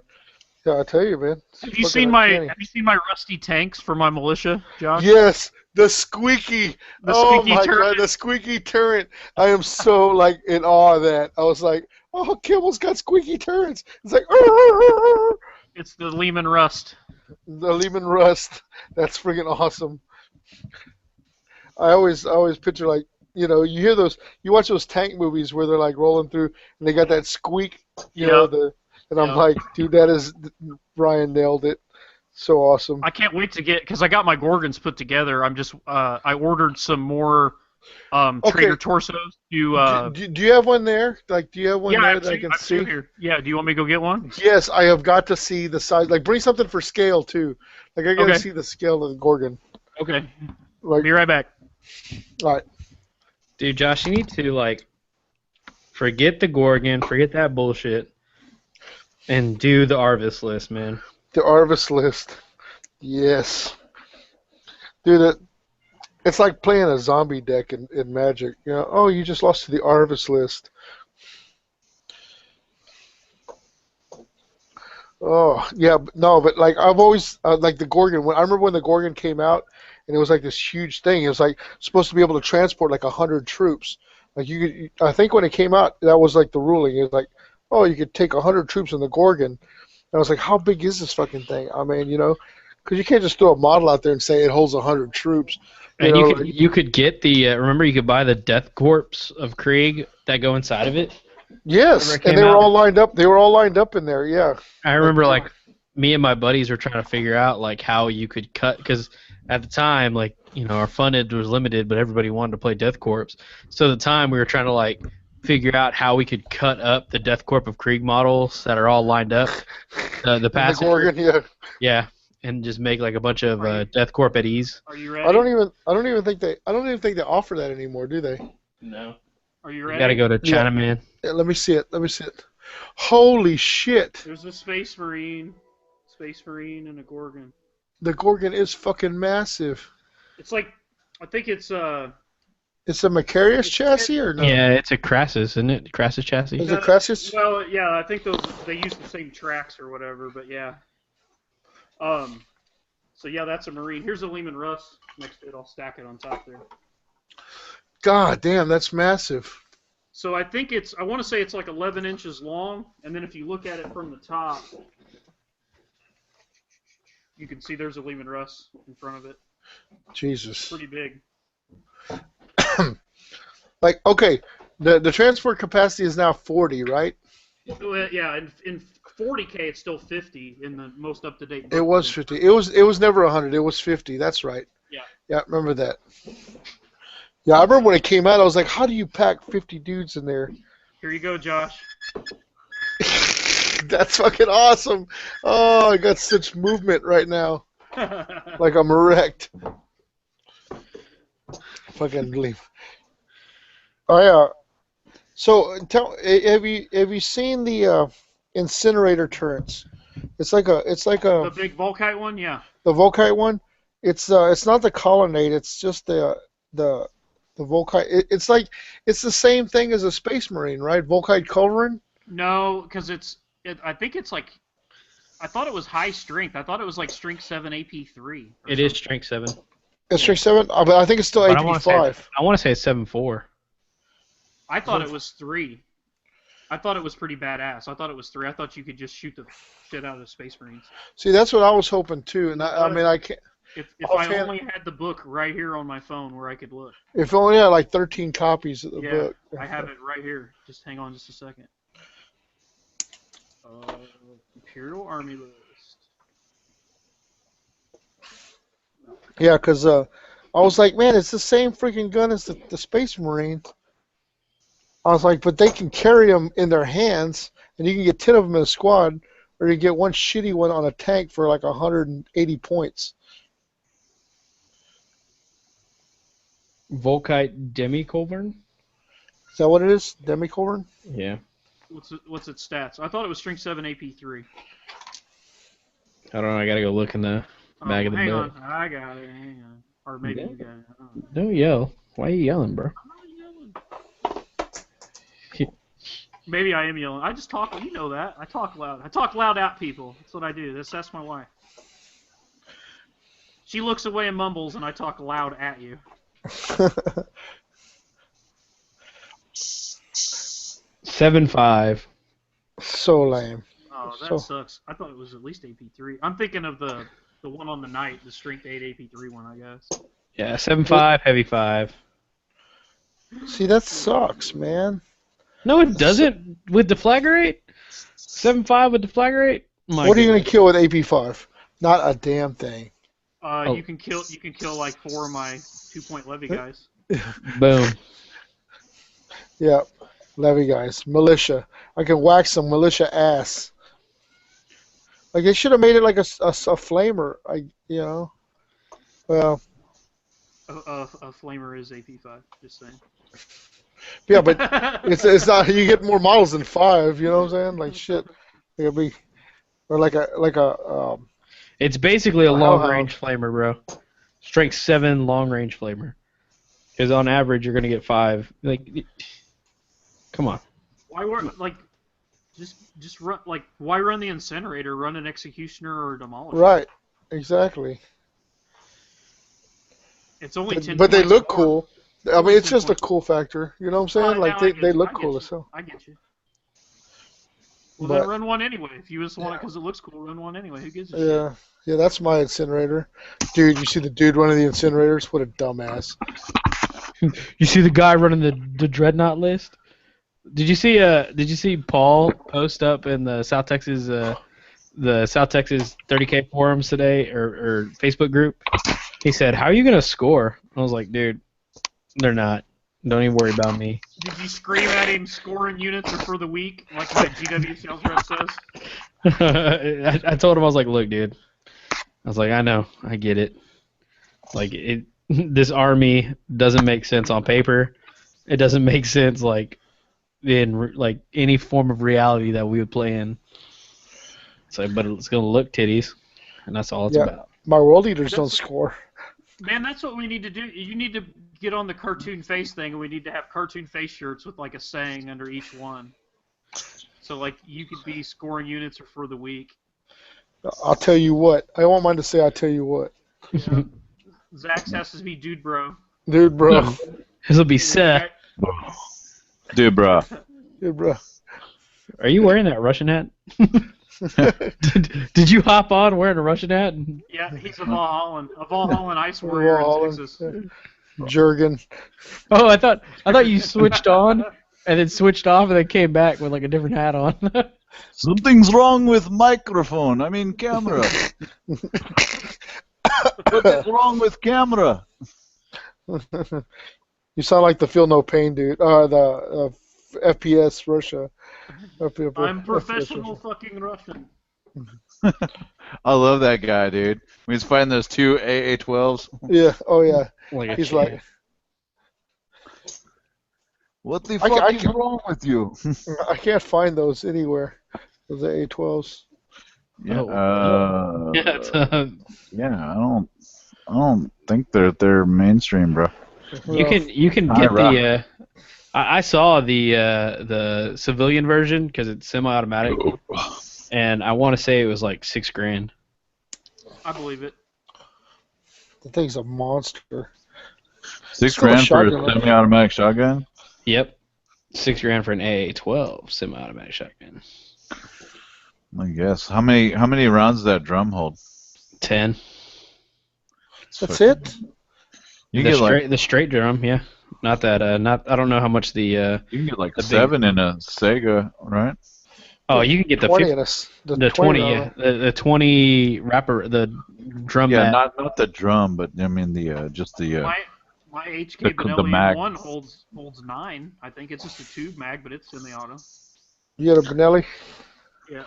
Yeah, I tell you, man. Have you seen my rusty tanks for my militia, Josh? Yes, the squeaky. The Oh squeaky my turret. God, the squeaky turret. I am so in awe of that. I was like, oh, Kimmel's got squeaky turrets. It's like, "Arr!" It's the Lehman Rust. The Lehman Rust. That's freaking awesome. I always picture like, you hear those, you watch those tank movies where they're like rolling through and they got that squeak, Yep. and I'm Yep. like, dude, that is Ryan nailed it. So awesome. I can't wait to get because I got my Gorgons put together. I'm just I ordered some more Trader Okay. torsos to Do you have one there? Like, do you have one yeah, I there have that I two, can I have two see? here. Yeah, do you want me to go get one? Yes, I have got to see the size. Like, bring something for scale too. Like, I got to Okay. see the scale of the Gorgon. Okay. Like, Be right back. all right. Dude, Josh, you need to like forget the Gorgon, forget that bullshit, and do the Arvis list, man. The Arvis list. Yes. Dude, it's like playing a zombie deck in Magic. Oh, you just lost to the Arvis list. Oh, yeah, no, but like I've always like the Gorgon. I remember when the Gorgon came out, and it was like this huge thing. It was like supposed to be able to transport like 100 troops. Like I think when it came out, that was like the ruling. It was like, oh, you could take 100 troops in the Gorgon. And I was like, how big is this fucking thing? I mean, because you can't just throw a model out there and say it holds 100 troops. And you could Like, you could get the remember you could buy the Death Corpse of Krieg that go inside of it. yes, Whenever it and came they were out. all lined up. They were all lined up in there. Yeah. I remember like me and my buddies were trying to figure out like how you could cut because at the time like our funded was limited, but everybody wanted to play Death Corps. So at the time we were trying to like figure out how we could cut up the Death Corp of Krieg models that are all lined up. The And the passenger, Gorgon, yeah. yeah, and just make like a bunch of Death Corp at ease. Are you ready? I don't even think they offer that anymore, do they? No, Are you you ready? gotta go to Yeah. Chinaman. Yeah, let me see it. Holy shit! There's a Space Marine, and a Gorgon. The Gorgon is fucking massive. It's like I think it's It's a Macarius chassis or no? Yeah, it's a Crassus, isn't it? Crassus chassis. Is it Crassus? Well, yeah, I think they use the same tracks or whatever, but yeah. So yeah, that's a Marine. Here's a Lehman Russ next to it. I'll stack it on top there. God damn, that's massive. So I think I want to say it's like 11 inches long, and then if you look at it from the top, you can see there's a Lehman Russ in front of it. Jesus. Pretty big. Like, okay, the transport capacity is now 40, right? Yeah, in 40K it's still 50 in the most up-to-date. It was 50. It was never 100. It was 50. That's right. Yeah. Yeah, I remember that. Yeah, I remember when it came out. I was like, how do you pack 50 dudes in there? Here you go, Josh. That's fucking awesome. Oh, I got such movement right now. Like I'm erect. Fucking leave. Oh yeah. So have you seen the incinerator turrets? It's like a The big Volkite one, yeah. the Volkite one. It's not the colonnade. It's just the Volkite. It's the same thing as a Space Marine, right? Volkite culverin. No, because I think it's like, I thought it was high strength. I thought it was like strength 7 AP3. It is strength 7. It's strength 7, but I think it's still But AP5. I want to say it's 7.4. I thought it was 3. I thought it was pretty badass. I thought it was 3. I thought you could just shoot the shit out of the Space Marines. See, that's what I was hoping too, and I mean I can't. If I Offhand- only had the book right here on my phone where I could look. If only I had like 13 copies of the Yeah, book. I have it right here. Just hang on just a second. Imperial Army list. Yeah, because I was like, man, it's the same freaking gun as the Space Marine. I was like, but they can carry them in their hands, and you can get 10 of them in a squad, or you get one shitty one on a tank for like 180 points. Volkite Demi-Culverin? Is that what it is? Demi-Culverin? Yeah. What's its stats? I thought it was strength 7 AP3. I don't know. I gotta go look in the bag of the hang book. on. I got it. Hang on. Or maybe Yeah. you got it. I don't know. Don't yell. Why are you yelling, bro? I'm not yelling. Maybe I am yelling. I just talk. You know that. I talk loud. I talk loud at people. That's what I do. That's my wife. She looks away and mumbles, and I talk loud at you. 7.5. So lame. Oh, that So- sucks. I thought it was at least AP3. I'm thinking of the one on the night, the strength 8 AP3 one, I guess. Yeah, 7.5, heavy 5. See, that sucks, man. No, it doesn't. With deflagrate? 7.5 with deflagrate? My What are you goodness. gonna kill with AP5? Not a damn thing. Oh. You can kill like 4 of my 2-point levy guys. Boom. Yeah, levy guys, militia. I can whack some militia ass. Like they should have made it like a flamer. Well, A flamer is AP5. Just saying. yeah, but it's not. You get more models than 5. You know what I'm saying? Like shit. It'll be or like a. It's basically a Wow. long-range flamer, bro. Strength 7 long-range flamer. Because on average, you're going to get 5. Like, come on. Why like just run like why run the incinerator? Run an executioner or demolisher. Right. Exactly. It's only 10. But they points look more. cool. I mean, it's just a cool factor. You know what I'm saying? Like Now I they get look you. cool as hell. I get you. Well, But then run one anyway. If you just want it because it looks cool, run one anyway. Who gives a shit? yeah, yeah, that's my incinerator, dude. You see the dude running the incinerators? What a dumbass. You see the guy running the dreadnought list? Did you see Paul post up in the South Texas 30K forums today or Facebook group? He said, "How are you gonna score?" I was like, "Dude, they're not. Don't even worry about me." Did you scream at him scoring units or for the week like my GW sales rep says? I told him, I was like, "Look, dude." I was like, "I know, I get it. Like this army doesn't make sense on paper. It doesn't make sense like in like any form of reality that we would play in. So, but it's gonna look titties, and that's all it's Yeah. about." My world eaters don't score. Man, that's what we need to do. You need to get on the cartoon face thing, and we need to have cartoon face shirts with like a saying under each one. So like you could be scoring units or for the week. I'll tell you what. I want mine to say, "I'll tell you what." Yeah. Zach's has to be dude, bro. Dude, bro. This will be Seth. Dude, bro. Dude, bro. Are you wearing that Russian hat? did you hop on wearing a Russian hat? Yeah, he's a Valhallan ice warrior in Texas. Jurgen. Oh, I thought you switched on and then switched off and then came back with like a different hat on. Something's wrong with microphone. I mean camera. What's wrong with camera? You sound like the Feel No Pain dude. The FPS Russia. I'm professional fucking Russian. I love that guy, dude. When he's fighting those two AA-12s. Yeah. Oh yeah. Like He's like, What the I fuck is can't- wrong with you? I can't find those anywhere. Those A12s. Yeah. yeah, it's, Yeah. I don't think they're mainstream, bro. you can All get right. the. I saw the civilian version because it's semi-automatic, and I want to say it was like $6,000. I believe it. The thing's a monster. $6 Still a grand for a shotgun. semi-automatic shotgun. Yep, $6,000 for an AA-12 semi-automatic shotgun. I guess. How many rounds does that drum hold? 10. That's it. You the get straight like the straight drum, yeah. Not that. Not. I don't know how much the. you can get like the big- 7 in a Sega, right? Oh, you can get the 20 50, in us. the 20, yeah, the 20 wrapper, the drum Yeah, mat. not the drum, but I mean the just the. My HK the Benelli mag. M1 holds 9. I think it's just a tube mag, but it's in the auto. You got a Benelli? Yeah.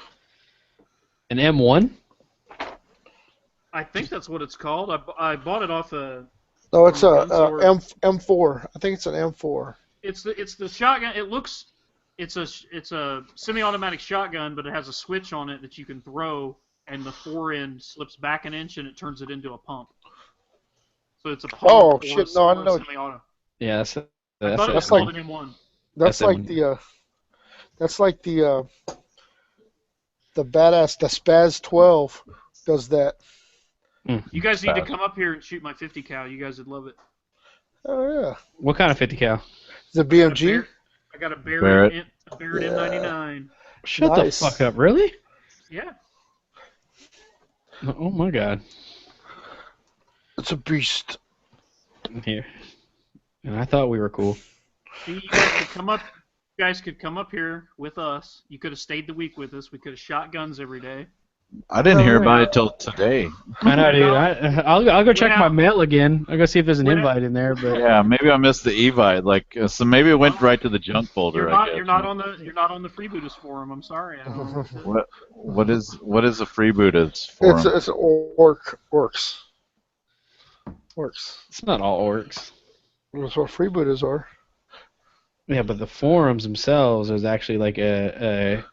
An M1. I think that's what it's called. I bought it off a. No, it's a Gunsword. M4. I think it's an M4. It's the shotgun. It looks. It's a semi-automatic shotgun, but it has a switch on it that you can throw, and the fore end slips back an inch, and it turns it into a pump. So it's a pump. Oh, or shit, a, no, I or a know. semi-auto. Yeah, I thought it was that's called like- an M1. That's That's like M1. the badass, the Spaz 12 does that. You guys need to come up here and shoot my 50 cal. You guys would love it. Oh yeah. What kind of 50 cal? The BMG. I got a Barrett. Barrett M99. Shut Nice. the fuck up! Really? Yeah. Oh my god. It's a beast. Here. And I thought we were cool. See, you guys could come up. You guys could come up here with us. You could have stayed the week with us. We could have shot guns every day. I didn't Oh, hear yeah. about it till today. I know, dude. I'll go check Went my out- mail again. I'll go see if there's an went out- invite in there. But Yeah, maybe I missed the Evite. Like, so maybe it went right to the junk folder. You're I not. guess. You're not on the. You're not on the Freebooters forum. I'm sorry. I don't know what to- What is a freebooter for? It's orcs. it's not all orcs. That's what freebooters are. Yeah, but the forums themselves is actually like a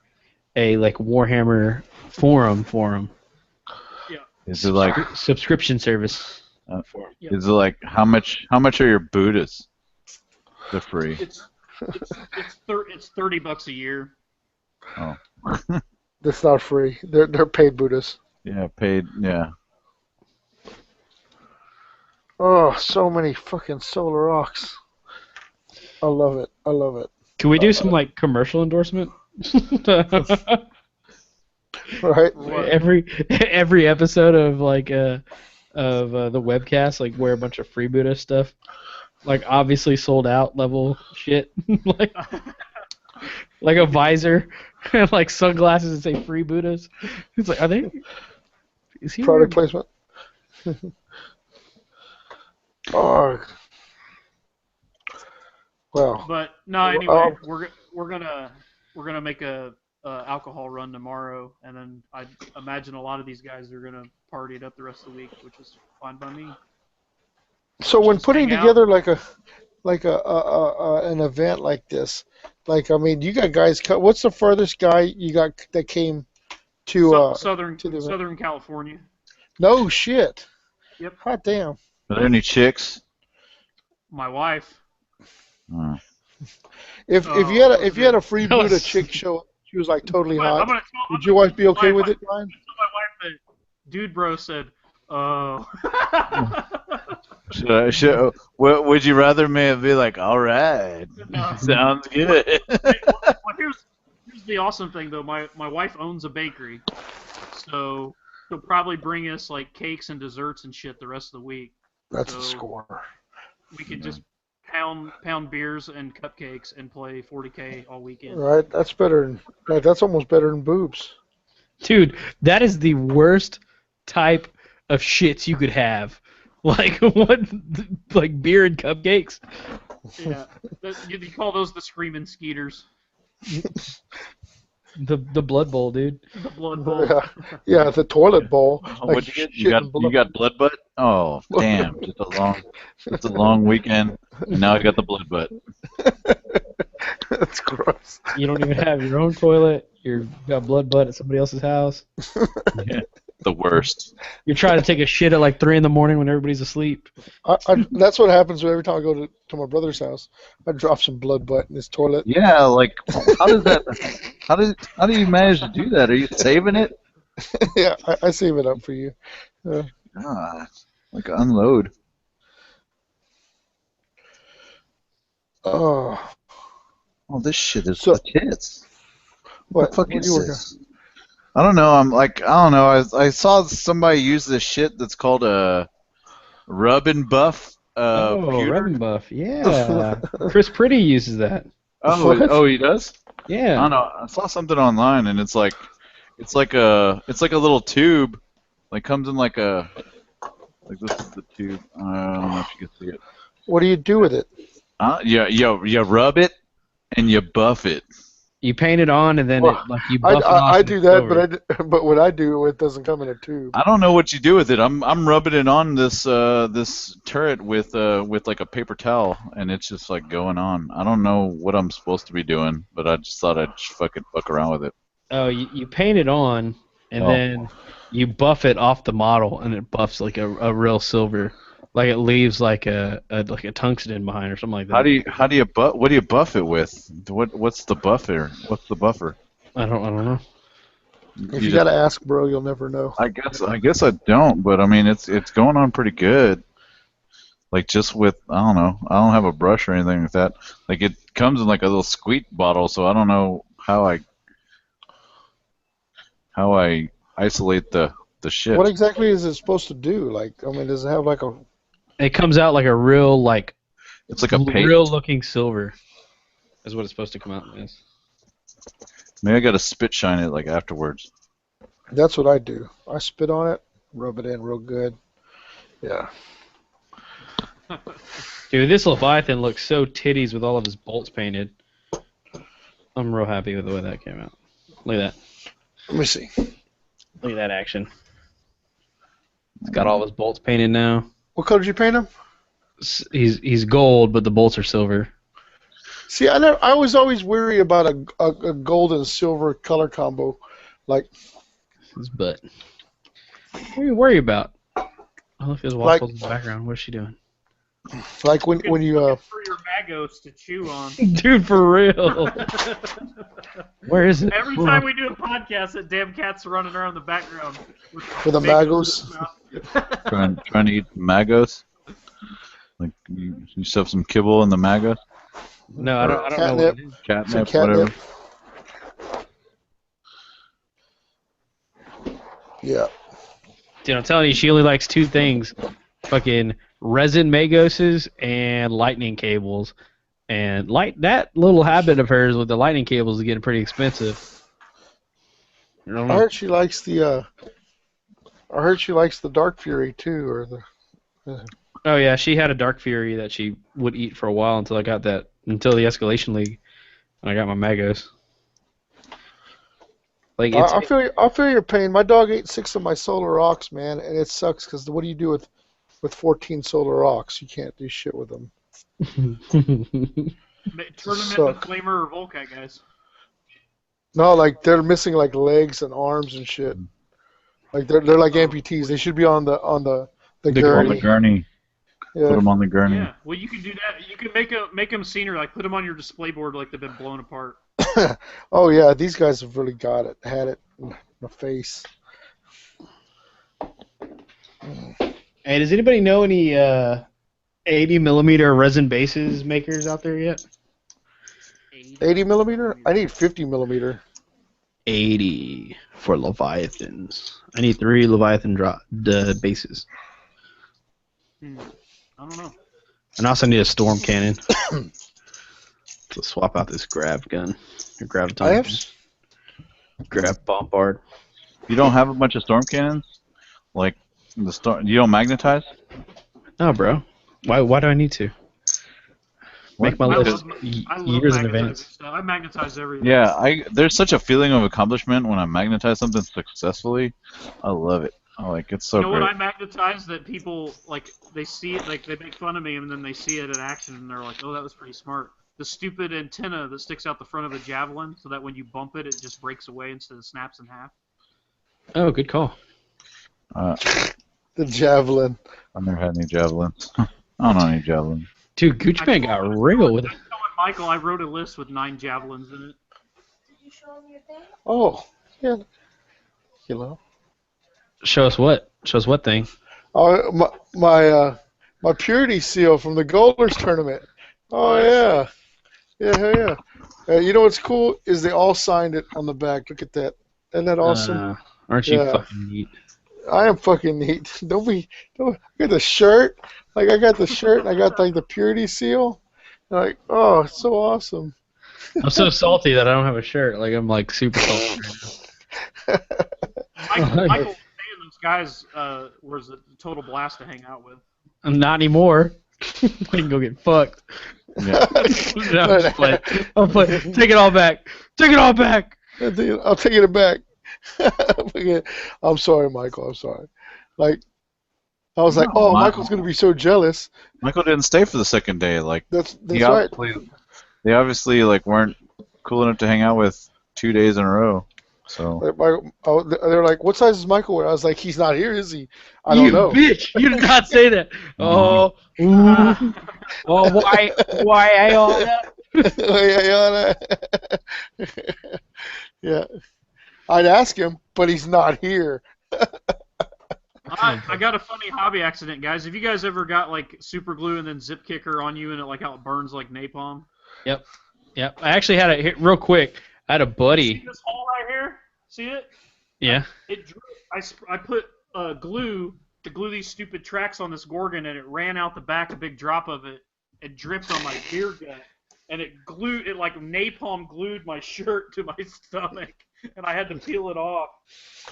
like Warhammer forum Is it like subscription service. is it like how much are your Buddhas? They're free. It's $30 a year. Oh. That's not free. They're paid Buddhists. Yeah, paid. Yeah. Oh, so many fucking solar rocks. I love it. I love it. Can we do some like commercial endorsement? Right? every episode of like the webcast, like wear a bunch of freebooter stuff, like obviously sold out level shit, like a visor and like sunglasses that say freebooters. It's like, are they? Is he Product wearing- placement. Oh. Well, But no, anyway, we're gonna make a alcohol run tomorrow, and then I imagine a lot of these guys are gonna party it up the rest of the week, which is fine by me. so when Just putting hang out. together like an event like this, like I mean, you got guys. What's the furthest guy you got that came to? Southern to the event? Southern California. No shit. Yep. Hot damn. Are there any chicks? My wife. Oh. If Oh, you had that was you had a good. free That was- Buddha chick show up, she was like totally I'm hot. gonna tell, Would your wife be okay with it, Ryan? tell my wife that Dude Bro said, "Oh." Would you rather me be like, all right, No. sounds good? Well, here's the awesome thing though. My wife owns a bakery, so she'll probably bring us like cakes and desserts and shit the rest of the week. That's a So- score. We could just pound beers and cupcakes and play 40K all weekend. Right? That's better than that's almost better than boobs. Dude, that is the worst type of shits you could have. Like what? Like beer and cupcakes? Yeah, you call those the screaming skeeters, The Blood Bowl, dude. the blood bowl. Yeah, the toilet bowl. What'd you get? shit You got and blood. blood butt? Oh, damn! Just a long weekend. And now I got the blood butt. That's gross. You don't even have your own toilet. You've got blood butt at somebody else's house. Yeah, the worst. You're trying to take a shit at like 3 in the morning when everybody's asleep. That's what happens every time I go to my brother's house. I drop some blood butt in his toilet. Yeah, like how does that? How do you manage to do that? Are you saving it? Yeah, I save it up for you. God, like unload. Oh, Oh, this shit is So- the tits. what? The fuck What is you working? this? I don't know. I don't know. I saw somebody use this shit that's called a rub and buff. Pewter. Rub and Buff. Yeah. Chris Pretty uses that. Oh, What? oh, he does. I Yeah. don't know. I saw something online, and it's like a little tube, like comes in like this is the tube. I don't know if you can see it. What do you do with it? You rub it and you buff it. You paint it on and then Well, you buff it off I and do it's that, over. but what I do, it doesn't come in a tube. I don't know what you do with it. I'm rubbing it on this turret with like a paper towel, and it's just like going on. I don't know what I'm supposed to be doing, but I just thought I'd just fucking fuck around with it. Oh, you paint it on and Oh. then you buff it off the model and it buffs like a real silver. Like it leaves like a tungsten behind or something like that. How do you what do you buff it with? What's the buffer? What's the buffer? I don't know. If you gotta ask, bro, you'll never know. I guess I don't, but I mean it's going on pretty good. Like just with I don't know, I don't have a brush or anything like that. Like it comes in like a little squeak bottle, so I don't know how I isolate the shit. What exactly is it supposed to do? Like, I mean, does it have like a It comes out like a real It's like a paste. real looking silver. Is what it's supposed to come out as. Maybe I gotta spit shine it like afterwards. That's what I do. I spit on it, rub it in real good. Yeah. Dude, this Leviathan looks so titties with all of his bolts painted. I'm real happy with the way that came out. Look at that. Let me see. Look at that action. It's got all of his bolts painted now. What color did you paint him? He's gold, but the bolts are silver. See, I was always weary about a gold and silver color combo. Like, His butt. What are you worried about? Oh, look, there's waffles in the background. What is she doing? like when you For your magos to chew on. Dude, for real. Where is it? Every time we do a podcast, that damn cat's running around the background. For the magos. Trying to eat magos. Like you stuff some kibble in the magos. No, I don't know what it is. Catnip, catnip. whatever. Yeah. Dude, I'm telling you, she only likes two things. Fucking resin magoses and lightning cables. And that little habit of hers with the lightning cables is getting pretty expensive. I don't I know. heard she likes the Dark Fury too, or the. Oh yeah, she had a Dark Fury that she would eat for a while until the Escalation League, and I got my magos. Like I feel your pain. My dog ate 6 of my solar rocks, man, and it sucks because what do you do with 14 solar rocks? You can't do shit with them. Turn them into Flamer or Volkite, guys. No, like they're missing like legs and arms and shit. Like they're like amputees. They should be on the gurney. On the gurney. Yeah. Put them on the gurney. Yeah, well, you can do that. You can make them scenery, like put them on your display board like they've been blown apart. Oh yeah, these guys have really had it in the face. Hey, does anybody know any 80 millimeter resin bases makers out there yet? 80 millimeter? I need 50 millimeter. 80 for Leviathans. I need 3 Leviathan bases. I don't know. And I also need a storm cannon to swap out this grav gun. Or graviton. I have. Grav bombard. You don't have a bunch of storm cannons? Like the storm? You don't magnetize? No, bro. Why do I need to? Make my I list love years in magnetizing advance. stuff. I magnetize everything. Yeah, there's such a feeling of accomplishment when I magnetize something successfully. I love it. It's so You know great. what I magnetize that people like they see it, like they make fun of me and then they see it in action and they're like, oh, that was pretty smart. The stupid antenna that sticks out the front of a javelin so that when you bump it, it just breaks away instead of snaps in half. Oh, good call. The javelin. I've never had any javelins. I don't know any javelins. Dude, Gucci Man got real with it. I'm telling Michael, I wrote a list with 9 javelins in it. Did you show him your thing? Oh, yeah. You know. Show us what? Show us what thing? Oh, my purity seal from the Golders tournament. Oh yeah, yeah. You know what's cool is they all signed it on the back. Look at that. Isn't that awesome? Aren't you Yeah. fucking neat? I am fucking neat. Don't. I got the shirt. Like I got the shirt and I got like the purity seal. Like, oh, it's so awesome. I'm so salty that I don't have a shirt. Like I'm like super salty. Michael was saying those guys was a total blast to hang out with. Not anymore. I can go get fucked. Yeah. No, I'm just playing. I'm playing. Take it all back. Take it all back. I'll take it back. I'm sorry, Michael. I'm sorry. Like, I was like, oh, Michael's gonna be so jealous. Michael didn't stay for the second day. Like That's he right. they obviously like weren't cool enough to hang out with 2 days in a row. So Like, they're like, what size is Michael wear? I was like, he's not here, is he? I don't know. You bitch! You did not say that. Oh, ooh. Oh, why I all that? Yeah. I'd ask him, but he's not here. I got a funny hobby accident, guys. Have you guys ever got like super glue and then zip kicker on you and it like how it burns like napalm? Yep. I actually had a real quick. I had a buddy. See this hole right here? See it? Yeah. It drew. I put glue to glue these stupid tracks on this Gorgon, and it ran out the back, a big drop of it, and dripped on my beer gut. And it like napalm glued my shirt to my stomach, and I had to peel it off.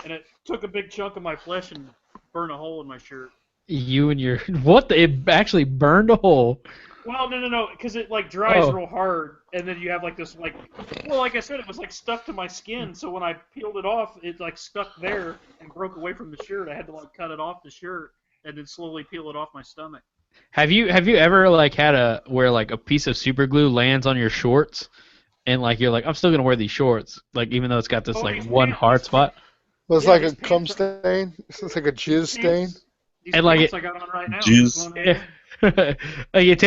And it took a big chunk of my flesh and burned a hole in my shirt. You and your what? It actually burned a hole. Well, no, because it like dries Oh. real hard, and then you have like this like I said, it was like stuck to my skin. So when I peeled it off, it like stuck there and broke away from the shirt. I had to like cut it off the shirt and then slowly peel it off my stomach. Have you ever like had where like a piece of super glue lands on your shorts, and like you're like I'm still gonna wear these shorts, like even though it's got this Oh, like these one pants- hard spot. It's Yeah, like these a cum pants are- stain. It's like a jizz stain. These And, like, pants I got on right now. Jizz. Just one hand. Like it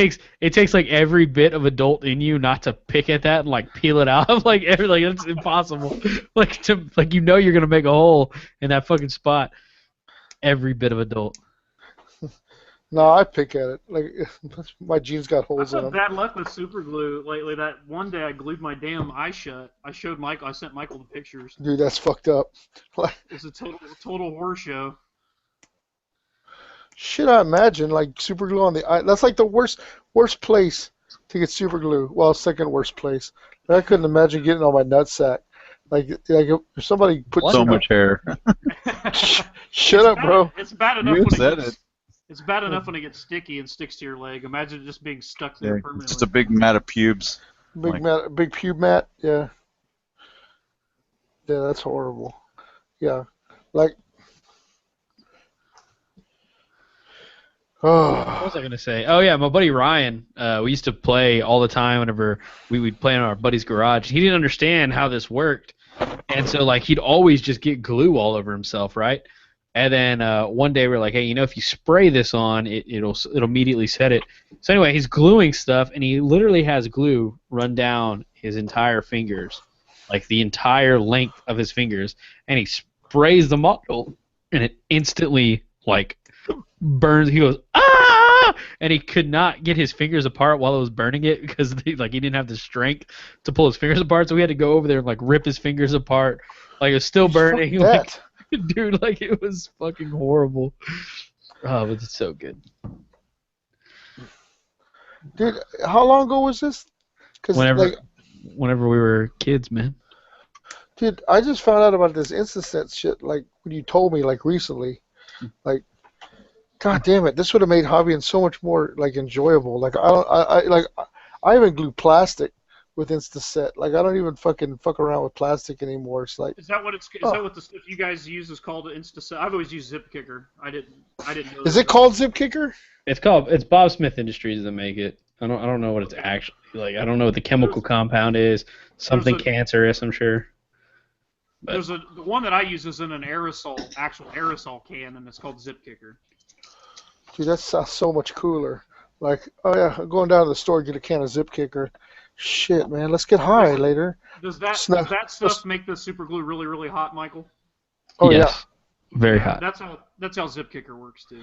takes like every bit of adult in you not to pick at that and like peel it out. Like it's impossible. Like you're gonna make a hole in that fucking spot. Every bit of adult. No, I pick at it. Like my jeans got I've holes in had them. bad luck with super glue lately. That one day I glued my damn eye shut. I showed Michael. I sent Michael the pictures. Dude, that's fucked up. Like, It's a total horror show. shit, I imagine like super glue on the eye. That's like the worst place to get super glue. Well, second worst place. I couldn't imagine getting on my nutsack. Like if somebody put So much hair. Shut up, bro. It's bad enough You when said gets, it. It's bad enough when it gets sticky and sticks to your leg. Imagine it just being stuck there Yeah, permanently. just a big mat of pubes. Big Like- mat, big pube mat. Yeah. Yeah, that's horrible. Yeah, like. What Oh, was I gonna say? Oh yeah, my buddy Ryan. We used to play all the time whenever we'd play in our buddy's garage. He didn't understand how this worked, and so like he'd always just get glue all over himself, right? And then one day we were like, hey, if you spray this on, it'll immediately set it. So anyway, he's gluing stuff, and he literally has glue run down his entire fingers, like the entire length of his fingers, and he sprays the model, and it instantly like burns. He goes ah, and he could not get his fingers apart while it was burning it because he didn't have the strength to pull his fingers apart. So we had to go over there and like rip his fingers apart. Like it was still burning. fuck Like, that. dude, like it was fucking horrible. Oh, but it's so good. Dude, how long ago was this? Because Whenever we were kids, man. dude, I just found out about this Instaset shit like when you told me like recently. Like, god damn it, this would have made hobbying so much more like enjoyable. Like I even glue plastic with Instaset. Like I don't even fucking fuck around with plastic anymore. It's like Is that what that what the stuff you guys use is called? Instaset. I've always used Zip Kicker. I didn't know. is it called Zip Kicker? It's Bob Smith Industries that make it. I don't know what it's actually like. I don't know what the chemical compound is. Something cancerous, I'm sure. But The one that I use is in an actual aerosol can, and it's called Zip Kicker. Dude, that sounds so much cooler. Like, oh yeah, I'm going down to the store to get a can of Zip Kicker. Shit, man, let's get high later. Does that stuff make the super glue really, really hot, Michael? Oh yes, very hot. That's how Zip Kicker works too.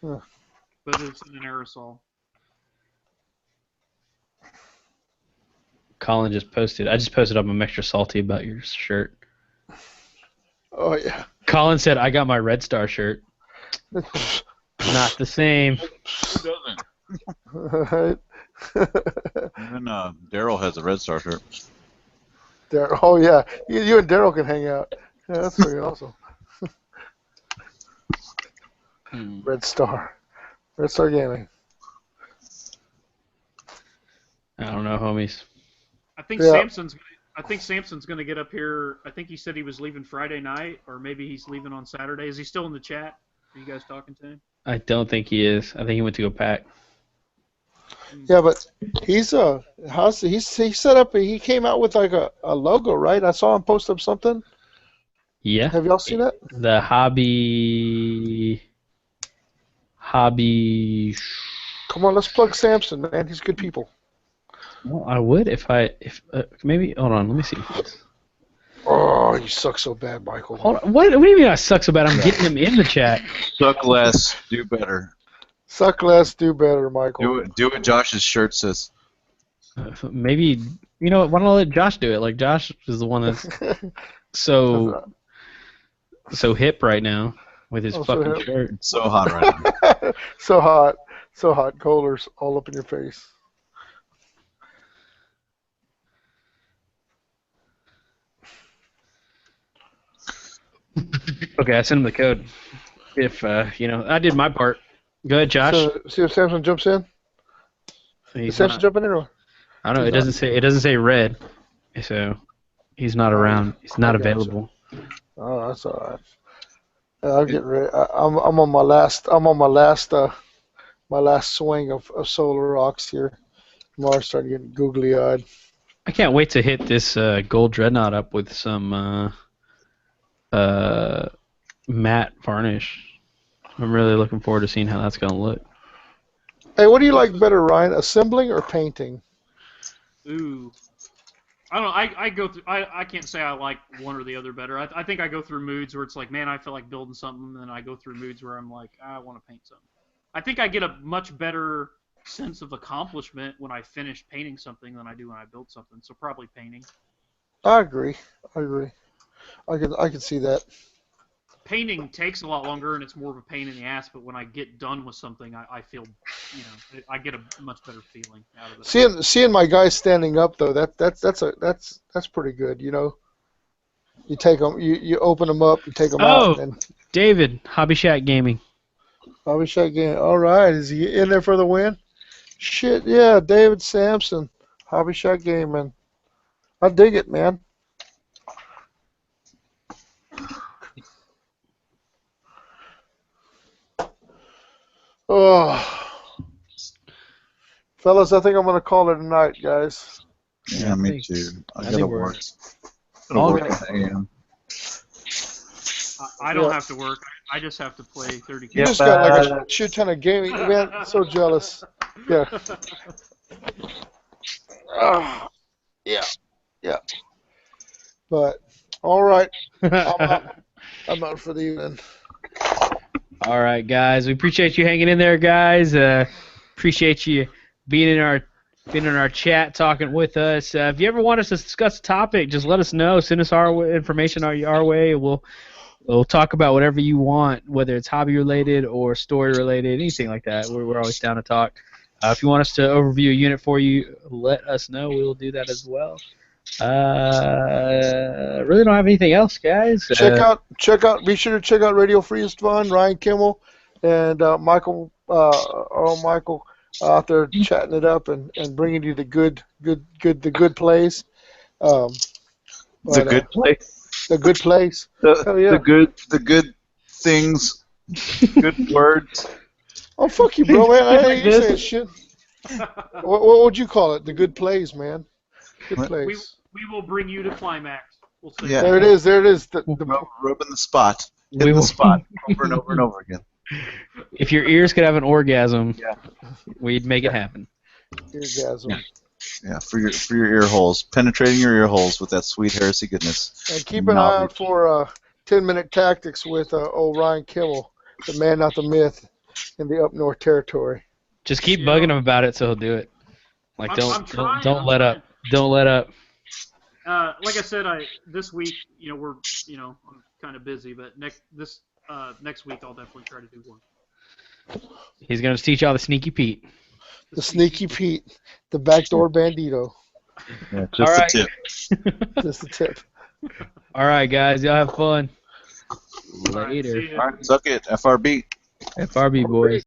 Huh. But it's in an aerosol. Colin just posted. I just posted up. I'm extra salty about your shirt. Oh yeah. Colin said, "I got my Red Star shirt." Not the same. Who doesn't? Right. Even Daryl has a Red Star shirt. Dar- oh yeah, you and Daryl can hang out. Yeah, that's pretty awesome. Red Star Gaming. I don't know, homies. I think Yeah. Samson's gonna get up here. I think he said he was leaving Friday night, or maybe he's leaving on Saturday. Is he still in the chat? Are you guys talking to him? I don't think he is. I think he went to go pack. Yeah, but he's he set up. He came out with like a logo, right? I saw him post up something. Yeah. Have y'all seen that? The hobby. Come on, let's plug Samson, man. He's good people. Well, I would if maybe. Hold on, let me see. Oh, you suck so bad, Michael. Hold on. What do you mean I suck so bad? I'm getting him in the chat. Suck less, do better. Suck less, do better, Michael. Do what Josh's shirt says. Maybe why don't I let Josh do it? Like Josh is the one that's so hip right now. with his Oh, so fucking hell- shirt. It's so hot right now. So hot. So hot. Colders all up in your face. Okay, I sent him the code. If I did my part. Go ahead, Josh. So, see if Samson jumps in? Is He's Samson not. jumping in? Or? I don't know. he's It doesn't not? say. It doesn't say red. So he's not around. He's not I gotcha. available. Oh, that's all right. I'm getting ready. I'm on my last. I'm on my last swing of solar rocks here. Mars starting getting googly eyed. I can't wait to hit this gold dreadnought up with some matte varnish. I'm really looking forward to seeing how that's gonna look. Hey, what do you like better, Ryan? Assembling or painting? Ooh. I don't know. I go through. I can't say I like one or the other better. I think I go through moods where it's like, man, I feel like building something, and I go through moods where I'm like, I want to paint something. I think I get a much better sense of accomplishment when I finish painting something than I do when I build something. So probably painting. I agree. I agree. I can see that. Painting takes a lot longer and it's more of a pain in the ass. But when I get done with something, I feel, I get a much better feeling out of it. Seeing my guys standing up though, that's pretty good. You know, you take them, you open them up, you take them out, and then David, Hobby Shack Gaming. I'll be shaking. All right, is he in there for the win? Shit, yeah, David Sampson, Hobby Shack Gaming. I dig it, man. Oh, fellas, I think I'm gonna call it a night, guys. Yeah, me too. I gotta think work. all Gotta work good. at AM. I don't Yeah. have to work. I just have to play 30 You just got like a shit ton of gaming, man. So jealous. Yeah. Ah, yeah. But all right, I'm out for the evening. All right, guys. We appreciate you hanging in there, guys. Appreciate you being in our chat, talking with us. If you ever want us to discuss a topic, just let us know. Send us our information our way. We'll talk about whatever you want, whether it's hobby related or story related, anything like that. We're always down to talk. If you want us to overview a unit for you, let us know. We will do that as well. Really don't have anything else, guys. Check out. Be sure to check out Radio Free is Fun. Ryan Kimmel and Michael, Michael, out there chatting it up and bringing you the good plays. The But, good place. the good plays. Hell yeah. The good things. Good words. Oh fuck you, bro, man! I ain't This- saying shit. What would you call it? The good plays, man. Good What? plays. We will bring you to climax. We'll say Yeah. There it is. There it is. The Rubbing the spot. We Hitting will- the spot over and over and over again. If your ears could have an orgasm, Yeah. we'd make it happen. orgasm. Yeah, for your ear holes, penetrating your ear holes with that sweet heresy goodness. And keep an eye out for 10-minute tactics with old Ryan Kimmel, the man, not the myth, in the up north territory. Just keep bugging him about it, so he'll do it. Like I'm trying, don't I'm let trying. up. Don't let up. Like I said, this week, we're, I'm kind of busy, but next week I'll definitely try to do one. He's gonna teach y'all the sneaky Pete. The sneaky Pete, the backdoor bandito. Yeah, just All a right. tip. Just a tip. All right, guys, y'all have fun. All right, Later. see ya. All right, suck it. FRB. FRB boys.